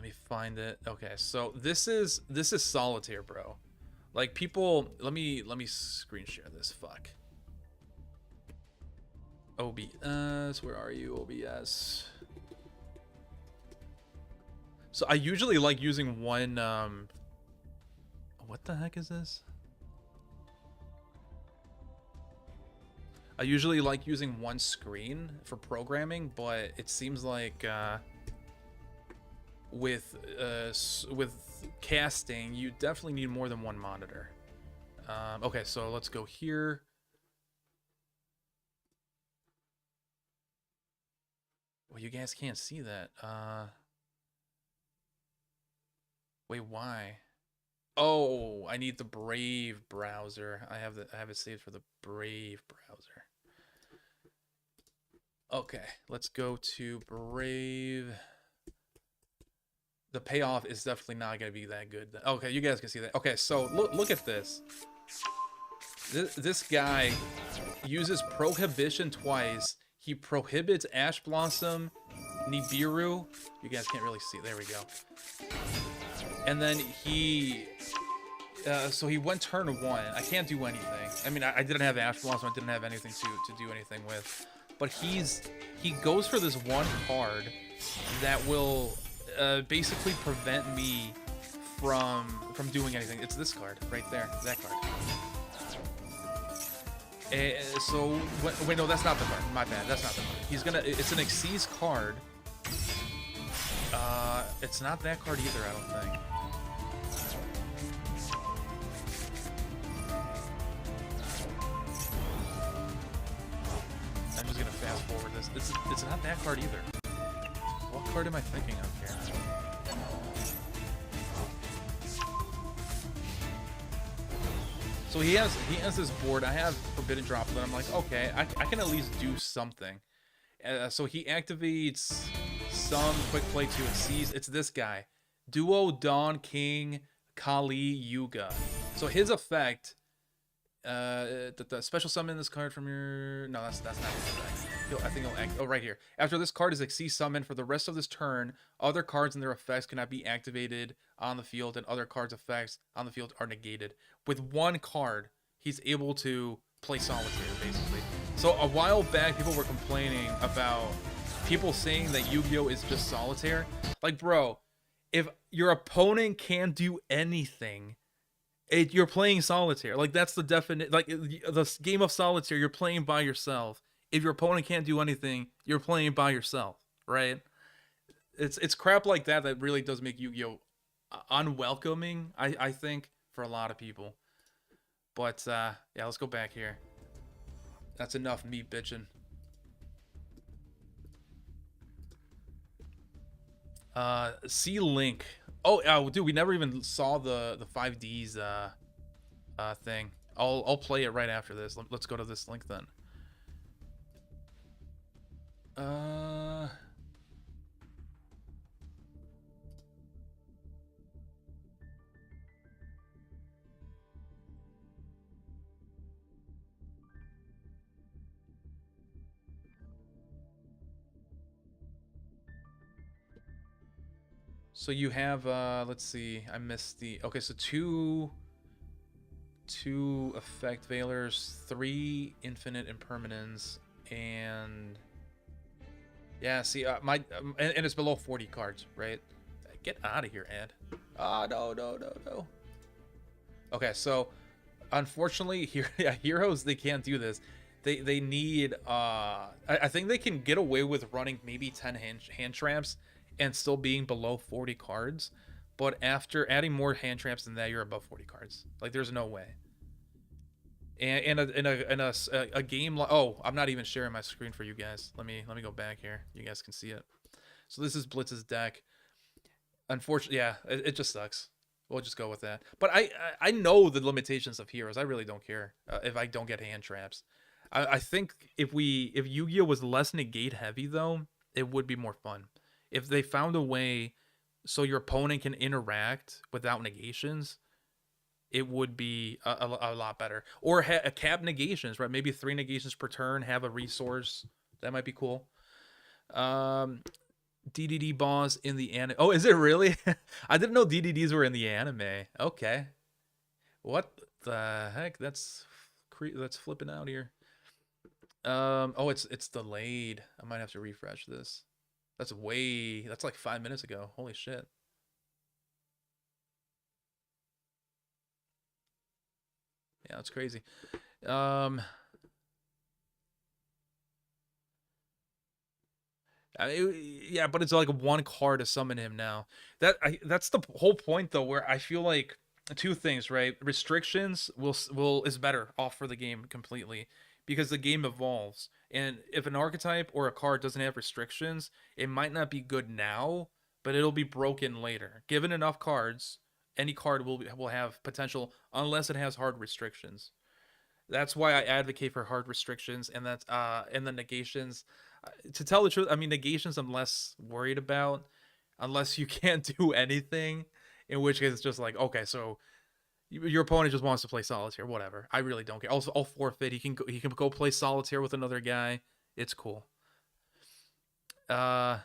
A: me find it. Okay, so this is solitaire, bro. Like people, let me screen share this. Fuck. OBS, where are you? OBS. So I usually like using one. What the heck is this? I usually like using one screen for programming, but it seems like with casting, you definitely need more than one monitor. Okay, so let's go here. Well, you guys can't see that. Wait, why? Oh, I need the Brave browser. I have it saved for the Brave browser. Okay, let's go to Brave. The payoff is definitely not gonna be that good. Okay, you guys can see that. Okay, so look at this. This guy uses Prohibition twice. He prohibits Ash Blossom, Nibiru. You guys can't really see. There we go. And then he, so he went turn 1. I can't do anything. I mean, I didn't have Ash Blossom. I didn't have anything to do anything with. But he goes for this one card that will basically prevent me from doing anything. It's this card right there. That card. So wait, no, that's not the card. My bad. That's not the card. He's gonna. It's an Xyz card. It's not that card either, I don't think. I'm just gonna fast forward this. It's not that card either. What card am I thinking of here? So he has this board. I have Forbidden Drop, but I'm like, okay, I can at least do something. So he activates some quick play to it. Sees it's this guy, Duo Dawn King Kali Yuga. So his effect, the special summon this card from your. No, that's not his effect. I think he'll act. Oh, right here. After this card is Xyz summoned for the rest of this turn, other cards and their effects cannot be activated on the field, and other cards' effects on the field are negated. With one card, he's able to play solitaire, basically. So a while back, people were complaining about people saying that Yu-Gi-Oh is just solitaire. Like, bro, if your opponent can't do anything, you're playing solitaire. Like, that's the definite. Like, the game of solitaire, you're playing by yourself. If your opponent can't do anything, you're playing by yourself, right? It's crap like that that really does make Yu-Gi-Oh unwelcoming, I think, for a lot of people. But yeah, let's go back here. That's enough me bitching. See link. Oh, dude, we never even saw the 5Ds thing. I'll play it right after this. Let's go to this link then. So you have let's see, I missed the. Okay, so two effect veilers, 3 infinite impermanence, and yeah, see, and it's below 40 cards, right? Get out of here, Ed. Ah, no. Okay, so unfortunately, heroes, they can't do this. They need I think they can get away with running maybe 10 hand traps and still being below 40 cards, but after adding more hand traps than that, you're above 40 cards. Like, there's no way. a game like, oh, I'm not even sharing my screen for you guys. Let me go back here. You guys can see it. So this is Blitz's deck. Unfortunately, yeah, it just sucks. We'll just go with that. But I know the limitations of heroes. I really don't care if I don't get hand traps. I think if Yu-Gi-Oh was less negate heavy though, it would be more fun. If they found a way so your opponent can interact without negations, it would be a lot better. Or a cap negations, right? Maybe 3 negations per turn. Have a resource that might be cool. Um, DDD boss in the anime. Oh, is it really? I didn't know DDDs were in the anime. Okay. What the heck? That's flipping out here. Oh, it's delayed. I might have to refresh this. That's like 5 minutes ago. Holy shit. Yeah, that's crazy. Um, yeah, but it's like one card to summon him now. That's the whole point though, where I feel like two things, right? Restrictions will is better off for the game completely because the game evolves, and if an archetype or a card doesn't have restrictions, it might not be good now, but it'll be broken later. Given enough cards, any card will have potential unless it has hard restrictions. That's why I advocate for hard restrictions, and the negations. To tell the truth, I mean negations I'm less worried about, unless you can't do anything, in which case it's just like okay, so your opponent just wants to play solitaire, whatever. I really don't care. Also, I'll forfeit. He can go play solitaire with another guy. It's cool. Uh,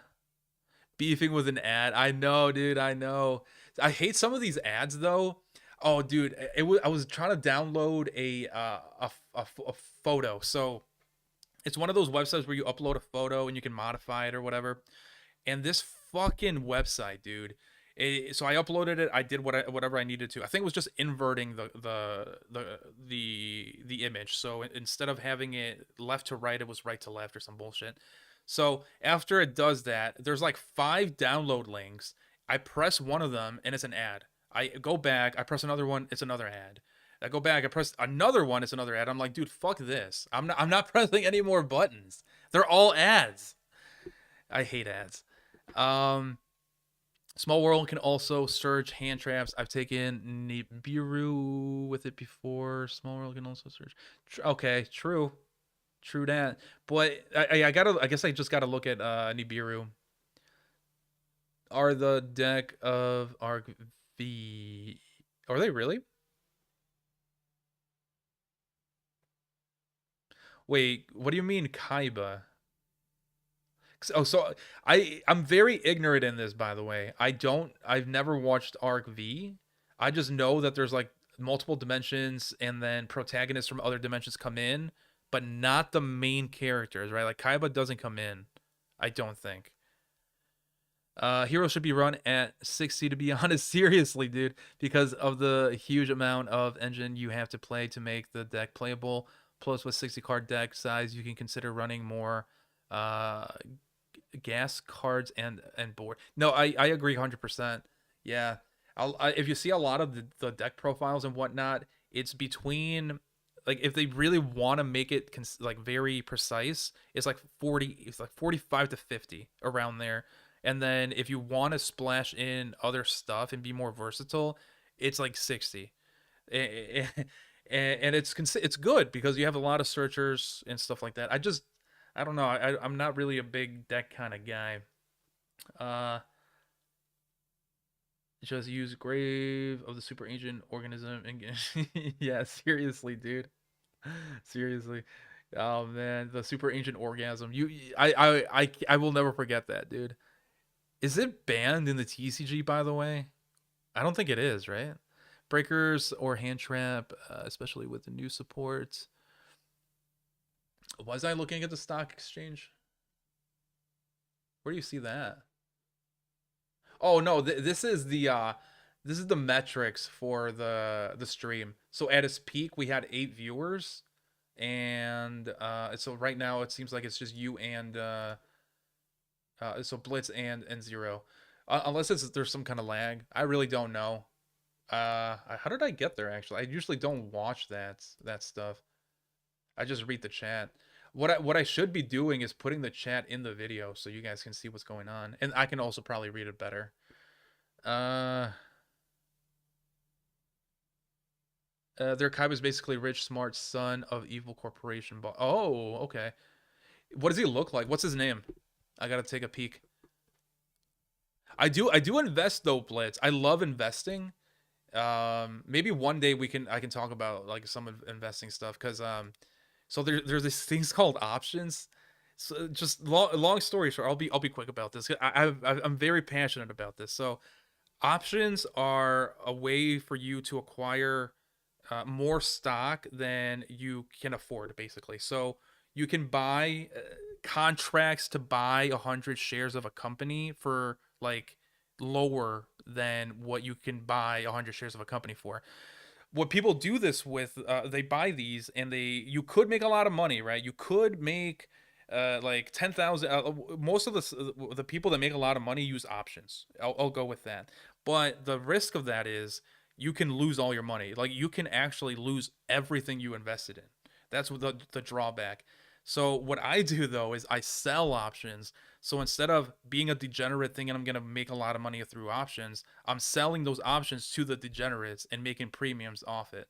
A: Beefing with an ad. I know, dude. I know. I hate some of these ads though. Oh, dude, I was trying to download a photo. So it's one of those websites where you upload a photo and you can modify it or whatever. And this fucking website, dude. So I uploaded it. I did whatever I needed to. I think it was just inverting the image. So instead of having it left to right, it was right to left or some bullshit. So after it does that, there's like 5 download links. I press one of them and it's an ad. I go back. I press another one. It's another ad. I go back. I press another one. It's another ad. I'm like, dude, fuck this. I'm not pressing any more buttons. They're all ads. I hate ads. Um, Small World can also surge hand traps. I've taken Nibiru with it before. Small World can also surge. Okay, true that. But I gotta. I guess I just gotta look at Nibiru. Are the deck of Arc V? Are they really? Wait, what do you mean Kaiba? Oh, so I'm very ignorant in this, by the way. I've never watched Arc V. I just know that there's like multiple dimensions, and then protagonists from other dimensions come in, but not the main characters, right? Like Kaiba doesn't come in. I don't think. Hero should be run at 60 to be honest, seriously, dude, because of the huge amount of engine you have to play to make the deck playable. Plus, with 60 card deck size, you can consider running more uh gas cards and board. No, I agree 100%. Yeah. If you see a lot of the deck profiles and whatnot, it's between like if they really want to make it like very precise, it's like 40, it's like 45 to 50 around there. And then if you want to splash in other stuff and be more versatile, it's like 60. And, and it's good because you have a lot of searchers and stuff like that. I don't know. I'm not really a big deck kind of guy. Uh, just use Grave of the Super Ancient Organism and yeah, seriously, dude. Seriously. Oh man, the Super Ancient Orgasm. I will never forget that, dude. Is it banned in the TCG, by the way? I don't think it is, right? Breakers or Hand Trap, especially with the new support. Was I looking at the stock exchange? Where do you see that? Oh no, this is the metrics for the stream. So at its peak, we had 8 viewers, and so right now it seems like it's just you and so Blitz and Zero, unless there's some kind of lag. I really don't know. How did I get there actually? I usually don't watch that stuff. I just read the chat. What I should be doing is putting the chat in the video so you guys can see what's going on, and I can also probably read it better. Uh, their Kaiba is basically rich, smart son of evil corporation. Oh, okay. What does he look like? What's his name? I gotta take a peek. I do invest though, Blitz. I love investing. Maybe one day I can talk about like some investing stuff because so there's these things called options. So just long story short, I'll be quick about this. I'm very passionate about this. So options are a way for you to acquire more stock than you can afford, basically. So you can buy contracts to buy 100 shares of a company for like lower than what you can buy 100 shares of a company for. What people do this with, they buy these and you could make a lot of money, right? You could make like 10,000. Most of the people that make a lot of money use options. I'll go with that. But the risk of that is you can lose all your money. Like you can actually lose everything you invested in. That's what the drawback. So what I do though is I sell options. So instead of being a degenerate thinking I'm gonna make a lot of money through options, I'm selling those options to the degenerates and making premiums off it.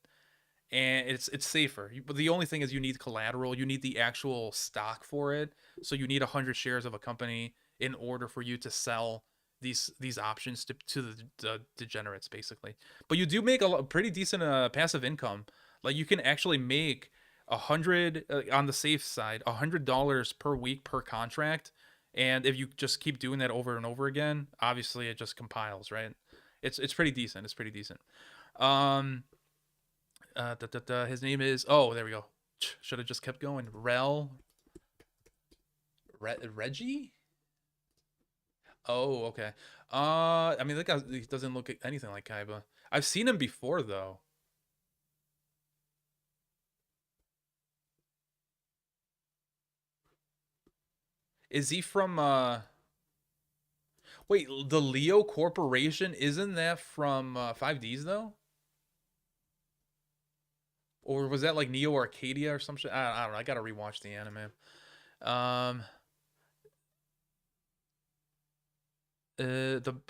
A: And it's safer. But the only thing is you need collateral. You need the actual stock for it. So you need 100 shares of a company in order for you to sell these options to the degenerates, basically. But you do make a pretty decent passive income. Like you can actually make 100 on the safe side, $100 per week per contract. And if you just keep doing that over and over again, obviously it just compiles, right? It's pretty decent. It's pretty decent. Um, his name is, oh, there we go. Should have just kept going. Reggie. Oh, okay. I mean, that guy he doesn't look anything like Kaiba. I've seen him before though. Is he from? Wait, the Leo Corporation, isn't that from 5Ds though? Or was that like Neo Arcadia or some shit? I don't know. I gotta rewatch the anime. Um, the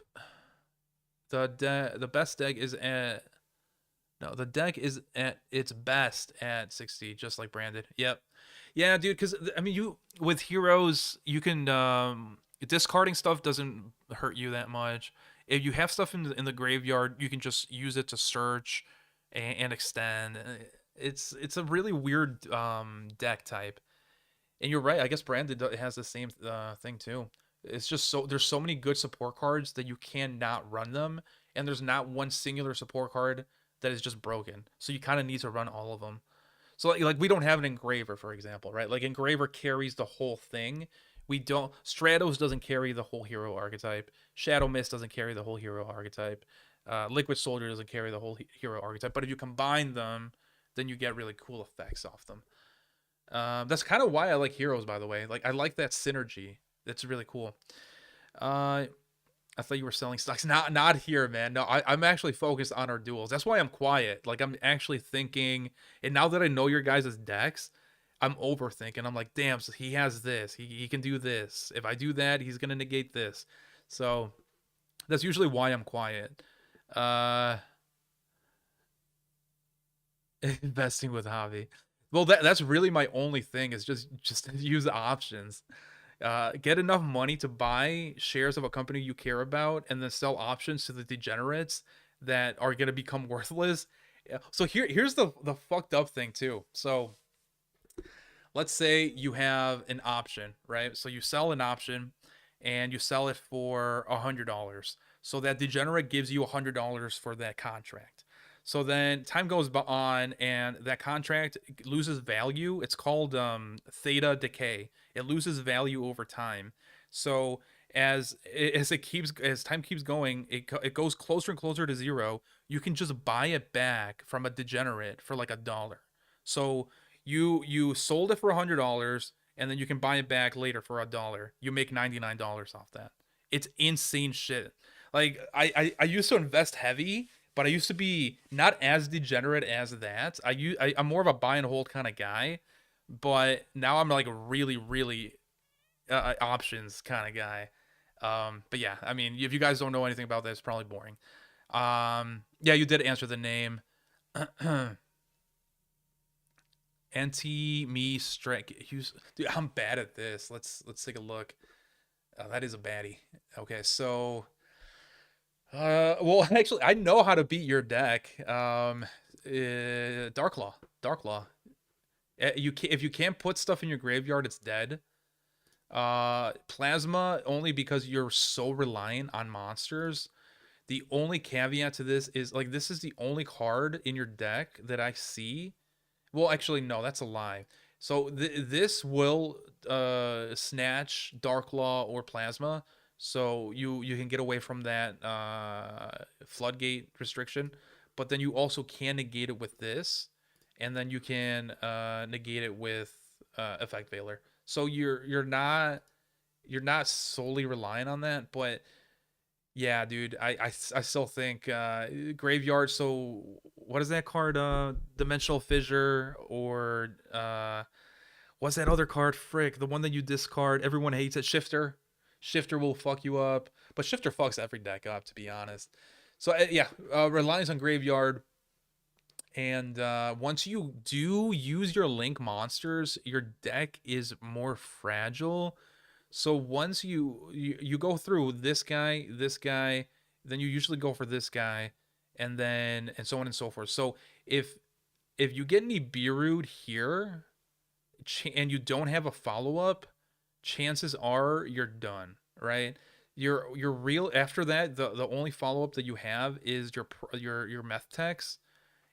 A: the best deck is at no, the deck is at its best at 60, just like branded. Yep. Yeah, dude, because I mean you with heroes, you can discarding stuff doesn't hurt you that much. If you have stuff in the graveyard, you can just use it to search and extend. It's a really weird deck type. And you're right. I guess branded has the same thing too. It's just so there's so many good support cards that you cannot run them, and there's not one singular support card that is just broken. So you kind of need to run all of them. So like we don't have an engraver, for example, right? Like engraver carries the whole thing. We don't. Stratos doesn't carry the whole hero archetype. Shadow Mist doesn't carry the whole hero archetype. Liquid Soldier doesn't carry the whole hero archetype. But if you combine them, then you get really cool effects off them. That's kind of why I like heroes, by the way. Like I like that synergy. That's really cool. Uh, I thought you were selling stocks. Not here, man. No, I'm actually focused on our duels. That's why I'm quiet. Like I'm actually thinking. And now that I know your guys' decks, I'm overthinking. I'm like, damn, so he has this. He can do this. If I do that, he's gonna negate this. So that's usually why I'm quiet. Uh, investing with Javi. Well, that's really my only thing is just use options. Get enough money to buy shares of a company you care about, and then sell options to the degenerates that are gonna become worthless. Yeah, so here's the fucked up thing too. So let's say you have an option, right? So you sell an option, and you sell it for $100. So that degenerate gives you $100 for that contract. So then time goes on, and that contract loses value. It's called theta decay. It loses value over time. So as time keeps going, it goes closer and closer to zero. You can just buy it back from a degenerate for like $1. So you sold it for $100, and then you can buy it back later for $1. You make $99 off that. It's insane shit. Like I used to invest heavy, but I used to be not as degenerate as that. I'm more of a buy and hold kind of guy, but now I'm like really, really options kind of guy. But yeah, I mean, if you guys don't know anything about this, it's probably boring. Yeah, you did answer the name. Anti me strike. Dude, I'm bad at this. Let's take a look. That is a baddie. Okay, so well, actually, I know how to beat your deck. Dark Law, Dark Law. If you can't put stuff in your graveyard, it's dead. Plasma only because you're so reliant on monsters. The only caveat to this is like this is the only card in your deck that I see. Well, actually, no, that's a lie. So this will snatch Dark Law or Plasma, so you can get away from that floodgate restriction. But then you also can negate it with this, and then you can negate it with Effect Veiler. So you're not solely relying on that, but yeah, dude, I still think graveyard. So what is that card? Dimensional Fissure or what's that other card? Frick, the one that you discard. Everyone hates it. Shifter. Shifter will fuck you up, but Shifter fucks every deck up, to be honest. So yeah, reliance on graveyard. And once you do use your link monsters, your deck is more fragile. So once you go through this guy, then you usually go for this guy, and then and so on and so forth. So if you get any Nibiru'd here, and you don't have a follow up, chances are you're done, right? Your real after that the only follow up that you have is your meth techs,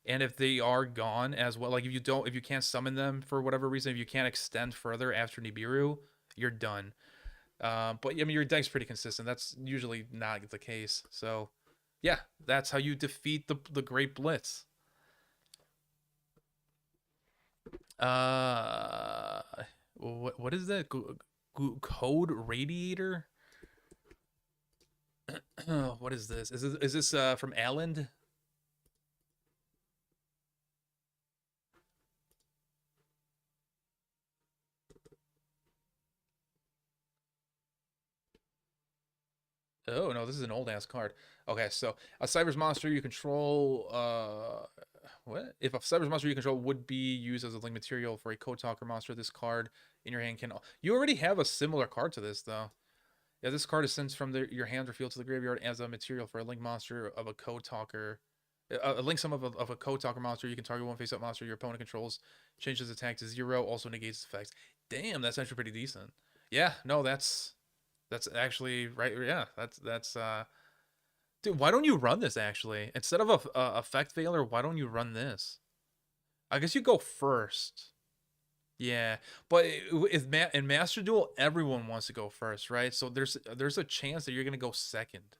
A: and if they are gone as well, like if you can't summon them for whatever reason, if you can't extend further after Nibiru, you're done. But I mean, your deck's pretty consistent. That's usually not the case. So, yeah, that's how you defeat the Great Blitz. Uh, what is that? Code Radiator? What is this? Is this from Alland? Oh no, this is an old ass card. Okay, so a Cyber's monster you control. What? If a Cyber's monster you control would be used as a link material for a Code Talker monster, this card in your hand can. You already have a similar card to this though. Yeah, this card is sent from your hand or field to the graveyard as a material for a link monster of a Code Talker. A link sum of a Code Talker monster. You can target one face-up monster your opponent controls. Changes attack to 0. Also negates effects. Damn, that's actually pretty decent. Yeah, no, that's actually right. Yeah, that's. Dude, why don't you run this actually instead of a effect veiler? Why don't you run this? I guess you go first. Yeah, but in Master Duel, everyone wants to go first, right? So there's a chance that you're gonna go second.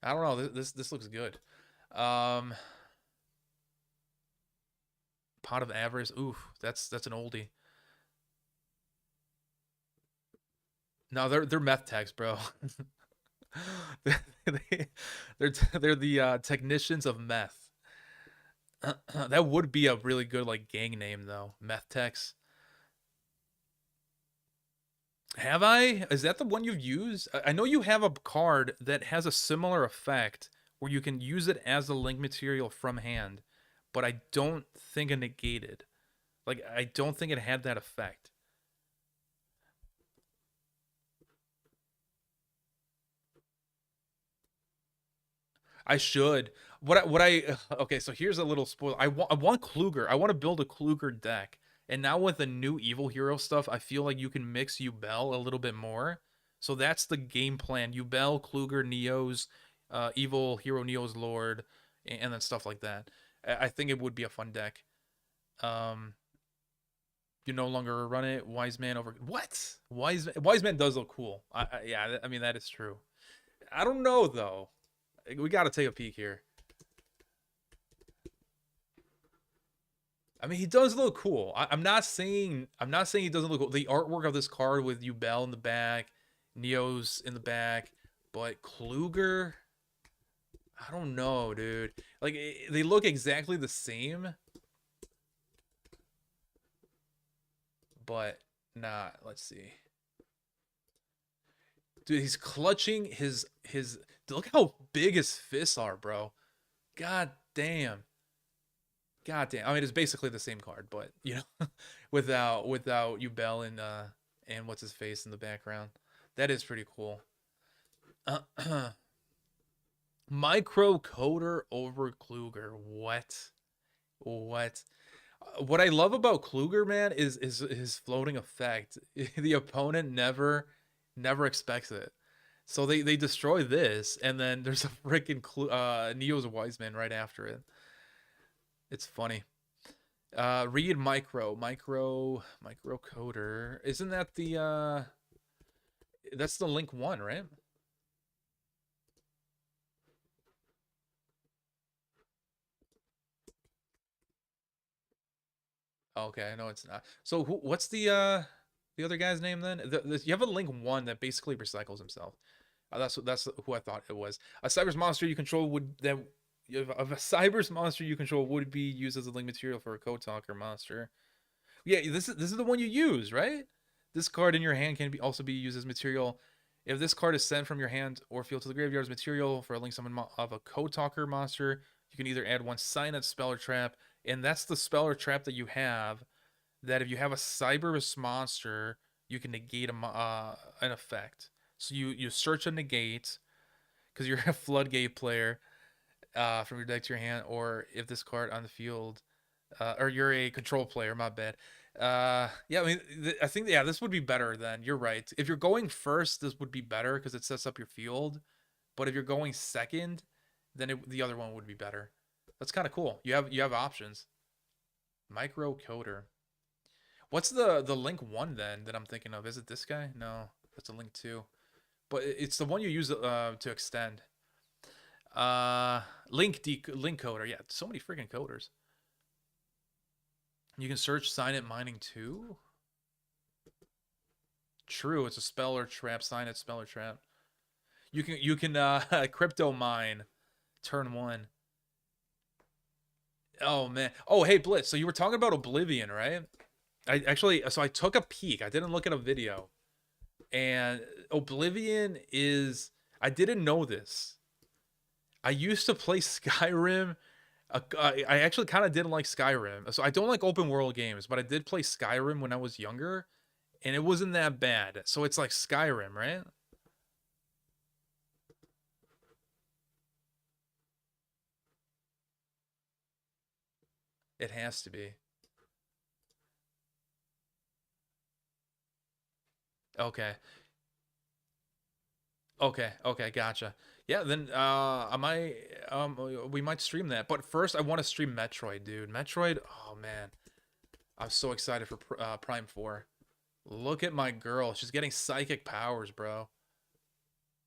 A: I don't know. This looks good. Um, Pot of Avarice. Oof, that's an oldie. No, they're meth techs, bro. they, they're the technicians of meth. That would be a really good like gang name though. Meth techs. Have I? Is that the one you've used? I know you have a card that has a similar effect where you can use it as a link material from hand, but I don't think it negated. Like I don't think it had that effect. I should. What I okay, so here's a little spoiler. I want Kluger. I want to build a Kluger deck. And now with the new evil hero stuff, I feel like you can mix Yubel a little bit more. So that's the game plan. Yubel, Kluger, Neos, evil hero Neos Lord, and then stuff like that. I think it would be a fun deck. Um you no longer run it. Wise man over what? Wise man does look cool. Yeah, I mean that is true. I don't know though. We got to take a peek here. I mean, he does look cool. I'm not saying he doesn't look cool. The artwork of this card with Yubel in the back, Neo's in the back, but Kluger. I don't know, dude. Like they look exactly the same, but nah. Let's see, dude. He's clutching his. Look how big his fists are, bro. God damn. God damn. I mean, it's basically the same card, but without Yubel and what's his face in the background. That is pretty cool. Microcoder over Kluger. What? What? What I love about Kluger, man, is his floating effect. The opponent never expects it. So they destroy this, and then there's a freaking Neo's Wise Man right after it. It's funny. Read microcoder. Isn't that the that's the link one, right? Okay, I know it's not. So what's the other guy's name then? You have a link one that basically recycles himself. That's who I thought it was. A Cyber's monster you control would that of a Cyber's monster you control would be used as a link material for a Code Talker monster. Yeah, this is the one you use, right? This card in your hand can also be used as material. If this card is sent from your hand or field to the graveyard as material for a link summon of a Code Talker monster, you can either add one Signet spell or trap, and that's the spell or trap that you have. That if you have a Cyberus monster, you can negate an effect. So you search a negate because you're a floodgate player from your deck to your hand, or if this card on the field, or you're a control player. My bad. Yeah, I mean, I think yeah, this would be better. Then you're right. If you're going first, this would be better because it sets up your field. But if you're going second, then the other one would be better. That's kind of cool. You have options. Microcoder. What's the link one then that I'm thinking of? Is it this guy? No, that's a link two. But it's the one you use to extend. Link coder. Yeah, so many freaking coders. You can search Signet Mining too. True, it's a spell or trap. Signet spell or trap. You can crypto mine turn one. Oh man. Oh hey Blitz. So you were talking about Oblivion, right? I took a peek. I didn't look at a video. And Oblivion is I didn't know this. I used to play Skyrim. I actually kind of didn't like Skyrim. So I don't like open world games, but I did play Skyrim when I was younger, and it wasn't that bad. So it's like Skyrim, right? It has to be. Okay. Okay, gotcha. Yeah, then I might we might stream that. But first I want to stream Metroid, dude. Metroid, oh man. I'm so excited for Prime 4. Look at my girl. She's getting psychic powers, bro.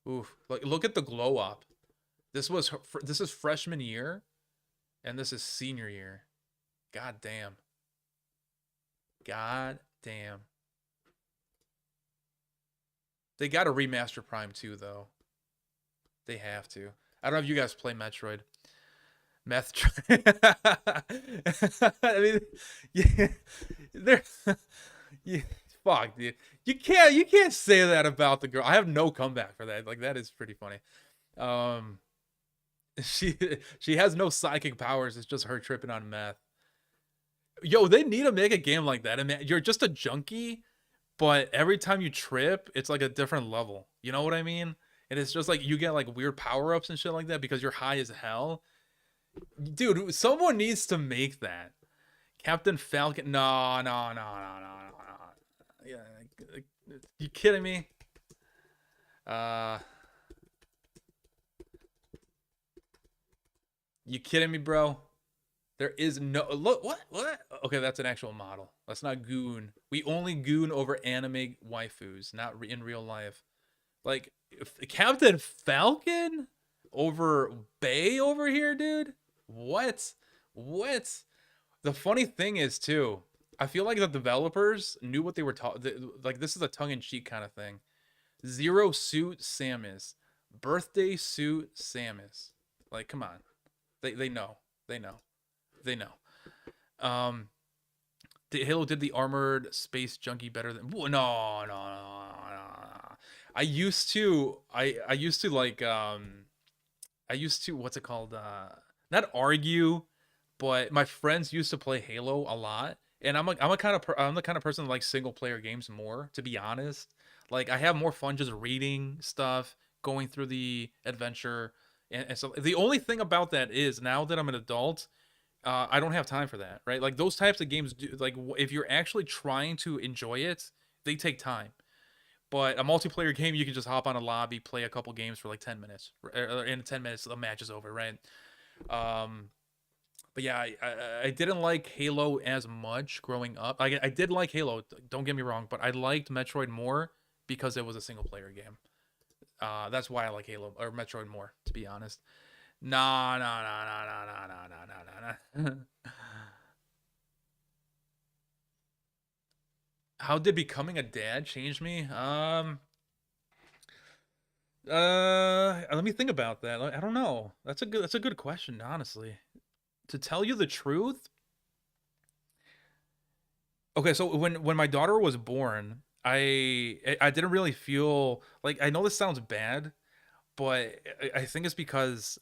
A: Oof. Like look at the glow up. This is freshman year and this is senior year. God damn. God damn. They got to remaster Prime 2 though. They have to. I don't know if you guys play Metroid. Meth. I mean, yeah, they're yeah, fuck, dude. You can't say that about the girl. I have no comeback for that. Like that is pretty funny. Um, she she has no psychic powers. It's just her tripping on meth. Yo, they need to make a game like that. I mean, you're just a junkie, but every time you trip, it's like a different level. You know what I mean? And it's just like you get like weird power ups and shit like that because you're high as hell. Dude, someone needs to make that. Captain Falcon. No, no, no, no, no, no. Yeah, you kidding me? Uh, you kidding me, bro? There is no look. What? Okay, that's an actual model. Let's not goon. We only goon over anime waifus, not in real life. Like Captain Falcon over Bay over here, dude. What? What? The funny thing is too, I feel like the developers knew what they were talking. Like this is a tongue-in-cheek kind of thing. Zero suit Samus, birthday suit Samus. Like, come on. They know. They know. They know. Um, Halo did the armored space junkie better than no, no, no, no. I used to like I used to what's it called? Not argue, but my friends used to play Halo a lot, and I'm the kind of person that likes single player games more. To be honest, like I have more fun just reading stuff, going through the adventure, and so the only thing about that is now that I'm an adult, I don't have time for that, right? Like those types of games do like if you're actually trying to enjoy it, they take time. But a multiplayer game, you can just hop on a lobby, play a couple games for like 10 minutes. In 10 minutes, the match is over, right? Um, but yeah, I didn't like Halo as much growing up. I did like Halo, don't get me wrong, but I liked Metroid more because it was a single player game. That's why I like Halo or Metroid more, to be honest. Nah, nah, nah, nah, nah, nah, nah, nah, nah, nah. How did becoming a dad change me? Let me think about that. I don't know. That's a good question, honestly. To tell you the truth, okay, so when my daughter was born, I didn't really feel like I know this sounds bad, but I think it's because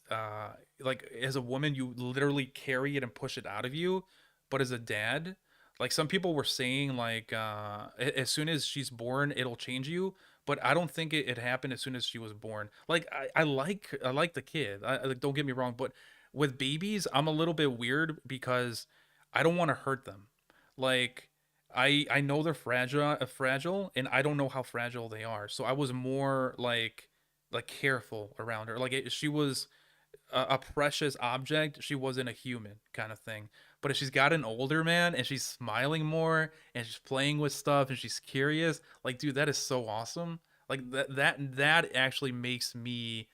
A: like as a woman you literally carry it and push it out of you, but as a dad, like some people were saying like as soon as she's born it'll change you, but I don't think it happened as soon as she was born. Like I like the kid. Like, don't get me wrong, but with babies I'm a little bit weird because I don't want to hurt them. Like I know they're fragile and I don't know how fragile they are. So I was more like careful around her. Like she was a precious object. She wasn't a human kind of thing. But if she's gotten older, man, and she's smiling more and she's playing with stuff and she's curious, like dude, that is so awesome. Like that actually makes me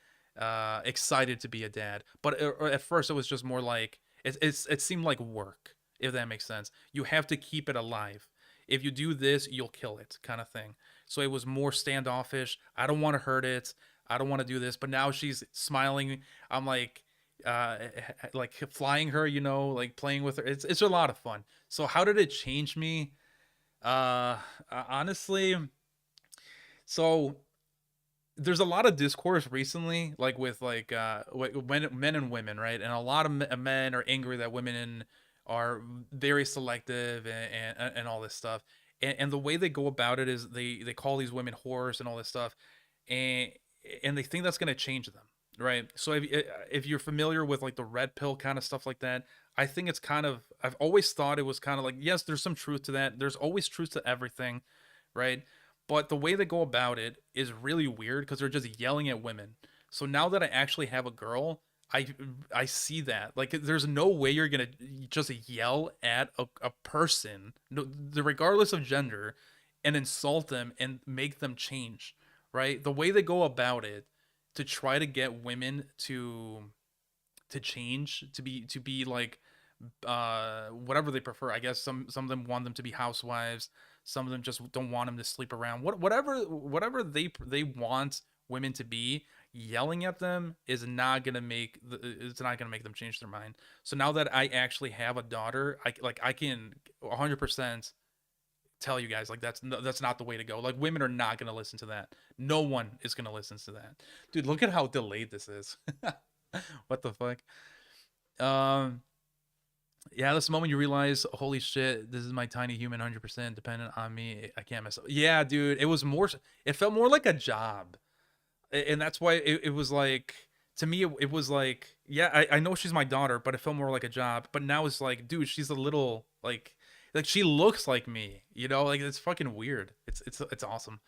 A: excited to be a dad. But at first it was just more like it seemed like work, if that makes sense. You have to keep it alive. If you do this, you'll kill it, kind of thing. So it was more standoffish. I don't want to hurt it. I don't want to do this. But now she's smiling. I'm uh, like flying her, like playing with her. It's a lot of fun. So how did it change me? Honestly, so there's a lot of discourse recently, like with like men and women, right? And a lot of men are angry that women are very selective and all this stuff. And the way they go about it is they call these women whores and all this stuff, and and they think that's gonna change them, right? So if you're familiar with like the red pill kind of stuff like that, I think it's kind of I've always thought it was kind of like yes, there's some truth to that. There's always truth to everything, right? But the way they go about it is really weird because they're just yelling at women. So now that I actually have a girl, I I see that. Like there's no way you're gonna just yell at a person, no, regardless of gender, and insult them and make them change, right? The way they go about it to try to get women to change, to be like whatever they prefer. I guess some of them want them to be housewives. Some of them just don't want them to sleep around. Whatever they want women to be, yelling at them is not gonna make it's not gonna make them change their mind. So now that I actually have a daughter, I can 100% tell you guys like that's not the way to go. Like women are not gonna listen to that. No one is gonna listen to that. Dude, look at how delayed this is. What the fuck? Um, yeah, this moment you realize, holy shit, this is my tiny human, 100% dependent on me. I can't mess up. Yeah, dude, it was more. It felt more like a job, and that's why it was like to me. It was like, yeah, I know she's my daughter, but it felt more like a job. But now it's like, dude, she's a little like she looks like me. Like it's fucking weird. It's awesome.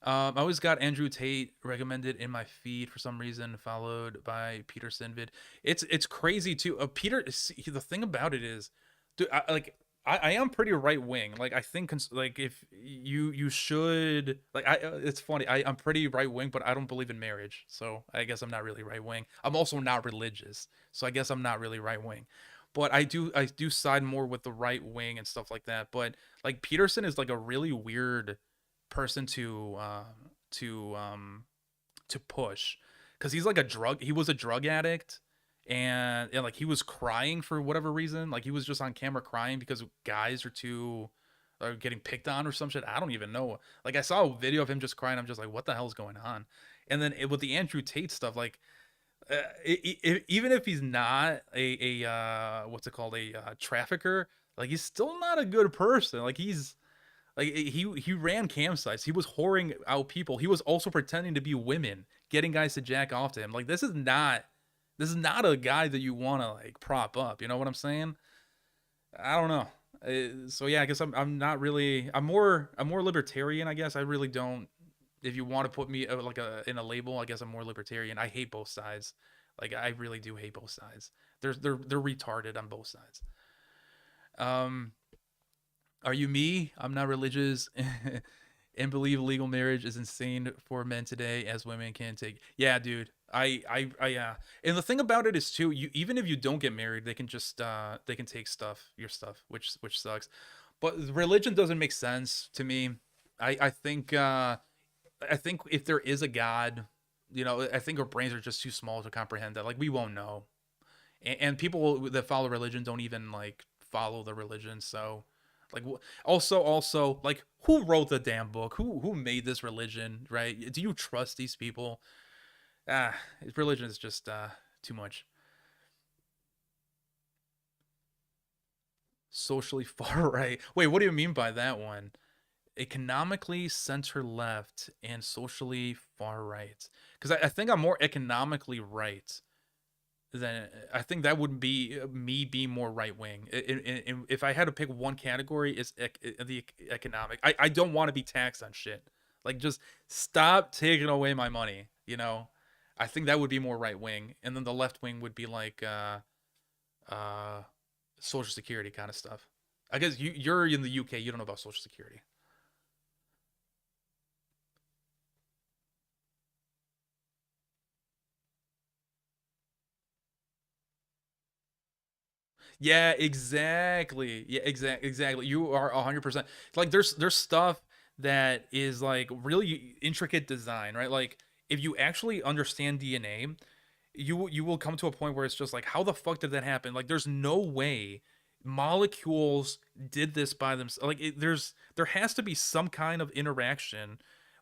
A: I always got Andrew Tate recommended in my feed for some reason, followed by Peter Sinvid. It's crazy too. Peter, the thing about it is, dude, I am pretty right wing. Like I think like if you should like it's funny. I'm pretty right wing, but I don't believe in marriage. So I guess I'm not really right wing. I'm also not religious, so I guess I'm not really right wing. But I do side more with the right wing and stuff like that. But like Peterson is like a really weird person to to push because he's like a drug. He was a drug addict, and like he was crying for whatever reason. Like he was just on camera crying because guys are getting picked on or some shit. I don't even know. Like I saw a video of him just crying. I'm just like, what the hell's going on? And then with the Andrew Tate stuff, like even if he's not a what's it called, a trafficker, like he's still not a good person. Like he's like he ran campsites. He was whoring out people. He was also pretending to be women, getting guys to jack off to him. Like this is not a guy that you want to like prop up. You know what I'm saying? I don't know. So yeah, I guess I'm not really. I'm more libertarian. I guess I really don't. If you want to put me like in a label, I guess I'm more libertarian. I hate both sides. Like I really do hate both sides. They're retarded on both sides. Um, are you me? I'm not religious and believe legal marriage is insane for men today, as women can take. Yeah, dude. Yeah. And the thing about it is too, you even if you don't get married, they can just they can take your stuff, which sucks. But religion doesn't make sense to me. I think if there is a God, I think our brains are just too small to comprehend that. Like we won't know, and people that follow religion don't even like follow the religion. So, like, also, like, who wrote the damn book? Who made this religion? Right? Do you trust these people? Ah, religion is just too much. Socially far right. Wait, what do you mean by that one? Economically center left and socially far right. Because I think I'm more economically right than I think that would be me being more right wing. If I had to pick one category, is the economic. I don't want to be taxed on shit. Like just stop taking away my money. I think that would be more right wing, and then the left wing would be like uh, social security kind of stuff. I guess you're in the UK. You don't know about social security. Yeah, exactly. Yeah, exactly. You are 100%. Like there's stuff that is like really intricate design, right? Like if you actually understand DNA, you will come to a point where it's just like how the fuck did that happen? Like there's no way molecules did this by themselves. Like there has to be some kind of interaction,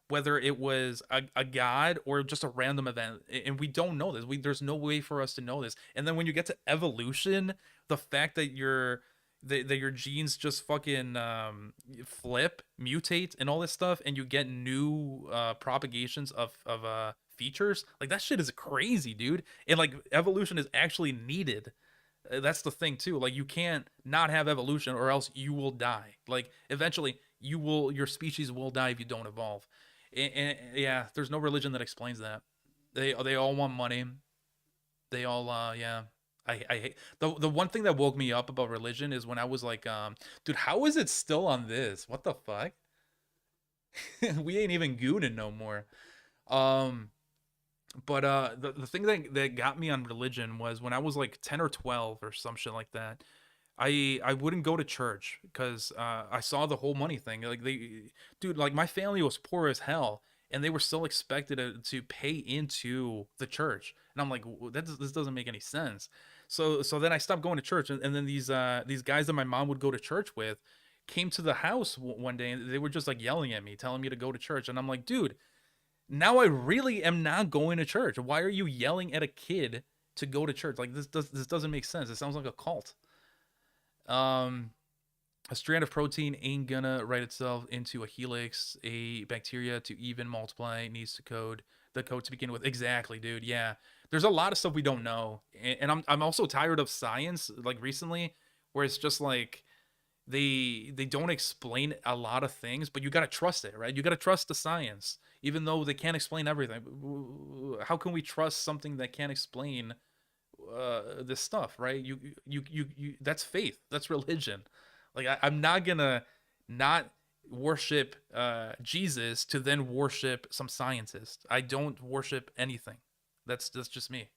A: whether it was a god or just a random event, and we don't know this. There's no way for us to know this. And then when you get to evolution, the fact that your genes just fucking flip, mutate, and all this stuff, and you get new propagations of features, like that shit is crazy, dude. And like evolution is actually needed. That's the thing too. Like you can't not have evolution, or else you will die. Like eventually, your species will die if you don't evolve. And yeah, there's no religion that explains that. They all want money. They all yeah. I hate the one thing that woke me up about religion is when I was like, dude, how is it still on this? What the fuck? We ain't even gooning no more. Um, but the thing that got me on religion was when I was like 10 or 12 or some shit like that. I wouldn't go to church because I saw the whole money thing. Like dude, like my family was poor as hell, and they were still expected to pay into the church, and I'm like, this doesn't make any sense. So then I stopped going to church, and then these guys that my mom would go to church with came to the house one day, and they were just like yelling at me, telling me to go to church, and I'm like, dude, now I really am not going to church. Why are you yelling at a kid to go to church? Like this doesn't make sense. It sounds like a cult. Um, a strand of protein ain't gonna write itself into a helix. A bacteria to even multiply needs to code the code to begin with. Exactly, dude. Yeah, there's a lot of stuff we don't know, and I'm also tired of science. Like recently, where it's just like they don't explain a lot of things, but you gotta trust it, right? You gotta trust the science, even though they can't explain everything. How can we trust something that can't explain this stuff, right? You that's faith, that's religion. Like I'm not gonna not worship Jesus to then worship some scientist. I don't worship anything. That's just me.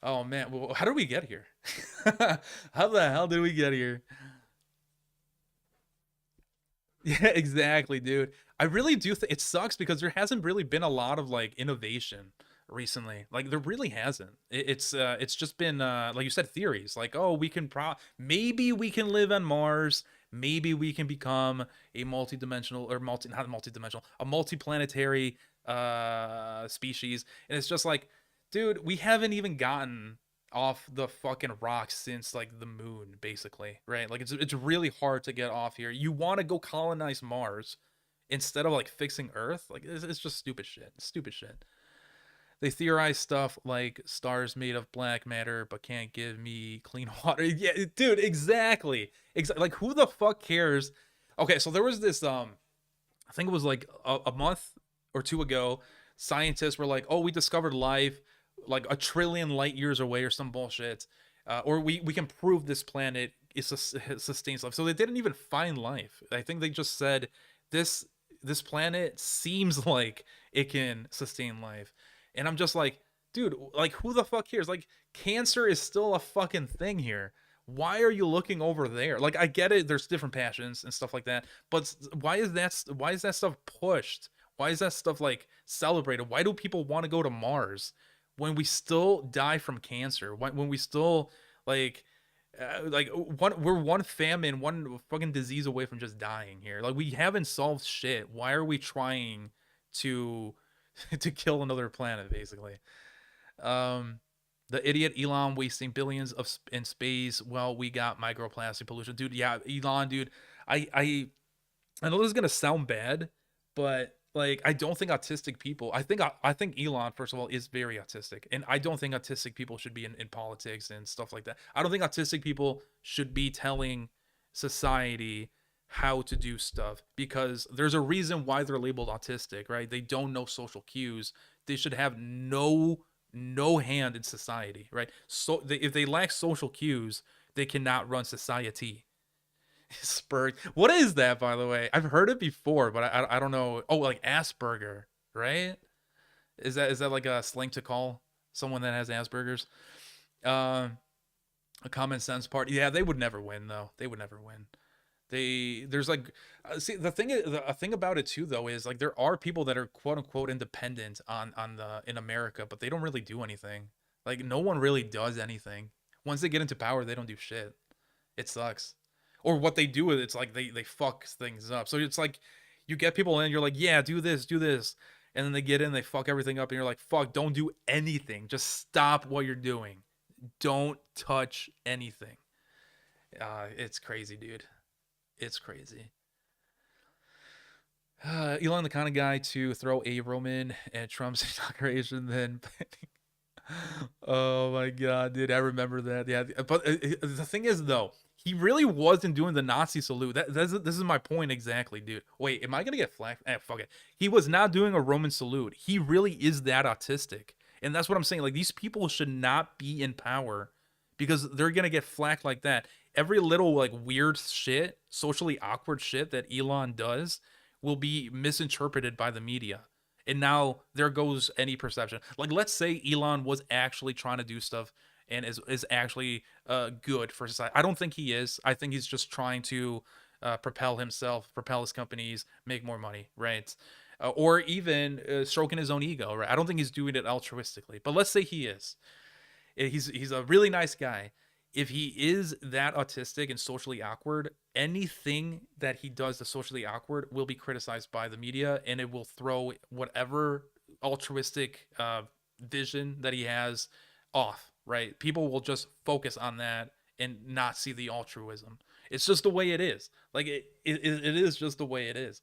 A: Oh man, well, how did we get here? How the hell did we get here? Yeah, exactly, dude. I really do think it sucks because there hasn't really been a lot of like innovation, recently. Like there really hasn't. It's just been like you said, theories. Like, oh, we can maybe we can live on Mars. Maybe we can become a multi-dimensional or not multi-dimensional, a multi-planetary species. And it's just like, dude, we haven't even gotten off the fucking rocks since like the moon, basically, right? Like it's really hard to get off here. You want to go colonize Mars instead of like fixing Earth? Like it's just stupid shit. Stupid shit. They theorize stuff like stars made of black matter but can't give me clean water. Yeah, dude, exactly. Exactly. Like who the fuck cares? Okay, so there was this I think it was like a month or two ago, scientists were like, "Oh, we discovered life like a trillion light years away or some bullshit." Or we can prove this planet sustains life. So they didn't even find life. I think they just said this this planet seems like it can sustain life. And I'm just like, dude, like who the fuck cares? Like cancer is still a fucking thing here. Why are you looking over there? Like I get it, there's different passions and stuff like that, but why is that stuff pushed? Why is that stuff like celebrated? Why do people want to go to Mars when we still die from cancer? When we still like we're one famine, one fucking disease away from just dying here. Like we haven't solved shit. Why are we trying to to kill another planet basically? Um the idiot Elon wasting billions of in space while we got microplastic pollution. Dude, yeah, Elon, dude. I know this is gonna sound bad, but like I don't think autistic people. I think Elon first of all is very autistic, and I don't think autistic people should be in politics and stuff like that. I don't think autistic people should be telling society how to do stuff because there's a reason why they're labeled autistic, right? They don't know social cues. They should have no hand in society, right? So if they lack social cues, they cannot run society. Spurg. What is that, by the way? I've heard it before, but I don't know. Oh, like Asperger, right? Is that like a slang to call someone that has Asperger's? A common sense part. Yeah, they would never win though. They would never win. There's like see a thing about it too though is like there are people that are quote unquote independent on the in America, but they don't really do anything. Like no one really does anything. Once they get into power, they don't do shit. It sucks. Or what they do is it's like they fuck things up. So it's like you get people in, you're like, yeah, do this, and then they get in, they fuck everything up, and you're like, fuck, don't do anything. Just stop what you're doing. Don't touch anything. It's crazy, dude. It's crazy. Elon, the kind of guy to throw a Roman at Trump's inauguration, then. Oh my god, dude! I remember that. Yeah, but the thing is, though, he really wasn't doing the Nazi salute. This is my point exactly, dude. Wait, am I gonna get flagged? Fuck it. He was not doing a Roman salute. He really is that autistic, and that's what I'm saying. Like these people should not be in power because they're gonna get flack like that. Every little like weird shit, socially awkward shit that Elon does will be misinterpreted by the media. And now there goes any perception. Like let's say Elon was actually trying to do stuff and is actually good for society. I don't think he is. I think he's just trying to propel himself, propel his companies, make more money, right? Or even stroking his own ego, right? I don't think he's doing it altruistically. But let's say he is. He's a really nice guy. If he is that autistic and socially awkward, anything that he does that's socially awkward will be criticized by the media, and it will throw whatever altruistic vision that he has off. Right? People will just focus on that and not see the altruism. It's just the way it is. Like it is just the way it is.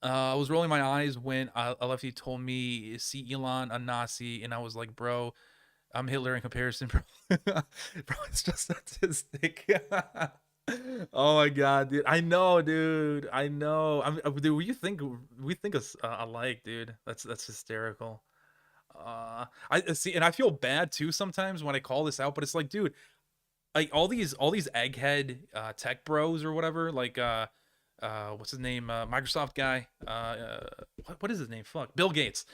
A: I was rolling my eyes when a lefty told me, "See Elon, a Nazi," and I was like, "Bro, I'm Hitler in comparison, bro." Bro, it's just statistic. Oh my god, dude! I know, dude. I know. Dude, we think alike, dude. That's hysterical. I see, and I feel bad too sometimes when I call this out, but it's like, dude, like all these egghead tech bros or whatever, like what's his name, Microsoft guy, what is his name? Fuck, Bill Gates.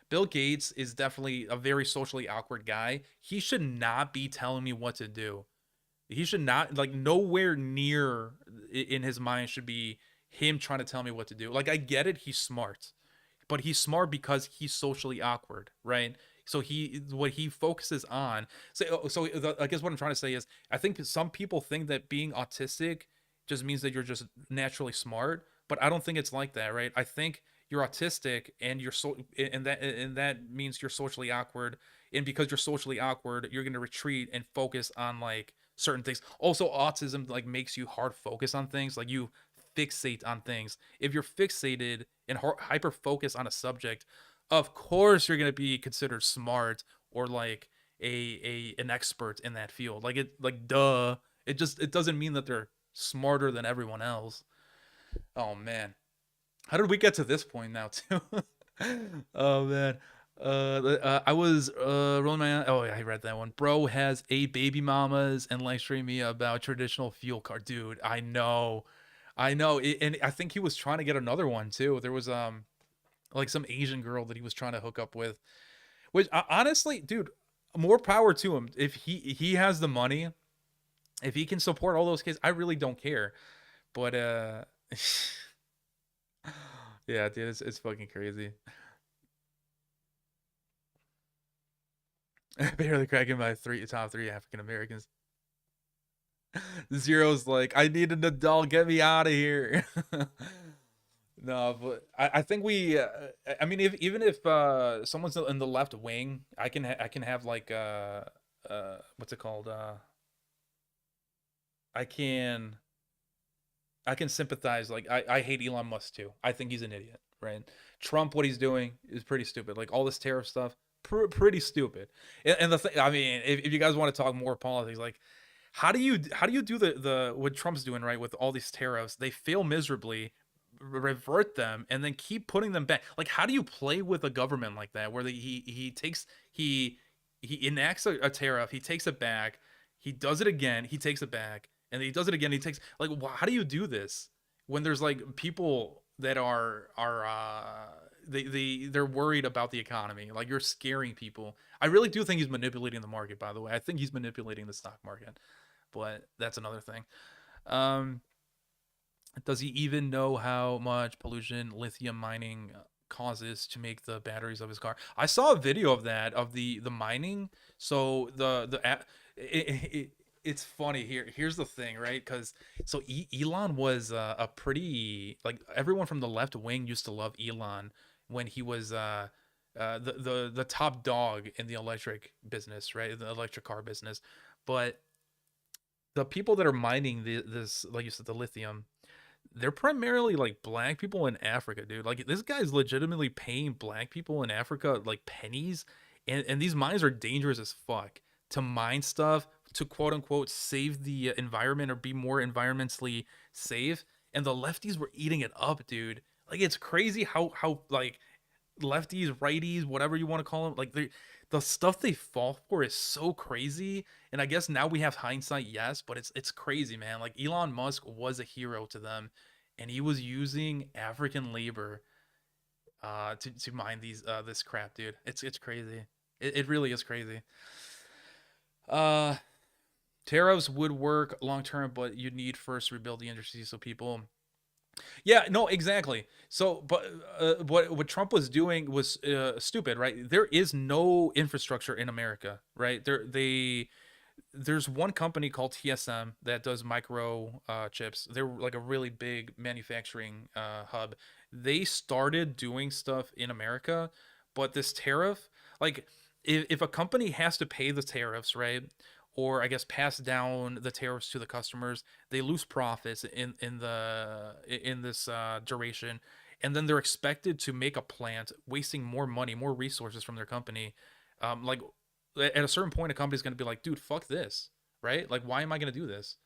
A: Bill Gates is definitely a very socially awkward guy. He should not be telling me what to do. He should not, like, nowhere near in his mind should be him trying to tell me what to do. Like, I get it, he's smart.
B: but he's smart because he's socially awkward, right? So what he focuses on. I guess what I'm trying to say is, I think some people think that being autistic just means that you're just naturally smart, but I don't think it's like that, right? I think you're autistic and that means you're socially awkward, and because you're socially awkward, you're going to retreat and focus on like certain things. Also, autism like makes you hard focus on things, like you fixate on things. If you're fixated and hyper focused on a subject, of course you're going to be considered smart or like a an expert in that field. Like it, like duh. It doesn't mean that they're smarter than everyone else. Oh man, how did we get to this point now too? Oh man. I was rolling my eye. Oh yeah, I read that one. Bro has 8 baby mamas and live stream me about traditional fuel card. Dude, I know. And I think he was trying to get another one too. There was like some Asian girl that he was trying to hook up with. Which honestly, dude, more power to him. If he has the money, if he can support all those kids, I really don't care. But yeah, dude, it's fucking crazy. Barely cracking my top three African Americans. Zero's like, I need an adult, get me out of here. No, but I think I mean, if even if someone's in the left wing, I can have like what's it called? I can I can sympathize. Like I hate Elon Musk too. I think he's an idiot, right? Trump, what he's doing is pretty stupid. Like all this tariff stuff, pretty stupid. And the thing, I mean, if you guys want to talk more politics, like how do you do the what Trump's doing, right, with all these tariffs? They fail miserably, revert them, and then keep putting them back. Like how do you play with a government like that, where he takes he enacts a tariff, he takes it back, he does it again, he takes it back, and he does it again. He takes like, how do you do this when there's like people that are they're worried about the economy? Like you're scaring people. I really do think he's manipulating the market. By the way, I think he's manipulating the stock market, but that's another thing. Um, does he even know how much pollution lithium mining causes to make the batteries of his car? I saw a video of that, of the mining. So it's funny here. Here's the thing, right? Because Elon was a pretty, like, everyone from the left wing used to love Elon when he was the top dog in the electric business, right? The electric car business. But the people that are mining this, like you said, the lithium, they're primarily like black people in Africa, dude. Like this guy's legitimately paying black people in Africa like pennies, and these mines are dangerous as fuck to mine stuff to quote unquote save the environment or be more environmentally safe. And the lefties were eating it up, dude. Like it's crazy how like lefties, righties, whatever you want to call them, like the stuff they fall for is so crazy. And I guess now we have hindsight, yes, but it's crazy, man. Like Elon Musk was a hero to them, and he was using African labor to mine this crap, dude. It's crazy. It really is crazy. Uh Tariffs would work long term, but you need first rebuild the industry so people. Yeah, no, exactly. So, but what Trump was doing was stupid, right? There is no infrastructure in America, right? There's one company called TSM that does micro chips. They're like a really big manufacturing hub. They started doing stuff in America, but this tariff, like, if a company has to pay the tariffs, right? Or I guess pass down the tariffs to the customers, they lose profits in this duration, and then they're expected to make a plant, wasting more money, more resources from their company. Like at a certain point, a company's going to be like, "Dude, fuck this," right? Like, why am I going to do this?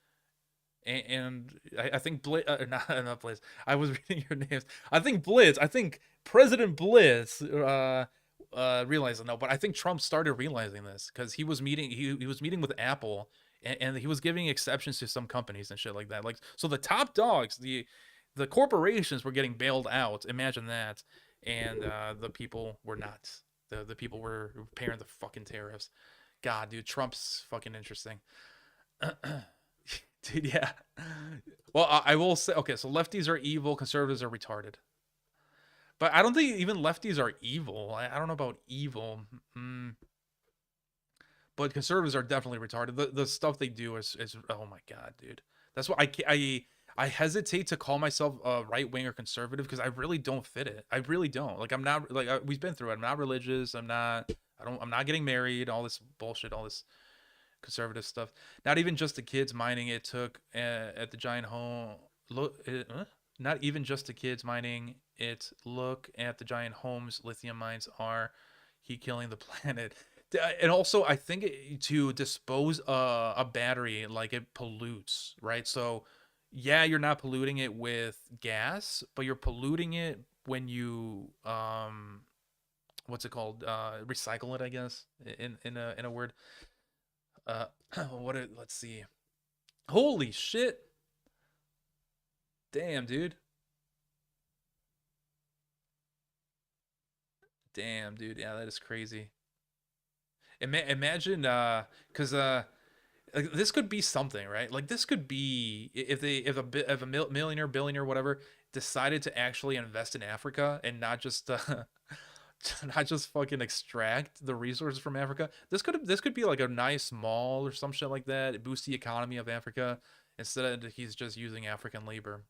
B: And I think not Blitz. I was reading your names. I think Blitz. I think President Blitz realized it. No, but I think Trump started realizing this because he was meeting with Apple, and he was giving exceptions to some companies and shit like that. Like so, the top dogs, the corporations were getting bailed out. Imagine that, and the people were not. The people were paying the fucking tariffs. God, dude, Trump's fucking interesting. Dude, yeah. Well, I will say, okay, so lefties are evil, conservatives are retarded. But I don't think even lefties are evil. I don't know about evil. Mm, but conservatives are definitely retarded. The stuff they do is oh my god, dude. That's why I hesitate to call myself a right wing or conservative because I really don't fit it. I really don't. Like I'm not like we've been through it. I'm not religious. I'm not getting married. All this bullshit. All this conservative stuff. Not even just the kids mining it took at the giant home. Not even just the kids mining it. Look at the giant homes lithium mines are. He killing the planet. And also, I think to dispose a battery, like it pollutes, right? So, yeah, you're not polluting it with gas, but you're polluting it when you what's it called? Recycle it, I guess, in a word. Uh, let's see. Holy shit! Damn, dude. Damn, dude. Yeah, that is crazy. Imagine, because like, this could be something, right? Like this could be if a millionaire, billionaire, whatever, decided to actually invest in Africa and not just not just fucking extract the resources from Africa. This could be like a nice mall or some shit like that. It boosts the economy of Africa instead of he's just using African labor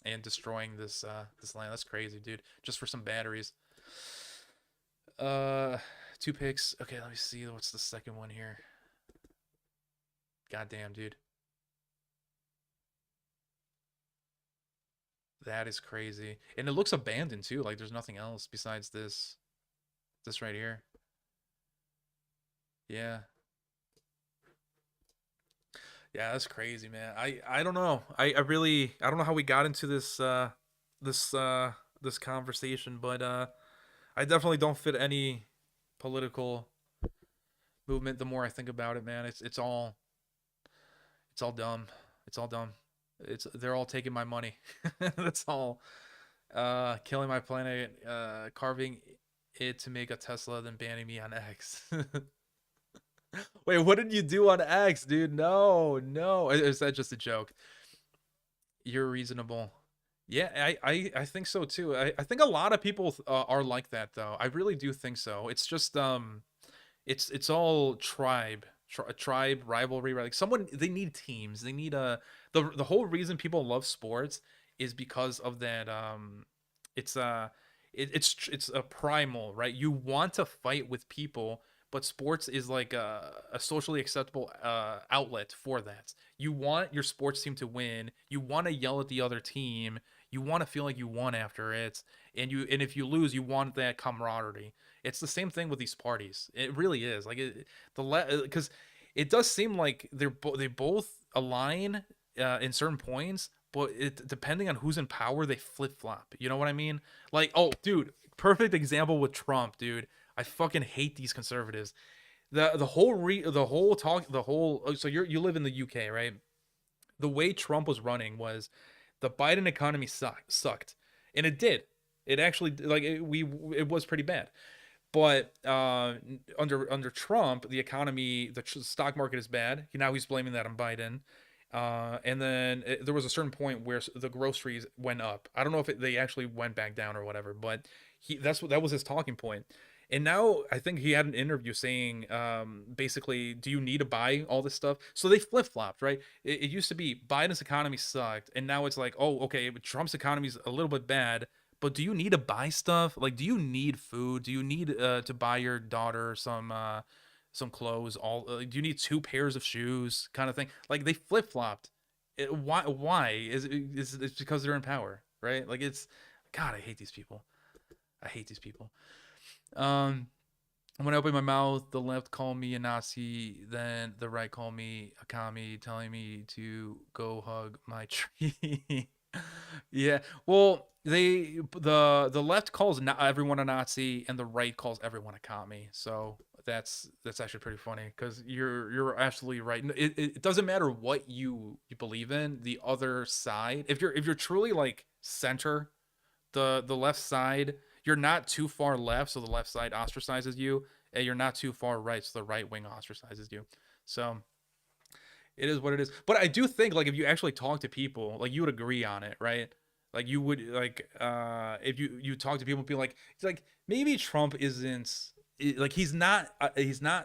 B: and destroying this land. That's crazy, dude. Just for some batteries. Uh, two picks. Okay, let me see. What's the second one here? Goddamn, dude. That is crazy. And it looks abandoned too. Like there's nothing else besides this right here. Yeah. Yeah, that's crazy, man. I don't know. I really I don't know how we got into this this conversation, but I definitely don't fit any political movement the more I think about it, man. It's all dumb. It's all dumb. It's they're all taking my money. That's all. Killing my planet, carving it to make a Tesla, then banning me on X. Wait, what did you do on X, dude? No, no. Is that just a joke? You're reasonable. Yeah, I think so too. I think a lot of people are like that though. I really do think so. It's just it's all tribe rivalry, right? Like someone they need teams. They need a the whole reason people love sports is because of that it's it's a primal, right? You want to fight with people, but sports is like a socially acceptable outlet for that. You want your sports team to win. You want to yell at the other team. You want to feel like you won after it, and if you lose, you want that camaraderie. It's the same thing with these parties. It really is. Like because it does seem like they both align in certain points, but it depending on who's in power, they flip flop. You know what I mean? Like, oh, dude, perfect example with Trump, dude. I fucking hate these conservatives. The whole talk the whole so you live in the UK, right? The way Trump was running was the Biden economy sucked, and it did. It actually like it was pretty bad. But under Trump, the economy, the stock market is bad. Now he's blaming that on Biden. And then there was a certain point where the groceries went up. I don't know if they actually went back down or whatever, but that was his talking point. And now I think he had an interview saying, basically, do you need to buy all this stuff? So they flip flopped, right? It used to be Biden's economy sucked, and now it's like, oh, okay, but Trump's economy is a little bit bad, but do you need to buy stuff? Like, do you need food? Do you need to buy your daughter some clothes? All do you need two pairs of shoes? Kind of thing. Like they flip flopped. Why? Why is it's because they're in power, right? Like it's God. I hate these people. I hate these people. Um, when I open my mouth, the left call me a Nazi, then the right call me a commie, telling me to go hug my tree. Yeah. Well, the left calls not everyone a Nazi, and the right calls everyone a commie. So that's actually pretty funny because you're absolutely right. It doesn't matter what you believe in. The other side, if you're truly like center, the left side, you're not too far left, so the left side ostracizes you, and you're not too far right, so the right wing ostracizes you. So it is what it is. But I do think like if you actually talk to people, like you would agree on it, right? Like you would like if you talk to people, be like, it's like maybe Trump isn't like he's not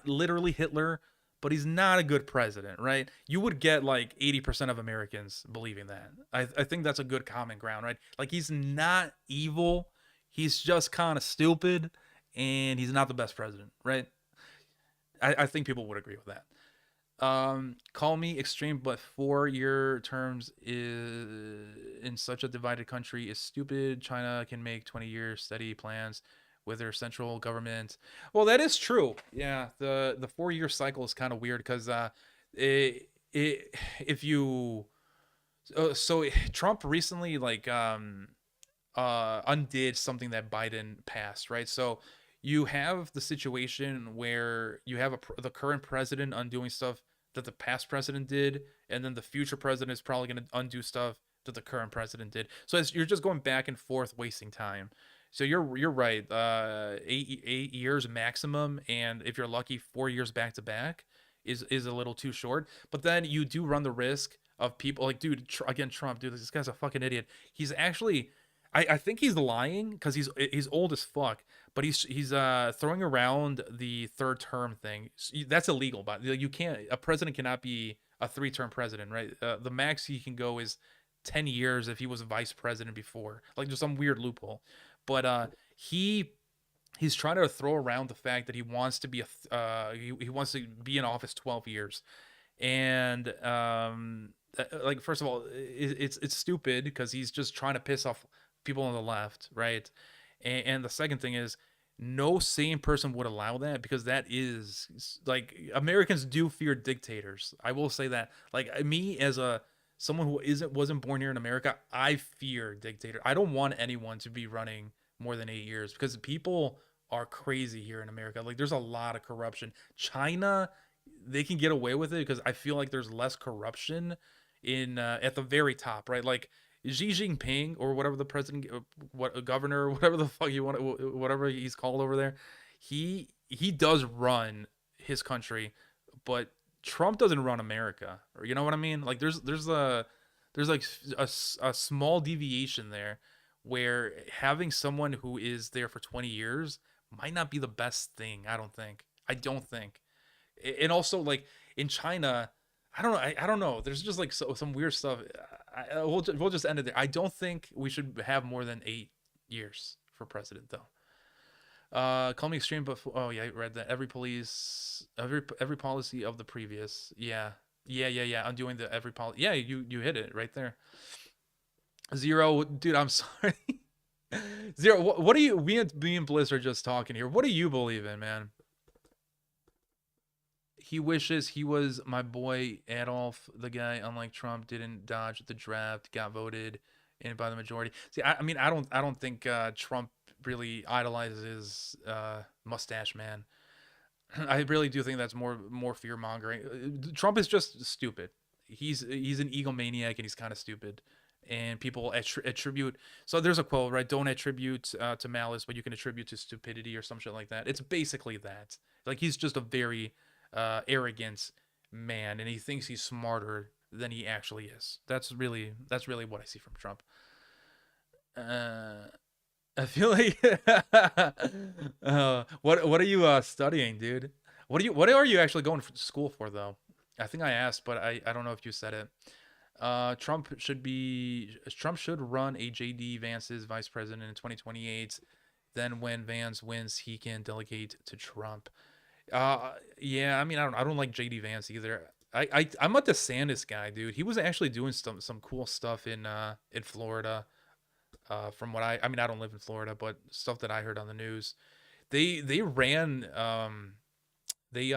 B: literally Hitler, but he's not a good president, right? You would get like 80% of Americans believing that. I think that's a good common ground, right? Like he's not evil, he's just kind of stupid, and he's not the best president, right? I think people would agree with that. Call me extreme, but 4-year terms is in such a divided country is stupid. China can make 20-year steady plans with their central government. Well, that is true. Yeah, the 4-year cycle is kind of weird because if you so Trump recently like undid something that Biden passed, right? So you have the situation where you have the current president undoing stuff that the past president did, and then the future president is probably going to undo stuff that the current president did. So you're just going back and forth, wasting time. So you're right. 8 years maximum, and if you're lucky, 4 years back to back is a little too short. But then you do run the risk of people like, dude, again, Trump, dude, this guy's a fucking idiot. He's actually I think he's lying because he's old as fuck, but he's throwing around the third term thing. That's illegal, but you can't. A president cannot be a 3-term president, right? The max he can go is 10 years if he was a vice president before. Like there's some weird loophole, but he's trying to throw around the fact that he wants to be he wants to be in office 12 years, and like first of all, it's stupid because he's just trying to piss off people on the left, right? And the second thing is, no sane person would allow that because that is like Americans do fear dictators. I will say that. Like me as a someone who wasn't born here in America, I fear dictator. I don't want anyone to be running more than 8 years because people are crazy here in America. Like there's a lot of corruption. China, they can get away with it because I feel like there's less corruption in at the very top, right? Like Xi Jinping or whatever the president, what governor, whatever the fuck you want, whatever he's called over there, he does run his country, but Trump doesn't run America. Or you know what I mean? Like there's like a small deviation there where having someone who is there for 20 years might not be the best thing. I don't think. And also like in China, I don't know. I don't know. There's just like some weird stuff. We'll just end it there. I don't think we should have more than 8 years for president, though. Call me extreme, but oh yeah, I read that. Every policy of the previous. Yeah. I'm doing the every policy. Yeah, you hit it right there. Zero, dude. I'm sorry. Zero. What do you? Me and Bliss are just talking here. What do you believe in, man? He wishes he was my boy Adolf, the guy, unlike Trump, didn't dodge the draft, got voted in by the majority. See, I mean, I don't think Trump really idolizes mustache man. I really do think that's more fear mongering. Trump is just stupid. He's an egomaniac and he's kind of stupid. And people attribute. So there's a quote, right? Don't attribute to malice, but you can attribute to stupidity or some shit like that. It's basically that. Like he's just a very arrogant man, and he thinks he's smarter than he actually is. That's really what I see from Trump. I feel like what are you studying, dude? What are you actually going to school for though? I think I asked, but I don't know if you said it. Trump should run a JD Vance's vice president in 2028. Then when Vance wins, he can delegate to Trump. Yeah, I mean, I don't like JD Vance either. I'm a DeSantis guy, dude. He was actually doing some cool stuff in Florida. From what I mean, I don't live in Florida, but stuff that I heard on the news, they ran they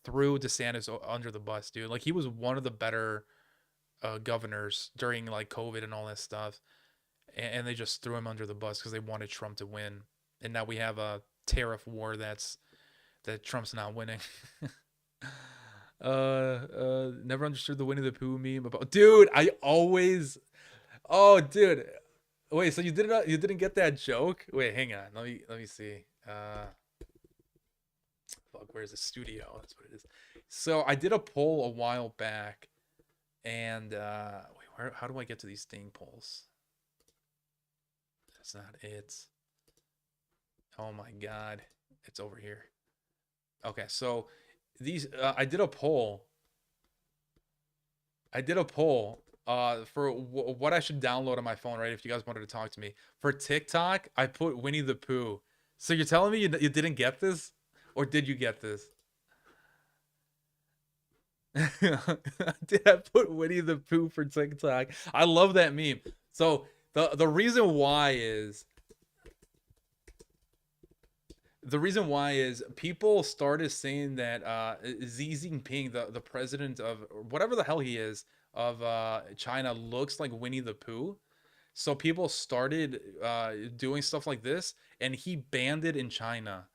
B: threw DeSantis under the bus, dude. Like he was one of the better governors during like COVID and all that stuff, and they just threw him under the bus because they wanted Trump to win, and now we have a tariff war that Trump's not winning. Never understood the Winnie the Pooh meme about, dude. I always, oh, dude. Wait, so you didn't get that joke? Wait, hang on. Let me see. Fuck, where's the studio? That's what it is. So I did a poll a while back, and wait, how do I get to these thing polls? That's not it. Oh my god. It's over here. Okay, so these I did a poll. I did a poll for what I should download on my phone, right? If you guys wanted to talk to me. For TikTok, I put Winnie the Pooh. So you're telling me you didn't get this? Or did you get this? Did I put Winnie the Pooh for TikTok? I love that meme. So the reason why is people started saying that Xi Jinping, the president of whatever the hell he is of China, looks like Winnie the Pooh. So people started doing stuff like this, and he banned it in China.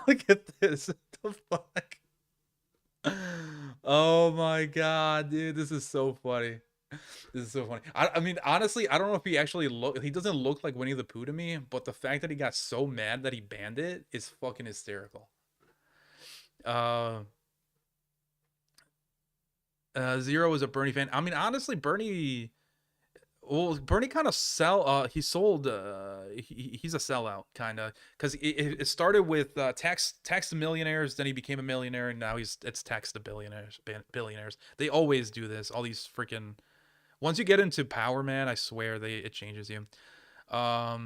B: Look at this. What the fuck? Oh my god, dude, this is so funny. This is so funny. I mean, honestly, I don't know if he actually he doesn't look like Winnie the Pooh to me, but the fact that he got so mad that he banned it is fucking hysterical. Uh, Zero is a Bernie fan. I mean, honestly, Bernie kind of sold he's a sellout kind of, because it started with tax to millionaires, then he became a millionaire, and now it's tax to billionaires. They always do this. All these freaking, once you get into power, man, I swear it changes you. I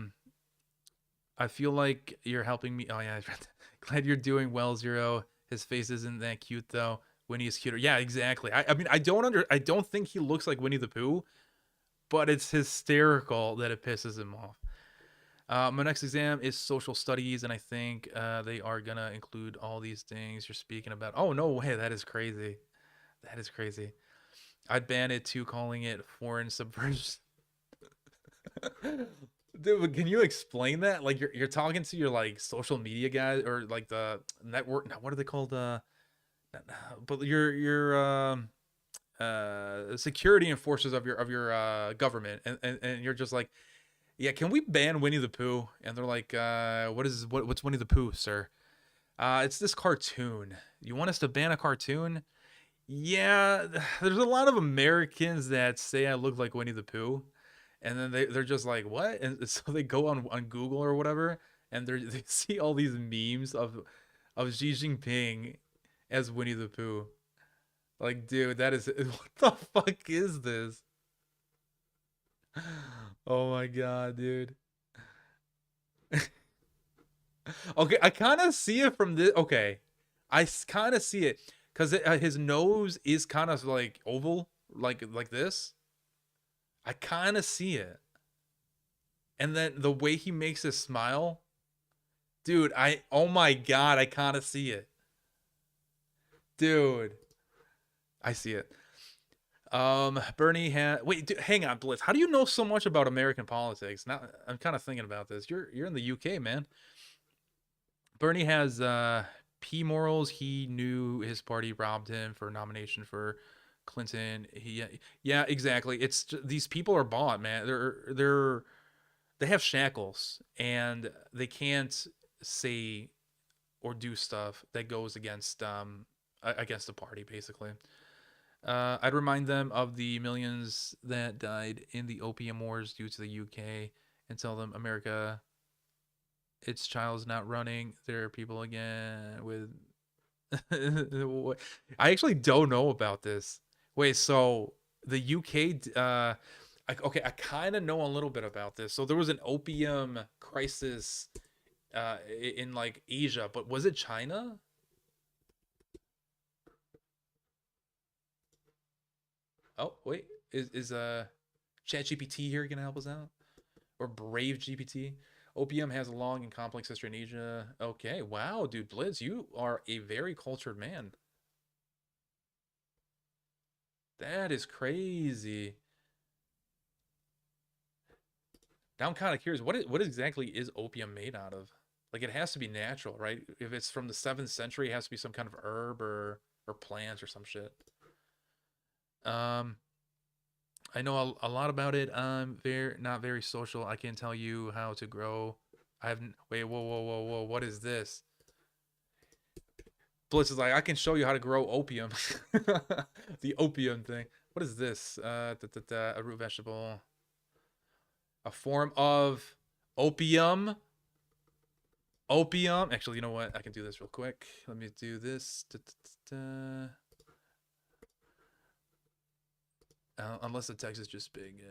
B: feel like you're helping me. Oh yeah, glad you're doing well, Zero. His face isn't that cute though. Winnie is cuter. Yeah, exactly. I mean, I don't think he looks like Winnie the Pooh, but it's hysterical that it pisses him off. My next exam is social studies, and I think they are gonna include all these things you're speaking about. Oh no way, that is crazy. That is crazy. I'd ban it too, calling it foreign subversion. Dude, can you explain that? Like you're talking to your like social media guys, or like the network. What are they called? But your security enforcers of your government, and you're just like, yeah, can we ban Winnie the Pooh? And they're like, what's Winnie the Pooh, sir? It's this cartoon. You want us to ban a cartoon? Yeah, there's a lot of Americans that say I look like Winnie the Pooh, and then they're just like, what? And so they go on Google or whatever, and they see all these memes of Xi Jinping as Winnie the Pooh. Like, dude, that is what the fuck is this? Oh my god, dude. Okay, I kind of see it from this. Okay, I kind of see it because his nose is kind of like oval, like this. I kind of see it, and then the way he makes his smile, dude. Oh my god, I kind of see it, dude. I see it. Bernie had wait, dude, hang on, Blitz. How do you know so much about American politics? Now I'm kind of thinking about this. You're in the UK, man. Bernie has P morals. He knew his party robbed him for nomination for Clinton. Yeah, exactly. These people are bought, man. They have shackles, and they can't say or do stuff that goes against the party, basically. I'd remind them of the millions that died in the opium wars due to the UK, and tell them America, its child's not running. There are people again with. I actually don't know about this. Wait, so the UK? Okay, I kind of know a little bit about this. So there was an opium crisis in like Asia, but was it China? Oh wait, is ChatGPT here gonna help us out? Or Brave GPT? Opium has a long and complex history in Asia. Okay, wow, dude, Blizz, you are a very cultured man. That is crazy. Now I'm kind of curious. What exactly is opium made out of? Like it has to be natural, right? If it's from the 7th century, it has to be some kind of herb or plant or some shit. Um, I know a lot about it. I'm not very social. I can tell you how to grow. I haven't. Wait, whoa! What is this? Blitz is like, I can show you how to grow opium. The opium thing. What is this? A root vegetable. A form of opium. Opium. Actually, you know what? I can do this real quick. Let me do this. Unless the text is just big.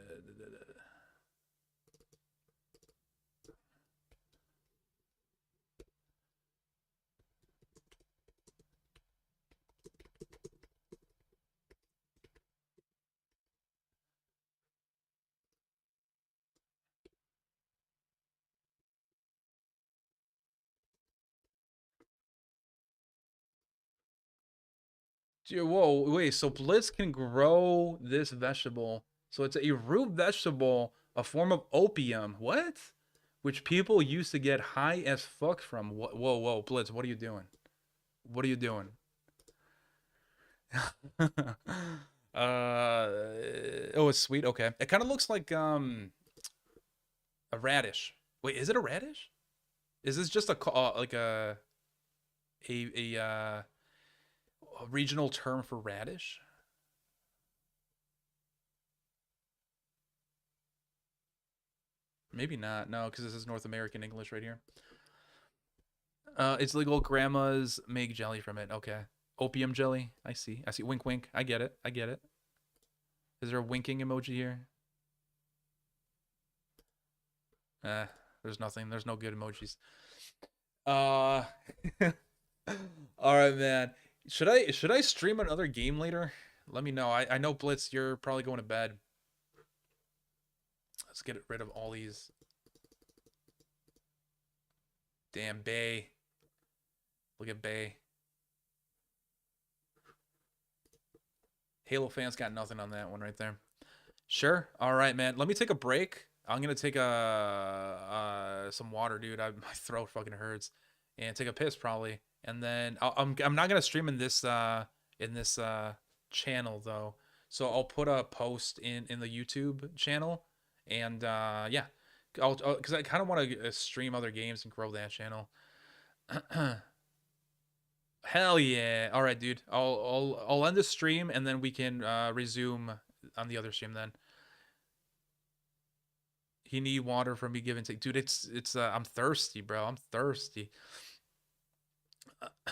B: Whoa, wait. So Blitz can grow this vegetable. So it's a root vegetable, a form of opium. What? Which people used to get high as fuck from. Whoa, whoa, Blitz, what are you doing? What are you doing? Oh, it's sweet. Okay. It kind of looks like a radish. Wait, is it a radish? Is this just like a regional term for radish? Maybe not. No, because this is North American English right here. It's legal. Grandmas make jelly from it. Okay. Opium jelly. I see. I see. Wink, wink. I get it. I get it. Is there a winking emoji here? There's nothing. There's no good emojis. Uh, all right, man. Should I stream another game later? Let me know. I know Blitz, you're probably going to bed. Let's get rid of all these. Damn Bay. Look at Bay. Halo fans got nothing on that one right there. Sure. All right, man. Let me take a break. I'm gonna take some water, dude. My throat fucking hurts, and take a piss probably. And then I'm not gonna stream in this channel though. So I'll put a post in the YouTube channel, and yeah, I'll because I kind of want to stream other games and grow that channel. Hell yeah! All right, dude. I'll end the stream and then we can resume on the other stream then. He need water from me give and take. Dude, it's I'm thirsty, bro. I'm thirsty.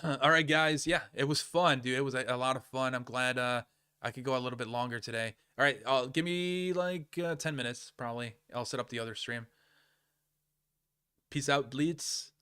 B: All right, guys. Yeah, it was fun, dude. It was a lot of fun. I'm glad I could go a little bit longer today. All right, give me like 10 minutes probably. I'll set up the other stream. Peace out, Bleats.